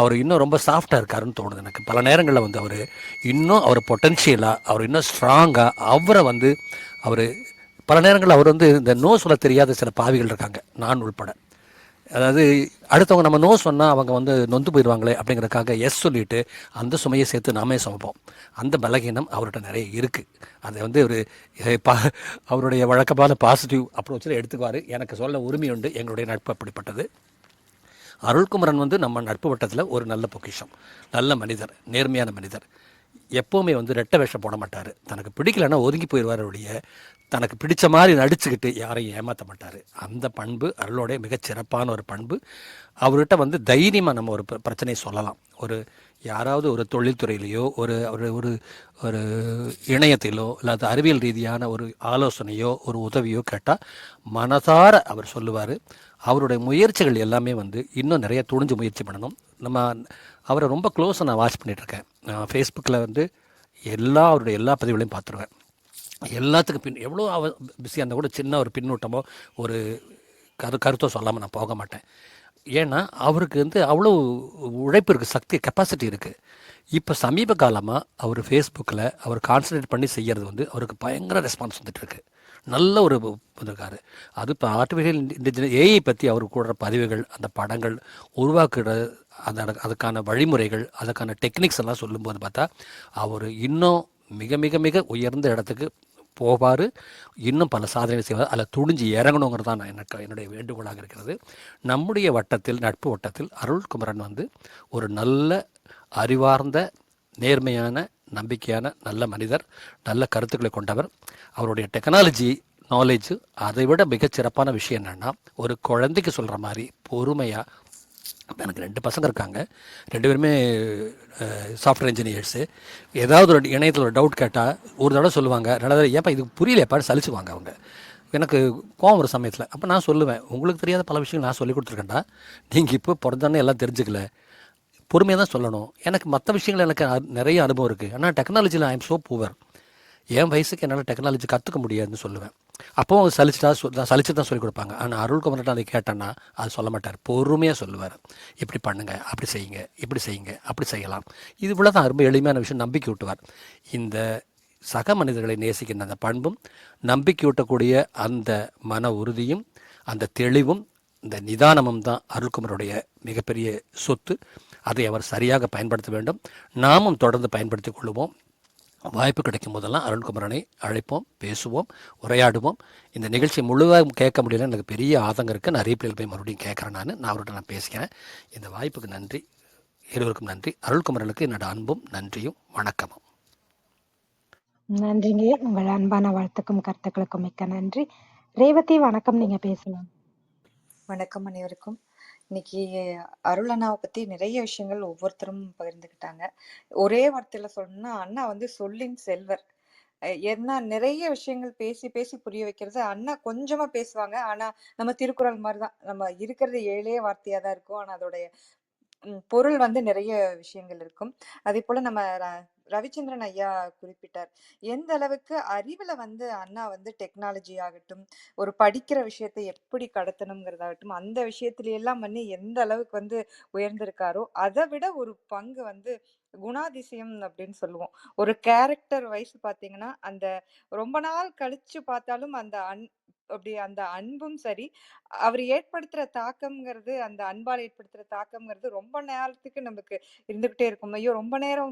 அவர் இன்னும் ரொம்ப சாஃப்டாக இருக்காருன்னு தோணுது எனக்கு. பல நேரங்களில் வந்து அவர் பொட்டன்ஷியலாக, அவர் இன்னும் ஸ்ட்ராங்காக அவர் பல நேரங்களில் அவர் இந்த நோ சொல்ல தெரியாத சில பாவிகள் இருக்காங்க, நான் உள்பட. அதாவது அடுத்தவங்க நம்ம நோ சொன்னால் அவங்க வந்து நொந்து போயிடுவாங்களே அப்படிங்கிறதுக்காக எஸ் சொல்லிவிட்டு அந்த சுமையை சேர்த்து நாமே சுமப்போம். அந்த பலகீனம் அவர்கிட்ட நிறைய இருக்குது. அதை வந்து ஒரு அவருடைய வழக்கமான பாசிட்டிவ் அப்ரோச்சில் எடுத்துக்குவார். எனக்கு சொல்ல உரிமை உண்டு. எங்களுடைய நட்பு அப்படிப்பட்டது. அருள்குமரன் வந்து நம்ம நட்பு வட்டத்தில் ஒரு நல்ல பொக்கிஷம், நல்ல மனிதர், நேர்மையான மனிதர். எப்போவுமே வந்து ரெட்டை வேஷம் போட மாட்டார். தனக்கு பிடிக்கலன்னா ஒதுங்கி போயிடுவார் ஒழிய தனக்கு பிடிச்ச மாதிரி நடிச்சுக்கிட்டு யாரையும் ஏமாற்ற மாட்டார். அந்த பண்பு அருளோடைய மிகச்சிறப்பான ஒரு பண்பு. அவர்கிட்ட வந்து தைரியமாக நம்ம ஒரு பிரச்சனையை சொல்லலாம். ஒரு யாராவது ஒரு தொழில்துறையிலையோ ஒரு ஒரு ஒரு ஒரு இணையத்திலோ இல்லாத அறிவியல் ரீதியான ஒரு ஆலோசனையோ ஒரு உதவியோ கேட்டால் மனதார அவர் சொல்லுவார். அவருடைய முயற்சிகள் எல்லாமே வந்து இன்னும் நிறைய துணிஞ்சு முயற்சி பண்ணணும். நம்ம அவரை ரொம்ப க்ளோஸாக நான் வாட்ச் பண்ணிகிட்ருக்கேன். நான் ஃபேஸ்புக்கில் வந்து அவருடைய எல்லா பதிவுகளையும் பார்த்துருவேன். எல்லாத்துக்கும் எவ்வளோ பிஸியாக இருந்தால் கூட சின்ன ஒரு பின்னூட்டமோ ஒரு கருத்தோ சொல்லாமல் நான் போக மாட்டேன். ஏன்னா அவருக்கு வந்து அவ்வளோ உழைப்பு இருக்குது, சக்தி, கெப்பாசிட்டி இருக்குது. இப்போ சமீப காலமாக அவர் ஃபேஸ்புக்கில் அவர் கான்சன்ட்ரேட் பண்ணி செய்கிறது வந்து அவருக்கு பயங்கர ரெஸ்பான்ஸ் வந்துட்டுருக்கு. நல்ல ஒரு இருக்காரு. அது இப்போ ஆர்டிஃபிஷியல் இன்டெலிஜென்ஸ் ஏஐ பற்றி அவர் கூடுற பதிவுகள், அந்த படங்கள் உருவாக்குற அதுக்கான வழிமுறைகள், அதுக்கான டெக்னிக்ஸ் எல்லாம் சொல்லும்போது பார்த்தா அவர் இன்னும் மிக மிக மிக உயர்ந்த இடத்துக்கு போவார். இன்னும் பல சாதனைகள் செய்வார். அதில் துணிஞ்சு இறங்கணுங்கிறது தான் என்னுடைய வேண்டுகோளாக இருக்கிறது. நம்முடைய வட்டத்தில், நட்பு வட்டத்தில் அருள்குமரன் வந்து ஒரு நல்ல அறிவார்ந்த, நேர்மையான, நம்பிக்கையான நல்ல மனிதர், நல்ல கருத்துக்களை கொண்டவர். அவருடைய டெக்னாலஜி நாலேஜு அதை விட மிகச்சிறப்பான விஷயம் என்னென்னா, ஒரு குழந்தைக்கு சொல்கிற மாதிரி பொறுமையாக. எனக்கு 2 பசங்க இருக்காங்க. 2 பேருமே சாஃப்ட்வேர் இன்ஜினியர்ஸு. ஏதாவது ஒரு இணையத்தில் ஒரு டவுட் கேட்டால் ஒரு தடவை சொல்லுவாங்க, 2 தடவை ஏப்பா இது புரியலையப்பான்னு சலிச்சுவாங்க அவங்க. எனக்கு கோவம் ஒரு சமயத்தில். அப்போ நான் சொல்லுவேன், உங்களுக்கு தெரியாத பல விஷயங்கள் நான் சொல்லி கொடுத்துருக்கேன்டா. நீங்கள் இப்போ பிறந்தோன்னே எல்லாம் தெரிஞ்சுக்கல, பொறுமையாக தான் சொல்லணும். எனக்கு மற்ற விஷயங்கள் எனக்கு நிறைய அனுபவம் இருக்குது. ஆனால் டெக்னாலஜியில் ஐ எம் ஸோ புவர். என் வயசுக்கு என்னால் டெக்னாலஜி கற்றுக்க முடியாதுன்னு சொல்லுவேன். அப்போவும் அவங்க சலிச்சு தான் சொல்லிக் கொடுப்பாங்க. ஆனால் அருள்குமரன் அதை கேட்டேன்னா அது சொல்ல மாட்டார். பொறுமையாக சொல்லுவார். இப்படி பண்ணுங்கள், அப்படி செய்யுங்க, இப்படி செய்யுங்க, அப்படி செய்யலாம். இது இவ்வளோ தான் ரொம்ப எளிமையான விஷயம். நம்பிக்கை ஊட்டுவார். இந்த சக மனிதர்களை நேசிக்கின்ற அந்த பண்பும், நம்பிக்கை ஊட்டக்கூடிய அந்த மன உறுதியும், அந்த தெளிவும், இந்த நிதானமும் தான் அருள்குமருடைய மிகப்பெரிய சொத்து. அதை அவர் சரியாக பயன்படுத்த வேண்டும். நாமும் தொடர்ந்து பயன்படுத்தி கொள்வோம். வாய்ப்பு கிடைக்கும் போதெல்லாம் அருள்குமரனை அழைப்போம், பேசுவோம், உரையாடுவோம். இந்த நிகழ்ச்சி முழுவதும் கேட்க முடியல, எனக்கு பெரிய ஆதங்கம் இருக்குது. நான் ரீப்ளேயில் போய் மறுபடியும் கேட்குறேன். நான் அவர்கிட்ட நான் பேசிக்கிறேன். இந்த வாய்ப்புக்கு நன்றி, இருவருக்கும் நன்றி. அருள்குமரனுக்கு என்னோட அன்பும் நன்றியும் வணக்கமும். நன்றிங்க. உங்கள் அன்பான வாழ்த்துக்கும் கருத்துக்களுக்கும் மிக்க நன்றி. ரேவதி வணக்கம், நீங்க பேசலாம். வணக்கம் அனைவருக்கும். இன்னைக்கு அருள் அண்ணாவை பத்தி நிறைய விஷயங்கள் ஒவ்வொருத்தரும் பகிர்ந்துக்கிட்டாங்க. ஒரே வார்த்தையில சொல்லணும்னா அண்ணா வந்து சொல்லின் செல்வர். ஏன்னா நிறைய விஷயங்கள் பேசி பேசி புரிய வைக்கிறது. அண்ணா கொஞ்சமா பேசுவாங்க. ஆனா நம்ம திருக்குறள் மாதிரிதான், நம்ம இருக்கிறது 7 வார்த்தையா தான் இருக்கும். ஆனா அதோடைய பொருள் வந்து நிறைய விஷயங்கள் இருக்கும். அதே போல நம்ம ரவிச்சந்திரன் ஐயா குறிப்பிட்டார், எந்த அளவுக்கு அறிவுல வந்து அண்ணா வந்து டெக்னாலஜி ஆகட்டும், ஒரு படிக்கிற விஷயத்தை எப்படி கடத்தணுங்கிறதாகட்டும், அந்த விஷயத்துல எல்லாம் வந்து எந்த அளவுக்கு வந்து உயர்ந்திருக்காரோ அதை விட ஒரு பங்கு வந்து குணாதிசயம் அப்படின்னு சொல்லுவோம். ஒரு கேரக்டர் வைஸ் பாத்தீங்கன்னா, அந்த ரொம்ப நாள் கழிச்சு பார்த்தாலும் அந்த அப்படி அந்த அன்பும் சரி, அவர் ஏற்படுத்துற தாக்கம்ங்கிறது, அந்த அன்பால் ஏற்படுத்துற தாக்கம்ங்கிறது ரொம்ப நேரத்துக்கு நமக்கு இருந்துகிட்டே இருக்கும். ஐயோ ரொம்ப நேரம்,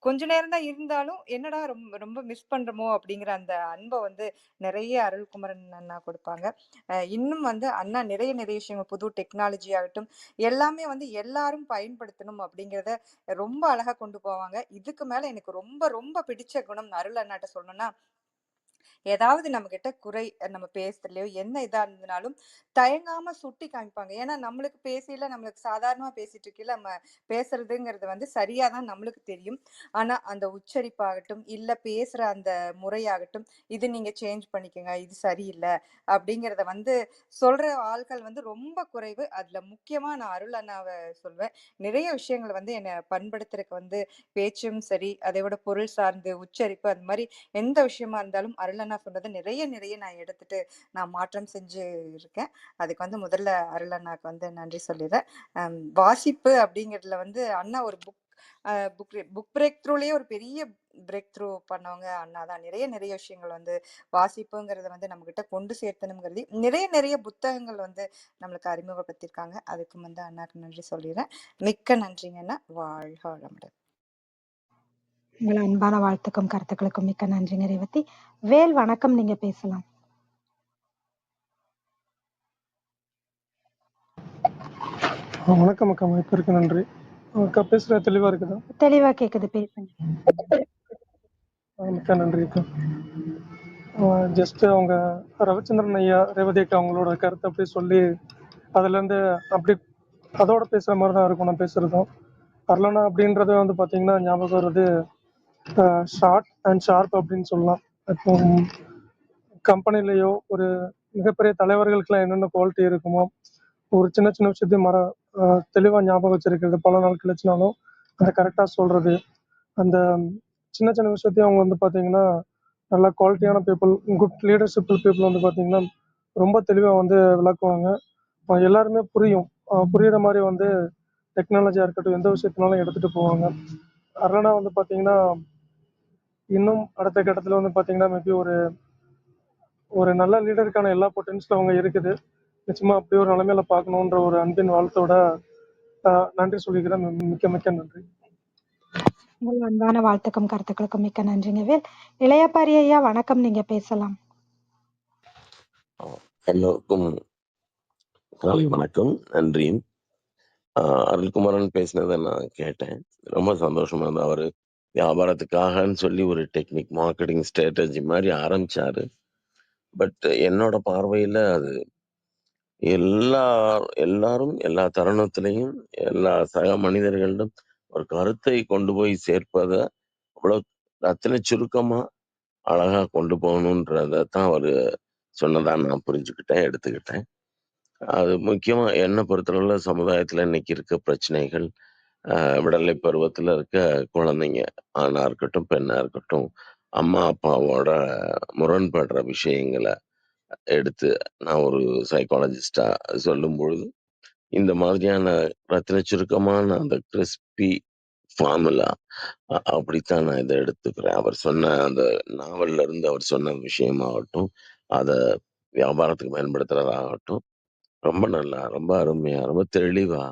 கொஞ்ச நேரம் தான் இருந்தாலும் என்னடா ரொம்ப ரொம்ப மிஸ் பண்றோமோ அப்படிங்கிற அந்த அன்பை வந்து நிறைய அருள்குமரன் அண்ணா கொடுப்பாங்க. இன்னும் வந்து அண்ணா நிறைய நிறைய விஷயங்கள், புது டெக்னாலஜி ஆகட்டும், எல்லாமே வந்து எல்லாரும் பயன்படுத்தணும் அப்படிங்கிறத ரொம்ப அழகா கொண்டு போவாங்க. இதுக்கு மேல எனக்கு ரொம்ப ரொம்ப பிடிச்ச குணம் அருள் அண்ணாட்ட சொல்லணும்னா, ஏதாவது நம்ம கிட்ட குறை, நம்ம பேசுறதுலயோ என்ன இதா இருந்ததுனாலும் தயங்காம சுட்டி காமிப்பாங்க. ஏன்னா நம்மளுக்கு பேசல, நம்மளுக்கு சாதாரணமா பேசிட்டு இருக்கல, நம்ம பேசுறதுங்கிறது வந்து சரியாதான் நம்மளுக்கு தெரியும். ஆனா அந்த உச்சரிப்பாகட்டும், இல்ல பேசுற அந்த முறையாகட்டும், இது நீங்க சேஞ்ச் பண்ணிக்கங்க, இது சரியில்லை அப்படிங்கிறத வந்து சொல்ற ஆட்கள் வந்து ரொம்ப குறைவு. அதுல முக்கியமா நான் அருள் அண்ணாவை சொல்வேன். நிறைய விஷயங்கள் வந்து என்னை பண்படுத்துறதுக்கு வந்து பேச்சும் சரி, அதை விட பொருள் சார்ந்து உச்சரிப்பு, அந்த மாதிரி எந்த விஷயமா இருந்தாலும் அருள் அண்ணா சொன்னதை நிறைய நிறைய நான் எடுத்துட்டு நான் மாற்றம் செஞ்சு இருக்கேன். அதுக்கு வந்து முதல்ல அருள் அண்ணாக்கு வந்து நன்றி சொல்லிடுறேன். வாசிப்பு அப்படிங்கிறதுல வந்து அண்ணா ஒரு புக் புக் பிரேக் த்ரூலயே ஒரு பெரிய பிரேக் த்ரூ பண்ணவங்க அண்ணா தான். நிறைய விஷயங்கள் வந்து வாசிப்புங்கிறத வந்து நம்மகிட்ட கொண்டு சேர்த்தணுங்கிறது நிறைய புத்தகங்கள் வந்து நம்மளுக்கு அறிமுகப்படுத்தியிருக்காங்க. அதுக்கு வந்து அண்ணாக்கு நன்றி சொல்லிடுறேன். மிக்க நன்றிங்க அண்ணா. வாழ்க வளமுடன். உங்கள் அன்பான வாழ்த்துக்கும் கருத்துக்களுக்கும் மிக்க நன்றிங்க ரேவதி. வேல் வணக்கம், நீங்க பேசலாம். வணக்கம் அக்கா, வாய்ப்பிற்கு நன்றி. அக்கா பேசுகிற தெளிவாக இருக்குதா? தெளிவா கேக்குது, பேசுங்க. மிக்க நன்றி அக்கா. ஜஸ்ட் அவங்க ரவிச்சந்திரன் ஐயா, ரேவதி அக்கா அவங்களோட கருத்தை அப்படி சொல்லி அதுலேருந்து அப்படி அதோட பேசுகிற மாதிரி தான் இருக்கும் நான் பேசுகிறதும். அருளனா அப்படின்றது வந்து பார்த்தீங்கன்னா ஞாபகம் வருது ஷார்ட் அண்ட் ஷார்ப் அப்படின்னு சொல்லலாம். இப்போ கம்பெனிலேயோ ஒரு மிகப்பெரிய தலைவர்களுக்கெல்லாம் என்னென்ன குவாலிட்டி இருக்குமோ, ஒரு சின்ன விஷயத்தையும் தெளிவாக ஞாபகம் வச்சிருக்கிறது, பல நாள் கழிச்சுனாலும் அதை கரெக்டாக சொல்கிறது, அந்த சின்ன விஷயத்தையும் அவங்க வந்து பார்த்தீங்கன்னா நல்லா குவாலிட்டியான பீப்புள், குட் லீடர்ஷிப் பீப்புள் வந்து பார்த்தீங்கன்னா ரொம்ப தெளிவாக வந்து விளக்குவாங்க. எல்லாருமே புரியுற மாதிரி வந்து டெக்னாலஜியாக இருக்கட்டும் எந்த விஷயத்தினாலும் எடுத்துகிட்டு போவாங்க. அருணா வந்து பார்த்தீங்கன்னா இன்னும் அடுத்த கட்டத்தில் வந்து பார்த்தீங்கன்னா மேபி ஒரு நல்ல லீடருக்கான எல்லா பொட்டன்ஷியலும் அவங்க இருக்குது. நிச்சயமா அப்படி ஒரு நிலைமையில பார்க்கணுன்ற ஒரு அன்பின் வாழ்த்தோட நன்றி சொல்லிக்கிறேன். மிக்க நன்றி. உங்கள் அன்பான வாழ்த்துக்கும் கருத்துக்களுக்கும் மிக்க நன்றிங்க வேல். இளையப்பாரி ஐயா வணக்கம், நீங்க பேசலாம். எல்லோருக்கும் காலை வணக்கம், நன்றி. அருள்குமாரன் பேசினதை நான் கேட்டேன், ரொம்ப சந்தோஷமா இருந்தது. அவர் வியாபாரத்துக்காகன்னு சொல்லி ஒரு டெக்னிக் மார்க்கெட்டிங் ஸ்ட்ராட்டஜி மாதிரி ஆரம்பிச்சாரு. பட் என்னோட பார்வையில் அது எல்லாரும் எல்லா தருணத்திலையும் எல்லா சக மனிதர்களிடம் ஒரு கருத்தை கொண்டு போய் சேர்ப்பதை அவ்வளோ ரத்தின சுருக்கமா அழகா கொண்டு போகணுன்றத தான் அவர் சொன்னதா நான் புரிஞ்சுக்கிட்டேன், எடுத்துக்கிட்டேன். அது முக்கியமா என்னை பொறுத்தளவுல சமுதாயத்துல இன்னைக்கு இருக்க பிரச்சனைகள், விடலை பருவத்துல இருக்க குழந்தைங்க, ஆணா இருக்கட்டும் பெண்ணா இருக்கட்டும், அம்மா அப்பாவோட முரண்படுற விஷயங்களை எடுத்து நான் ஒரு சைக்காலஜிஸ்டா சொல்லும் பொழுது இந்த மாதிரியான ரத்தின சுருக்கமான அந்த கிறிஸ்பி ஃபார்முலா அப்படித்தான் நான் இதை எடுத்துக்கிறேன். அவர் சொன்ன அந்த நாவல்ல இருந்து அவர் சொன்ன விஷயமாகட்டும், அதை வியாபாரத்துக்கு பயன்படுத்துறதாகட்டும், ரொம்ப நல்லா, ரொம்ப அருமையா, ரொம்ப தெளிவா,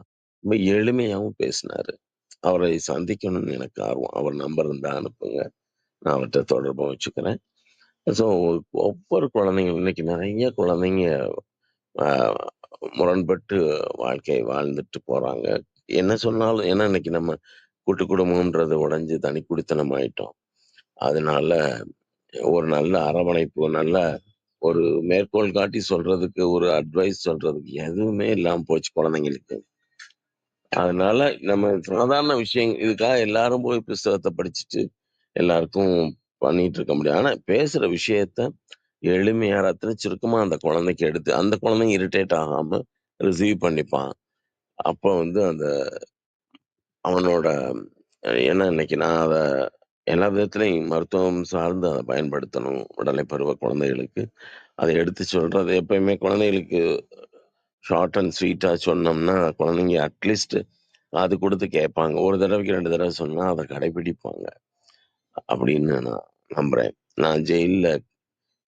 ரொம்ப எளிமையாவும் பேசினாரு. அவரை சந்திக்கணும்னு எனக்கு ஆர்வம். அவர் நம்பர் இருந்தா அனுப்புங்க, நான் அவர்கிட்ட தொடர்பு வச்சுக்கிறேன். ஸோ ஒவ்வொரு குழந்தைங்களும் இன்னைக்கு நிறைய குழந்தைங்க முரண்பட்டு வாழ்க்கை வாழ்ந்துட்டு போறாங்க. என்ன சொன்னாலும் ஏன்னா இன்னைக்கு நம்ம கூட்டு குடும்பம்ன்றது உடைஞ்சு தனி குடித்தனம் ஆயிட்டோம். அதனால ஒரு நல்ல அரவணைப்பு, நல்ல ஒரு மேற்கோள் காட்டி சொல்றதுக்கு, ஒரு அட்வைஸ் சொல்றதுக்கு எதுவுமே இல்லாம போச்சு குழந்தைங்களுக்கு. அதனால நம்ம சாதாரண விஷயம் இதுக்காக எல்லாரும் போய் புஸ்தகத்தை படிச்சுட்டு எல்லாருக்கும் பண்ணிட்டு இருக்க முடியாது. ஆனா பேசுற விஷயத்த எளிமையா ரத்தின சுருக்கமா அந்த குழந்தைக்கு எடுத்து அந்த குழந்தைங்க இரிட்டேட் ஆகாம ரிசீவ் பண்ணிப்பான். அப்போ வந்து அந்த அவனோட ஏன்னா இன்னைக்கு நான் அதை எல்லா விதத்துலையும் மருத்துவம் சார்ந்து அதை பயன்படுத்தணும் உடலை பருவ குழந்தைகளுக்கு. அதை எடுத்து சொல்றது எப்பயுமே குழந்தைகளுக்கு ஷார்ட் அண்ட் ஸ்வீட்டா சொன்னோம்னா குழந்தைங்க அட்லீஸ்ட் அது கொடுத்து கேட்பாங்க. ஒரு தடவைக்கு 2 தடவை சொன்னா அதை கடைபிடிப்பாங்க அப்படின்னு நான் நம்புறேன். நான் ஜெயில்ல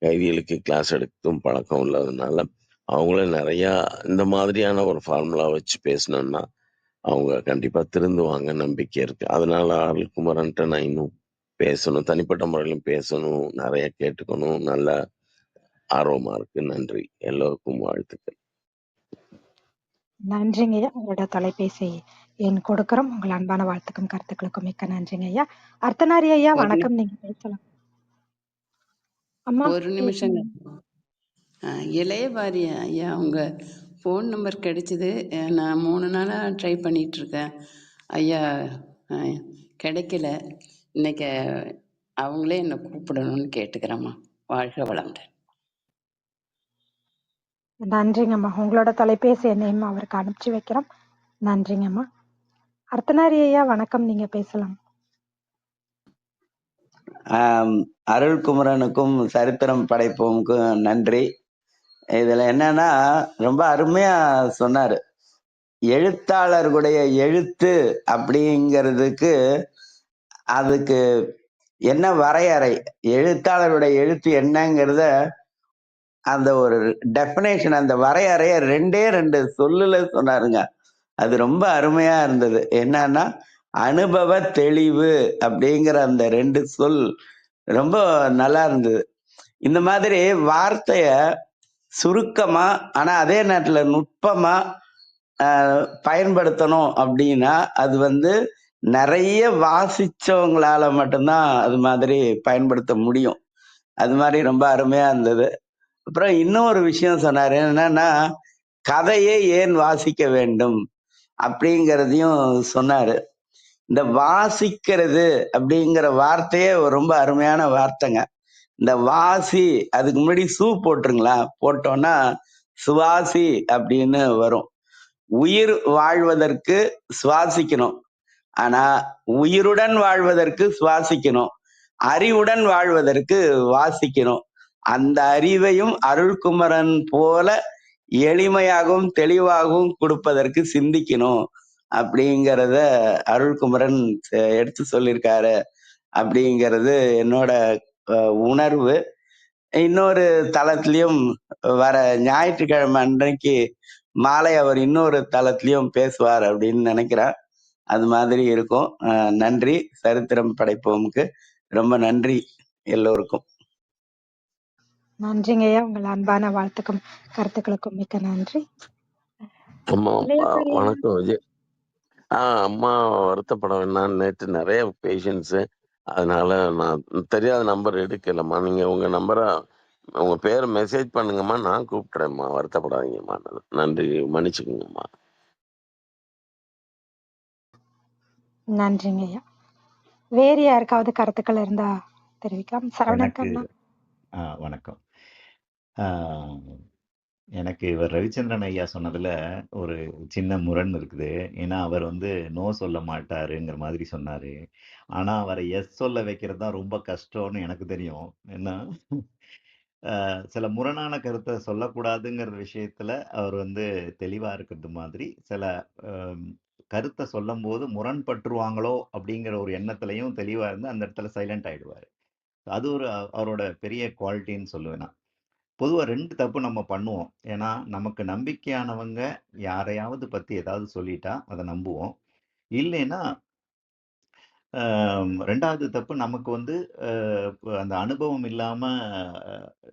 கைதிகளுக்கு கிளாஸ் எடுத்தும் பழக்கம் உள்ளதுனால அவங்களும் நிறையா இந்த மாதிரியான ஒரு ஃபார்முலா வச்சு பேசணும்னா அவங்க கண்டிப்பா திருந்துவாங்க நம்பிக்கை இருக்கு. அதனால அருள்குமாரன்ட்ட நான் இன்னும் பேசணும், தனிப்பட்ட முறையிலும் பேசணும், நிறைய கேட்டுக்கணும், நல்ல ஆர்வமா இருக்கு. நன்றி, எல்லோருக்கும் வாழ்த்துக்கள். நன்றிங்க ஐயா. உங்களோட தொலைபேசி எண் கொடுக்கிறோம். உங்கள் அன்பான வாழ்த்துக்கும் கருத்துக்களுக்கும் மிக்க நன்றிங்க ஐயா. அர்த்தநாரி ஐயா ஒரு வணக்கம், நீங்க பேசலாம். அம்மா ஒரு நிமிஷங்க. இளையபாரி ஐயா, உங்க ஃபோன் நம்பர் கிடைச்சிது. நான் 3 நாளா ட்ரை பண்ணிட்டு இருக்கேன் ஐயா, கிடைக்கல. இன்னைக்கு அவங்களே என்னை கூப்பிடணும்னு கேட்டுக்கிறேம்மா. வாழ்க வளமுடன். நன்றிங்கம்மா. உங்களோட தொலைபேசி எண்ணையும் அவருக்கு அனுப்பிச்சு வைக்கிறோம். நன்றிங்கம்மா. அர்த்தநாரி ஐயா வணக்கம், நீங்க பேசலாம். அருள்குமரனுக்கும் சரித்திரம் படைப்போமுக்கும் நன்றி. இதுல என்னன்னா ரொம்ப அருமையா சொன்னாரு. எழுத்தாளர்களுடைய எழுத்து அப்படிங்கிறதுக்கு அதுக்கு என்ன வரையறை, எழுத்தாளருடைய எழுத்து என்னங்கிறத அந்த ஒரு டெஃபினேஷன், அந்த வரையறைய 2 சொல்லுல சொன்னாருங்க. அது ரொம்ப அருமையா இருந்தது. என்னன்னா, அனுபவ தெளிவு அப்படிங்கிற அந்த 2 சொல் ரொம்ப நல்லா இருந்தது. இந்த மாதிரி வார்த்தைய சுருக்கமா, ஆனா அதே நேரத்துல நுட்பமா பயன்படுத்தணும் அப்படின்னா, அது வந்து நெறைய வாசிச்சவங்களால மட்டும்தான் அது மாதிரி பயன்படுத்த முடியும். அது மாதிரி ரொம்ப அருமையா இருந்தது. அப்புறம் இன்னொரு விஷயம் சொன்னாரு. என்னன்னா, கதையை ஏன் வாசிக்க வேண்டும் அப்படிங்கிறதையும் சொன்னாரு. இந்த வாசிக்கிறது அப்படிங்கிற வார்த்தையே ரொம்ப அருமையான வார்த்தைங்க. இந்த வாசி, அதுக்கு முன்னாடி போட்டுருங்களா, போட்டோம்னா சுவாசி அப்படின்னு வரும். உயிர் வாழ்வதற்கு சுவாசிக்கணும். ஆனா உயிருடன் வாழ்வதற்கு சுவாசிக்கணும், அறிவுடன் வாழ்வதற்கு வாசிக்கணும். அந்த அறிவையும் அருள்குமரன் போல எளிமையாகவும் தெளிவாகவும் கொடுப்பதற்கு சிந்திக்கணும் அப்படிங்கிறத அருள்குமரன் எடுத்து சொல்லியிருக்காரு அப்படிங்கிறது என்னோட உணர்வு. இன்னொரு தளத்திலையும் வர ஞாயிற்றுக்கிழமை அன்றைக்கு மாலை அவர் இன்னொரு தளத்திலையும் பேசுவார் அப்படின்னு நினைக்கிறேன். அது மாதிரி இருக்கும். நன்றி. சரித்திரம் படைப்போமுக்கு ரொம்ப நன்றி எல்லோருக்கும். நன்றிங்கய்யா. உங்கள் அன்பான வாழ்த்துக்கும் கருத்துக்களுக்கும் மிக்க நன்றி. அம்மா இளையபிள்ளையா? வணக்கம் விஜய். அம்மா வருத்தப்பட வேணாம். நேற்று நிறைய பேஷண்ட்ஸு, அதனால நான் தெரியாத நம்பர் எடுக்கலம்மா. நீங்கள் உங்கள் நம்பரை, உங்கள் பேரை மெசேஜ் பண்ணுங்கம்மா, நான் கூப்பிட்றேம்மா. வருத்தப்படாதீங்கம்மா. நன்றி, மன்னிச்சுக்குங்கம்மா. நன்றிங்கய்யா. வேறு யாருக்காவது கருத்துக்கள் இருந்தா தெரிவிக்கலாம். சரவணன் எனக்கு கண்ணா. வணக்கம். எனக்கு இவர் ரவிச்சந்திரன் ஐயா சொன்னதுல ஒரு சின்ன முரண் இருக்குது. ஏன்னா அவர் வந்து நோ சொல்ல மாட்டாருங்கிற மாதிரி சொன்னாரு. ஆனா அவரை எஸ் சொல்ல வைக்கிறது தான் ரொம்ப கஷ்டம்னு எனக்கு தெரியும். ஏன்னா சில முரணான கருத்தை சொல்லக்கூடாதுங்கிற விஷயத்துல அவர் வந்து தெளிவா இருக்கிறது மாதிரி, சில கருத்தை சொல்லும் போது முரண்பட்டுருவாங்களோ அப்படிங்கிற ஒரு எண்ணத்துலையும் தெளிவா இருந்து அந்த இடத்துல சைலண்ட் ஆயிடுவாரு. அது ஒரு அவரோட பெரிய குவாலிட்டின்னு சொல்லுவேன் நான். பொதுவா 2 தப்பு நம்ம பண்ணுவோம். ஏன்னா, நமக்கு நம்பிக்கையானவங்க யாரையாவது பத்தி ஏதாவது சொல்லிட்டா, அத நம்புவோம். இல்லைன்னா, 2வது தப்பு நமக்கு வந்து அந்த அனுபவம் இல்லாம,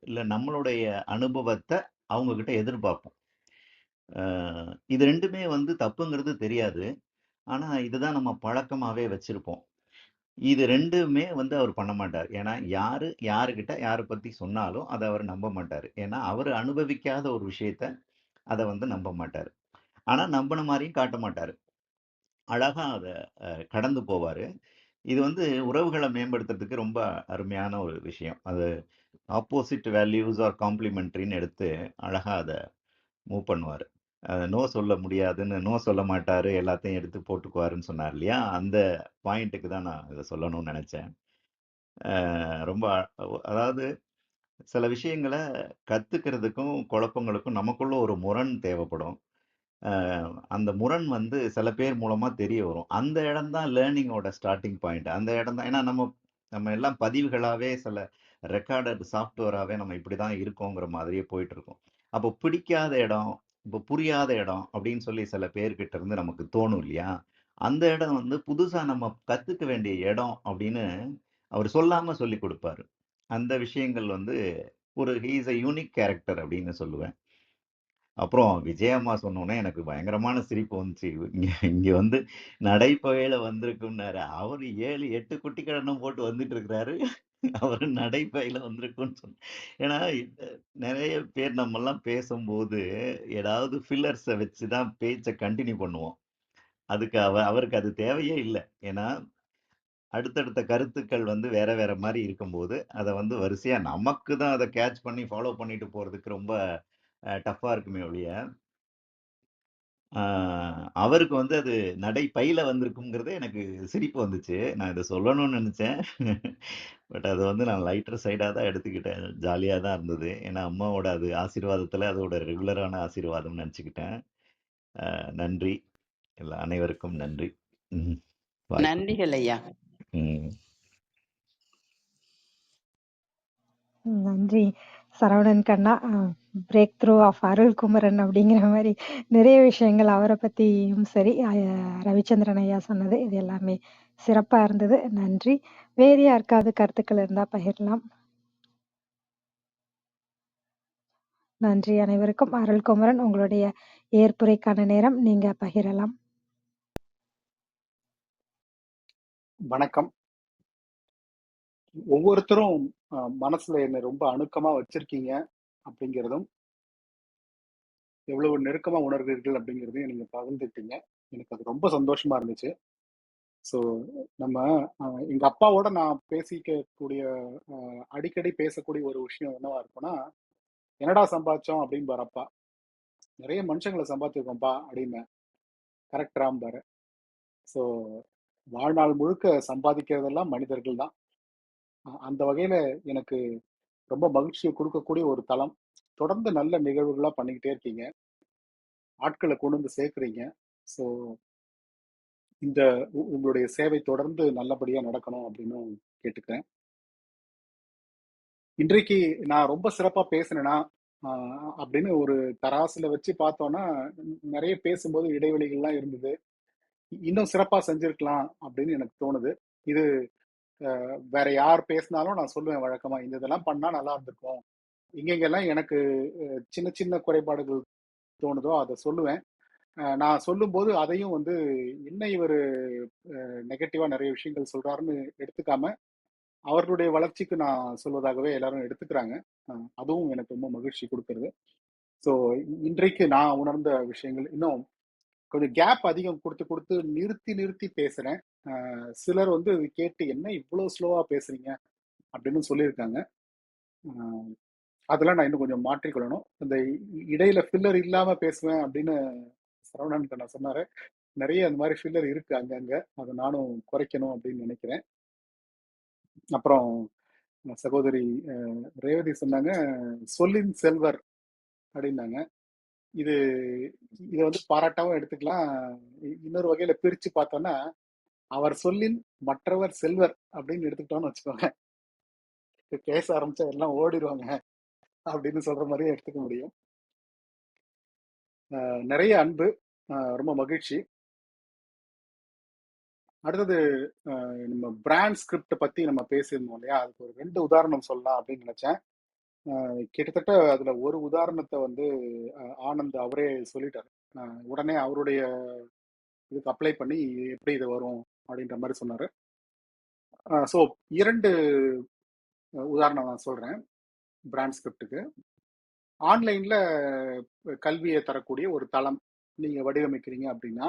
இல்ல நம்மளுடைய அனுபவத்த அவங்க கிட்ட எதிர்பார்ப்போம். இது 2மே வந்து தப்புங்கிறது தெரியாது. ஆனா, இதுதான் நம்ம பழக்கமாவே வச்சிருப்போம். இது 2மே வந்து அவர் பண்ண மாட்டாரு. ஏன்னா, யாருகிட்ட யார பத்தி சொன்னாலும், அத அவர் நம்ப மாட்டாரு. ஏன்னா, அவரு அனுபவிக்காத ஒரு விஷயத்த, அத வந்து நம்ப மாட்டாரு. ஆனா, நம்புன மாரியும் காட்ட மாட்டாரு. அழகா அத கடந்து போவாரு. இது வந்து உறவுகள மேம்படுத்துறதுக்கு ரொம்ப அருமையான ஒரு விஷயம். அது ஆப்போசிட் வேல்யூஸ் ஆர் காம்ப்ளிமென்ட்ரின்னு எடுத்து, அழகா அத மூவ் பண்ணுவாரு. நோ சொல்ல முடியாதுன்னு, நோ சொல்ல மாட்டாரு, எல்லாத்தையும் எடுத்து போட்டுக்குவாருன்னு சொன்னார் இல்லையா? அந்த பாயிண்ட்டுக்கு தான் நான் இத சொல்லணும்னு நெனச்சேன். ரொம்ப அதாவது சில விஷயங்கள கத்துக்கிறதுக்கும், குழப்பங்களுக்கும் நமக்குள்ள ஒரு முரண் தேவைப்படும். அந்த முரண் வந்து சில பேர் மூலமா தெரிய வரும். அந்த இடம் தான் லேர்னிங்கோட ஸ்டார்ட்டிங் பாயிண்ட். அந்த இடம் தான். ஏன்னா நம்ம நம்ம எல்லாம் பதிவுகளாவே, சில ரெக்கார்டட் சாஃப்ட்வேராவே நம்ம இப்படிதான் இருக்கோங்கிற மாதிரியே போயிட்டு இருக்கோம். அப்போ பிடிக்காத இடம், இப்போ புரியாத இடம் அப்படின்னு சொல்லி சில பேர்கிட்ட இருந்து நமக்கு தோணும் இல்லையா? அந்த இடம் வந்து புதுசா நம்ம கத்துக்க வேண்டிய இடம் அப்படின்னு அவர் சொல்லாம சொல்லிக் கொடுப்பாரு. அந்த விஷயங்கள் வந்து he is a unique character அப்படின்னு சொல்லுவேன். அப்புறம் விஜயம்மா சொன்னோனே எனக்கு பயங்கரமான சிரிப்பு வந்துச்சு. இங்க இங்க வந்து நடைப்பயில வந்திருக்கும்னாரு. அவரு 7, 8 குட்டி கடனும் போட்டு வந்துட்டு இருக்கிறாரு. அவரு நடைப்பயில வந்திருக்கும்னு ஏன்னா நெறைய பேர் நம்மலாம் பேசும்போது, ஏதாவது ஃபில்லர்ஸ வச்சு தான் பேச்ச கன்டின்யூ பண்ணுவோம். அதுக்கு அவருக்கு அது தேவையே இல்ல. ஏன்னா, அடுத்தடுத்த கருத்துக்கள் வந்து வேற வேற மாரி இருக்கும்போது, அத வந்து வரிசையா நமக்கு தான் அத கேட்ச் பண்ணி ஃபாலோ பண்ணிட்டு போறதுக்கு ரொம்ப டஃப்பா இருக்குமே ஒழிய, ஆ அவருக்கு வந்து அது நடைப்பையில வந்திருக்குங்கிறதே எனக்கு சிரிப்பு வந்துச்சு. நான் இத சொல்லணும்னு நெனச்சேன். பட் அத வந்து நான் லைட்டர் சைடா தான் எடுத்துக்கிட்டேன். ஜாலியா தான் இருந்தது. ஏன்னா அம்மாவோட அது ஆசீர்வாதத்துல அதோட ரெகுலரான ஆசீர்வாதம்னு நெனச்சுக்கிட்டேன். நன்றி. அனைவருக்கும் நன்றி. வாய்ப்பு. நன்றிகள் ஐயா. ம். நன்றி சரவணன் கண்ணா. பிரேக் த்ரூ ஆஃப் அருள்குமரன் அப்படிங்கிற மாதிரி நிறைய விஷயங்கள் அவரை பத்தியும் சரி, ரவிச்சந்திரன் ஐயா சொன்னது இது எல்லாமே சிறப்பா இருந்தது. நன்றி. வேறு யாருக்காவது கருத்துக்கள் இருந்தா பகிரலாம். நன்றி அனைவருக்கும். அருள்குமரன், உங்களுடைய ஏற்புரைக்கான நேரம், நீங்க பகிரலாம். வணக்கம். ஒவ்வொருத்தரும் மனசுல என்ன ரொம்ப அணுக்கமா வச்சிருக்கீங்க அப்படிங்கிறதும், எவ்வளவு நெருக்கமா உணர்வீர்கள் அப்படிங்கிறதையும் நீங்க பகிர்ந்துட்டீங்க. எனக்கு அது ரொம்ப சந்தோஷமா இருந்துச்சு. ஸோ நம்ம எங்க அப்பாவோட நான் பேசிக்கக்கூடிய அடிக்கடி பேசக்கூடிய ஒரு விஷயம் என்னவா இருக்கும்னா, என்னடா சம்பாதிச்சோம் அப்படின்னு வரப்பா, நிறைய மனுஷங்களை சம்பாதிச்சிருக்கோம்ப்பா அப்படின்னு கரெக்டாம்பாரு. ஸோ வாழ்நாள் முழுக்க சம்பாதிக்கிறதெல்லாம் மனிதர்கள் தான். அந்த வகையில எனக்கு ரொம்ப மகிழ்ச்சியை கொடுக்கக்கூடிய ஒரு தளம். தொடர்ந்து நல்ல நிகழ்வுகளா பண்ணிக்கிட்டே இருக்கீங்க, ஆட்களை கொண்டு வந்து சேர்க்குறீங்க. ஸோ இந்த உங்களுடைய சேவை தொடர்ந்து நல்லபடியா நடக்கணும் அப்படின்னு கேட்டுக்கிறேன். இன்றைக்கு நான் ரொம்ப சிறப்பா பேசினேனா அப்படின்னு ஒரு தராசுல வச்சு பார்த்தோம்னா, நிறைய பேசும்போது இடைவெளிகள்லாம் இருந்தது. இன்னும் சிறப்பா செஞ்சிருக்கலாம் அப்படின்னு எனக்கு தோணுது. இது வேற யார் பேசினாலும் நான் சொல்லுவேன் வழக்கமா, இந்த இதெல்லாம் பண்ணா நல்லா இருந்திருக்கும். இங்கெங்கெல்லாம் எனக்கு சின்ன சின்ன குறைபாடுகள் தோணுதோ அதை சொல்லுவேன். நான் சொல்லும்போது அதையும் வந்து என்ன இவர் நெகட்டிவா நிறைய விஷயங்கள் சொல்றாருன்னு எடுத்துக்காம, அவர்களுடைய வளர்ச்சிக்கு நான் சொல்வதாகவே எல்லாரும் எடுத்துக்கிறாங்க. அதுவும் எனக்கு ரொம்ப மகிழ்ச்சி கொடுக்கறது. ஸோ இன்றைக்கு நான் உணர்ந்த விஷயங்கள், இன்னும் கொஞ்சம் கேப் அதிகம் கொடுத்து கொடுத்து நிறுத்தி நிறுத்தி பேசுறேன். சிலர் வந்து கேட்டு என்ன இவ்வளோ ஸ்லோவா பேசுறீங்க அப்படின்னு சொல்லியிருக்காங்க. அதெல்லாம் நான் இன்னும் கொஞ்சம் மாற்றிக்கொள்ளணும். இந்த இடையில ஃபில்லர் இல்லாம பேசுவேன் அப்படின்னு சரவணன் கண்ணா சொன்னாரு. நிறைய அந்த மாதிரி ஃபில்லர் இருக்கு அங்கங்க. அதை நானும் குறைக்கணும் அப்படின்னு நினைக்கிறேன். அப்புறம் சகோதரி ரேவதி சொன்னாங்க, சொல்லின் செல்வர் அப்படின்னாங்க. இது இதை வந்து பாராட்டாவும் எடுத்துக்கலாம். இன்னொரு வகையில பிரிச்சு பார்த்தோம்னா, அவர் சொல்லின் மற்றவர் செல்வர் அப்படின்னு எடுத்துக்கிட்டோம்னு வச்சுக்கோங்க. பேச ஆரம்பிச்சா எல்லாம் ஓடிடுவாங்க அப்படின்னு சொல்ற மாதிரியே எடுத்துக்க முடியும். நிறைய அன்பு, ரொம்ப மகிழ்ச்சி. அடுத்தது நம்ம பிராண்ட் ஸ்கிரிப்ட் பத்தி நம்ம பேசியிருந்தோம் இல்லையா, அதுக்கு ஒரு 2 உதாரணம் சொல்லலாம் அப்படின்னு நினைச்சேன். கிட்டத்தட்ட அதுல ஒரு உதாரணத்தை வந்து ஆனந்த் அவரே சொல்லிட்டாரு. உடனே அவருடைய இதுக்கு அப்ளை பண்ணி எப்படி இது வரும் அப்படின்ற மாதிரி சொன்னாரு. ஸோ 2 உதாரணம் நான் சொல்றேன் பிராண்ட் ஸ்கிரிப்டுக்கு. ஆன்லைன்ல கல்வியை தரக்கூடிய ஒரு தளம் நீங்க வடிவமைக்கிறீங்க அப்படின்னா,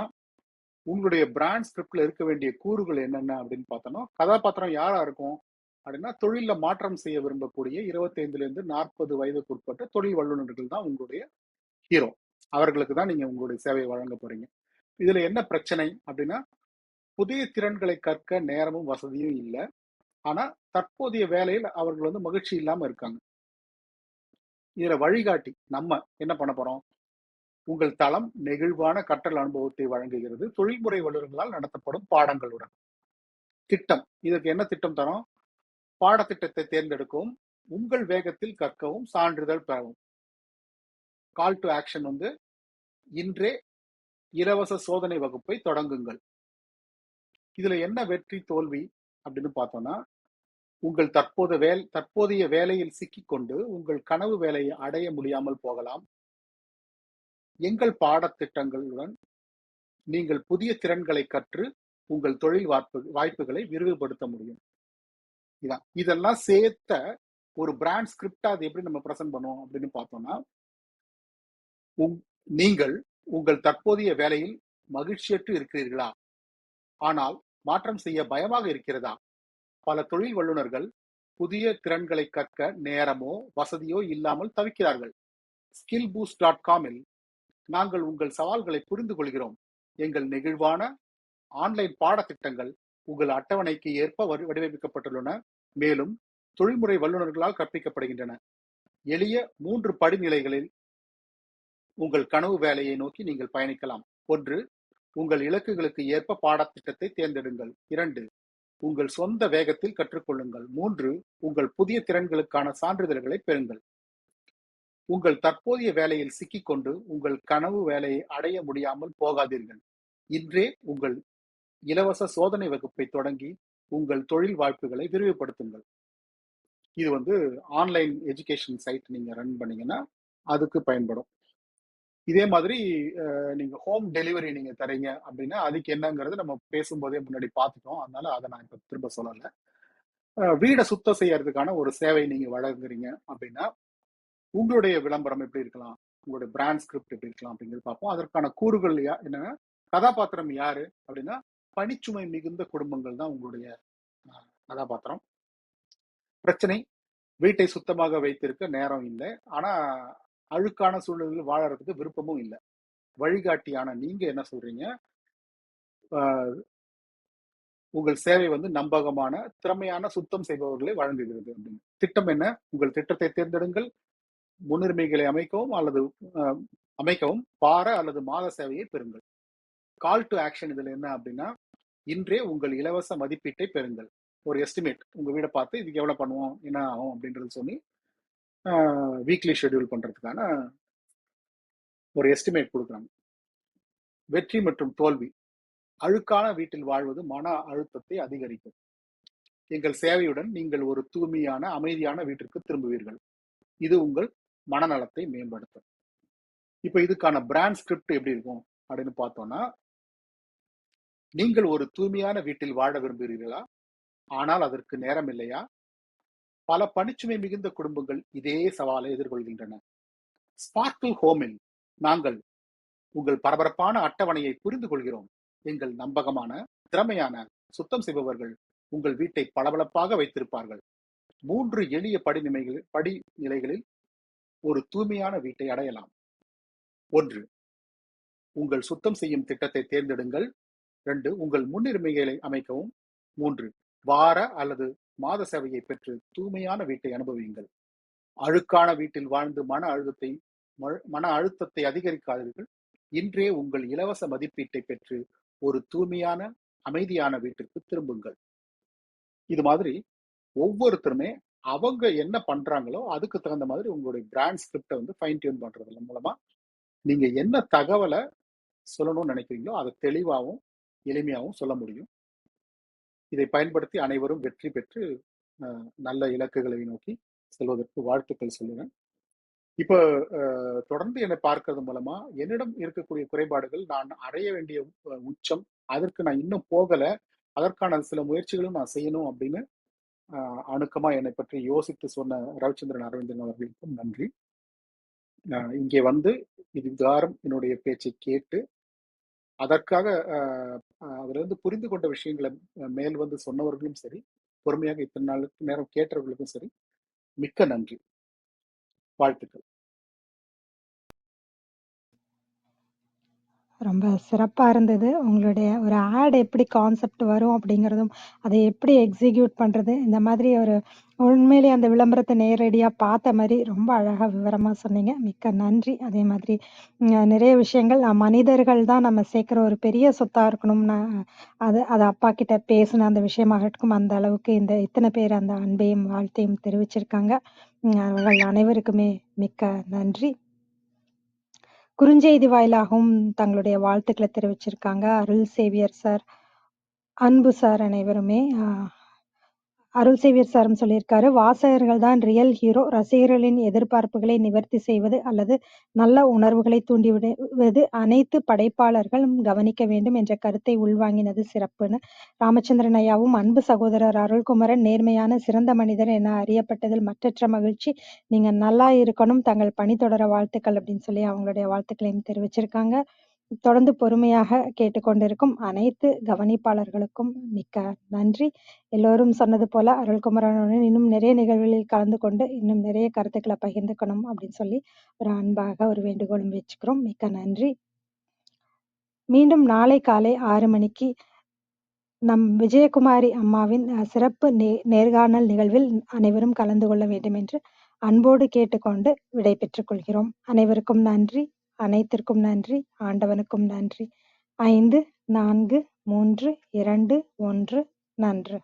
உங்களுடைய பிராண்ட் ஸ்கிரிப்ட்ல இருக்க வேண்டிய கூறுகள் என்னென்ன அப்படின்னு பார்த்தோம்னா, கதாபாத்திரம் யாரா இருக்கும் அப்படின்னா, தொழில மாற்றம் செய்ய விரும்பக்கூடிய 25லேருந்து 40 வயதுக்கு உட்பட்ட தொழில் வல்லுநர்கள் தான் உங்களுடைய ஹீரோ. அவர்களுக்கு தான் நீங்க உங்களுடைய சேவையை வழங்க போறீங்க. இதுல என்ன பிரச்சனை அப்படின்னா, புதிய திறன்களை கற்க நேரமும் வசதியும் இல்லை. ஆனா தற்போதைய வேலையில் அவர்கள் வந்து மகிழ்ச்சி இல்லாம இருக்காங்க. இதுல வழிகாட்டி நம்ம என்ன பண்ண போறோம்? உங்கள் தளம் நெகிழ்வான கற்றல் அனுபவத்தை வழங்குகிறது, தொழில்முறை வல்லுநர்களால் நடத்தப்படும் பாடங்களுடன். திட்டம், இதற்கு என்ன திட்டம் தரோம்? பாடத்திட்டத்தை தேர்ந்தெடுக்கவும், உங்கள் வேகத்தில் கற்கவும், சான்றிதழ் பெறவும். கால் டு ஆக்ஷன் வந்து, இன்றே இலவச சோதனை வகுப்பை தொடங்குங்கள். இதுல என்ன வெற்றி தோல்வி அப்படின்னு பார்த்தோம்னா, உங்கள் தற்போதைய வேலையில் சிக்கிக்கொண்டு உங்கள் கனவு வேலையை அடைய முடியாமல் போகலாம். எங்கள் பாடத்திட்டங்களுடன் நீங்கள் புதிய திறன்களை கற்று உங்கள் தொழில் வாய்ப்புகளை விரிவுபடுத்த முடியும். இதெல்லாம் சேர்த்த ஒரு பிராண்ட் ஸ்கிரிப்டா அது எப்படி நம்ம பிரசன்ட் பண்ணுவோம் அப்படின்னு பார்த்தோம்னா, நீங்கள் உங்கள் தற்போதைய வேலையில் மகிழ்ச்சியற்று இருக்கிறீர்களா? ஆனால் மாற்றம் செய்ய பயமாக இருக்கிறதா? பல தொழில் வல்லுநர்கள் புதிய திறன்களை கற்க நேரமோ வசதியோ இல்லாமல் தவிக்கிறார்கள். skillboost.com-இல் நாங்கள் உங்கள் சவால்களை புரிந்து கொள்கிறோம். எங்கள் நெகிழ்வான ஆன்லைன் பாடத்திட்டங்கள் உங்கள் அட்டவணைக்கு ஏற்ப வடிவமைக்கப்பட்டுள்ளன. மேலும் தொழில்முறை வல்லுநர்களால் கற்பிக்கப்படுகின்றன. எளிய 3 படிநிலைகளில் உங்கள் கனவு வேலையை நோக்கி நீங்கள் பயணிக்கலாம். 1. உங்கள் இலக்குகளுக்கு ஏற்ப பாடத்திட்டத்தை தேர்ந்தெடுங்கள். 2. உங்கள் சொந்த வேகத்தில் கற்றுக்கொள்ளுங்கள். 3. உங்கள் புதிய திறன்களுக்கான சான்றிதழ்களை பெறுங்கள். உங்கள் தற்போதைய வேலையில் சிக்கிக்கொண்டு உங்கள் கனவு வேலையை அடைய முடியாமல் போகாதீர்கள். இன்றே உங்கள் இலவச சோதனை வகுப்பை தொடங்கி உங்கள் தொழில் வாய்ப்புகளை விரிவுபடுத்துங்கள். இது வந்து ஆன்லைன் எஜுகேஷன் சைட் நீங்க ரன் பண்ணீங்கன்னா அதுக்கு பயன்படும். இதே மாதிரி நீங்க ஹோம் டெலிவரி நீங்க தரீங்க அப்படின்னா அதுக்கு என்னங்கிறது நம்ம பேசும்போதே முன்னாடி பார்த்துட்டோம். அதனால அதை நான் இப்ப திரும்ப சொல்லல. வீடை சுத்தம் செய்யறதுக்கான ஒரு சேவை நீங்க வழங்குறீங்க அப்படின்னா உங்களுடைய விளம்பரம் எப்படி இருக்கலாம், உங்களுடைய பிராண்ட் ஸ்கிரிப்ட் எப்படி இருக்கலாம் அப்படிங்கிறது பார்ப்போம். அதற்கான கூறுகள் என்னன்னா, கதாபாத்திரம் யாரு அப்படின்னா பணிச்சுமை மிகுந்த குடும்பங்கள் தான் உங்களுடைய கதாபாத்திரம். பிரச்சனை, வீட்டை சுத்தமாக வைத்திருக்க நேரம் இல்லை, ஆனா அழுக்கான சூழலில் வாழறதுக்கு விருப்பமும் இல்லை. வழிகாட்டியான நீங்க என்ன சொல்றீங்க, உங்கள் சேவை வந்து நம்பகமான திறமையான சுத்தம் செய்பவர்களை வழங்குகிறது அப்படின்னு. திட்டம் என்ன, உங்கள் திட்டத்தை தேர்ந்தெடுங்கள், முன்னுரிமைகளை அமைக்கவும் வார அல்லது மாத சேவையை பெறுங்கள். கால் டு ஆக்ஷன் இதுல என்ன அப்படின்னா, இன்றே உங்கள் இலவச மதிப்பீட்டை பெறுங்கள். ஒரு எஸ்டிமேட், உங்க வீடை பார்த்து இதுக்கு எவ்வளவு பண்ணுவோம், என்ன ஆகும் அப்படின்றது சொல்லி வீக்லி ஷெட்யூல் பண்றதுக்கான ஒரு எஸ்டிமேட் கொடுக்குறாங்க. வெற்றி மற்றும் தோல்வி, அழுக்கான வீட்டில் வாழ்வது மன அழுத்தத்தை அதிகரிக்கும். எங்கள் சேவையுடன் நீங்கள் ஒரு தூய்மையான அமைதியான வீட்டிற்கு திரும்புவீர்கள். இது உங்கள் மனநலத்தை மேம்படுத்தும். இப்ப இதுக்கான பிராண்ட் ஸ்கிரிப்ட் எப்படி இருக்கும் அப்படின்னு பார்த்தோம்னா, நீங்கள் ஒரு தூய்மையான வீட்டில் வாழ விரும்புகிறீர்களா, ஆனால் அதற்கு நேரம் இல்லையா? பல பணிச்சுமை மிகுந்த குடும்பங்கள் இதே சவாலை எதிர்கொள்கின்றன. ஸ்பார்க்கிள் ஹோமில் நாங்கள் உங்கள் பரபரப்பான அட்டவணையை புரிந்து கொள்கிறோம். எங்கள் நம்பகமான திறமையான சுத்தம் செய்பவர்கள் உங்கள் வீட்டை பளபளப்பாக வைத்திருப்பார்கள். 3 எளிய படிநிலைகளில் ஒரு தூய்மையான வீட்டை அடையலாம். 1. உங்கள் சுத்தம் செய்யும் திட்டத்தை தேர்ந்தெடுங்கள். 2. உங்கள் முன்னுரிமைகளை அமைக்கவும். 3. வார அல்லது மாத சேவையை பெற்று தூய்மையான வீட்டை அனுபவியுங்கள். அழுக்கான வீட்டில் வாழ்ந்து மன அழுத்தத்தை அதிகரிக்காதீர்கள். இன்றே உங்கள் இலவச மதிப்பீட்டை பெற்று ஒரு தூய்மையான அமைதியான வீட்டிற்கு திரும்புங்கள். இது மாதிரி ஒவ்வொருத்தருமே அவங்க என்ன பண்றாங்களோ அதுக்கு தகுந்த மாதிரி உங்களுடைய பிராண்ட் ஸ்கிரிப்டை வந்து ஃபைன் டியூன் பண்றது மூலமா நீங்க என்ன தகவலை சொல்லணும்னு நினைக்கிறீங்களோ அதை தெளிவாகவும் எளிமையாகவும் சொல்ல முடியும். இதை பயன்படுத்தி அனைவரும் வெற்றி பெற்று நல்ல இலக்குகளை நோக்கி செல்வதற்கு வாழ்த்துக்கள் சொல்லுவேன். இப்போ தொடர்ந்து என்னை பார்க்கறது மூலமா என்னிடம் இருக்கக்கூடிய குறைபாடுகள், நான் அடைய வேண்டிய உச்சம், அதற்கு நான் இன்னும் போகல, அதற்கான சில முயற்சிகளும் நான் செய்யணும் அப்படின்னு அணுக்கமா என்னை பற்றி யோசித்து சொன்ன ரவிச்சந்திரன் அரவிந்தன் அவர்களுக்கும் நன்றி. இங்கே வந்து இதுகாரம் என்னுடைய பேச்சை கேட்டு அதற்காக அதுல இருந்து புரிந்து கொண்ட விஷயங்களை மேல் வந்து சொன்னவர்களும் சரி, பொறுமையாக இத்தனை நாளுக்கு நேரம் கேட்டவர்களுக்கும் சரி, மிக்க நன்றி, வாழ்த்துக்கள். ரொம்ப சிறப்பா இருந்தது. உங்களுடைய ஒரு ஆட் எப்படி கான்செப்ட் வரும் அப்படிங்கிறதும், அதை எப்படி எக்ஸிக்யூட் பண்றது, இந்த மாதிரி ஒரு உண்மையிலேயே அந்த விளம்பரத்த நேரடியா பார்த்த மாரி ரொம்ப அழகா விவரமா சொன்னீங்க. மிக்க நன்றி. அதே மாதிரி நிறைய விஷயங்கள் மனிதர்கள் தான் நம்ம சேர்க்கிற ஒரு பெரிய சொத்தா இருக்கணும்னு அது அப்பா கிட்ட பேசின அந்த விஷயமாகட்டும், அந்த அளவுக்கு இத்தனை பேர் அந்த அன்பையும் வாழ்த்தையும் தெரிவிச்சிருக்காங்க. அவர்கள் அனைவருக்குமே மிக்க நன்றி. குறுஞ்செய்தி வாயிலாகவும் தங்களுடைய வாழ்த்துக்களை தெரிவிச்சிருக்காங்க. அருள் சேவியர் சார், அன்பு சார் அனைவருமே. அருள் சேவியர் சாரும் சொல்லியிருக்காரு, வாசகர்கள் தான் ரியல் ஹீரோ. ரசிகர்களின் எதிர்பார்ப்புகளை நிவர்த்தி செய்வது அல்லது நல்ல உணர்வுகளை தூண்டிவிடுவது அனைத்து படைப்பாளர்களும் கவனிக்க வேண்டும் என்ற கருத்தை உள்வாங்கினது சிறப்புன்னு. ராமச்சந்திரன் ஐயாவும், அன்பு சகோதரர் அருள்குமரன் நேர்மையான சிறந்த மனிதர் என அறியப்பட்டதில் மற்றற்ற மகிழ்ச்சி. நீங்க நல்லா இருக்கணும், தங்கள் பணி தொடர வாழ்த்துக்கள் அப்படின்னு சொல்லி அவங்களுடைய வாழ்த்துக்களையும் தெரிவிச்சிருக்காங்க. தொடர்ந்து பொறுமையாக கேட்டுக்கொண்டிருக்கும் அனைத்து கவனிப்பாளர்களுக்கும் மிக்க நன்றி. எல்லோரும் சொன்னது போல அருள்குமரனுடன் இன்னும் நிறைய நிகழ்வுகளில் கலந்து கொண்டு இன்னும் நிறைய கருத்துக்களை பகிர்ந்துக்கணும் அப்படின்னு சொல்லி ஒரு அன்பாக ஒரு வேண்டுகோளும் வச்சுக்கிறோம். மிக்க நன்றி. மீண்டும் நாளை காலை 6 மணிக்கு நம் விஜயகுமாரி அம்மாவின் சிறப்பு நேர்காணல் நிகழ்வில் அனைவரும் கலந்து கொள்ள வேண்டும் என்று அன்போடு கேட்டுக்கொண்டு விடை பெற்றுக் கொள்கிறோம். அனைவருக்கும் நன்றி. அனைத்திற்கும் நன்றி. ஆண்டவனுக்கும் நன்றி. 5, 4, 3, 2, 1 நன்று.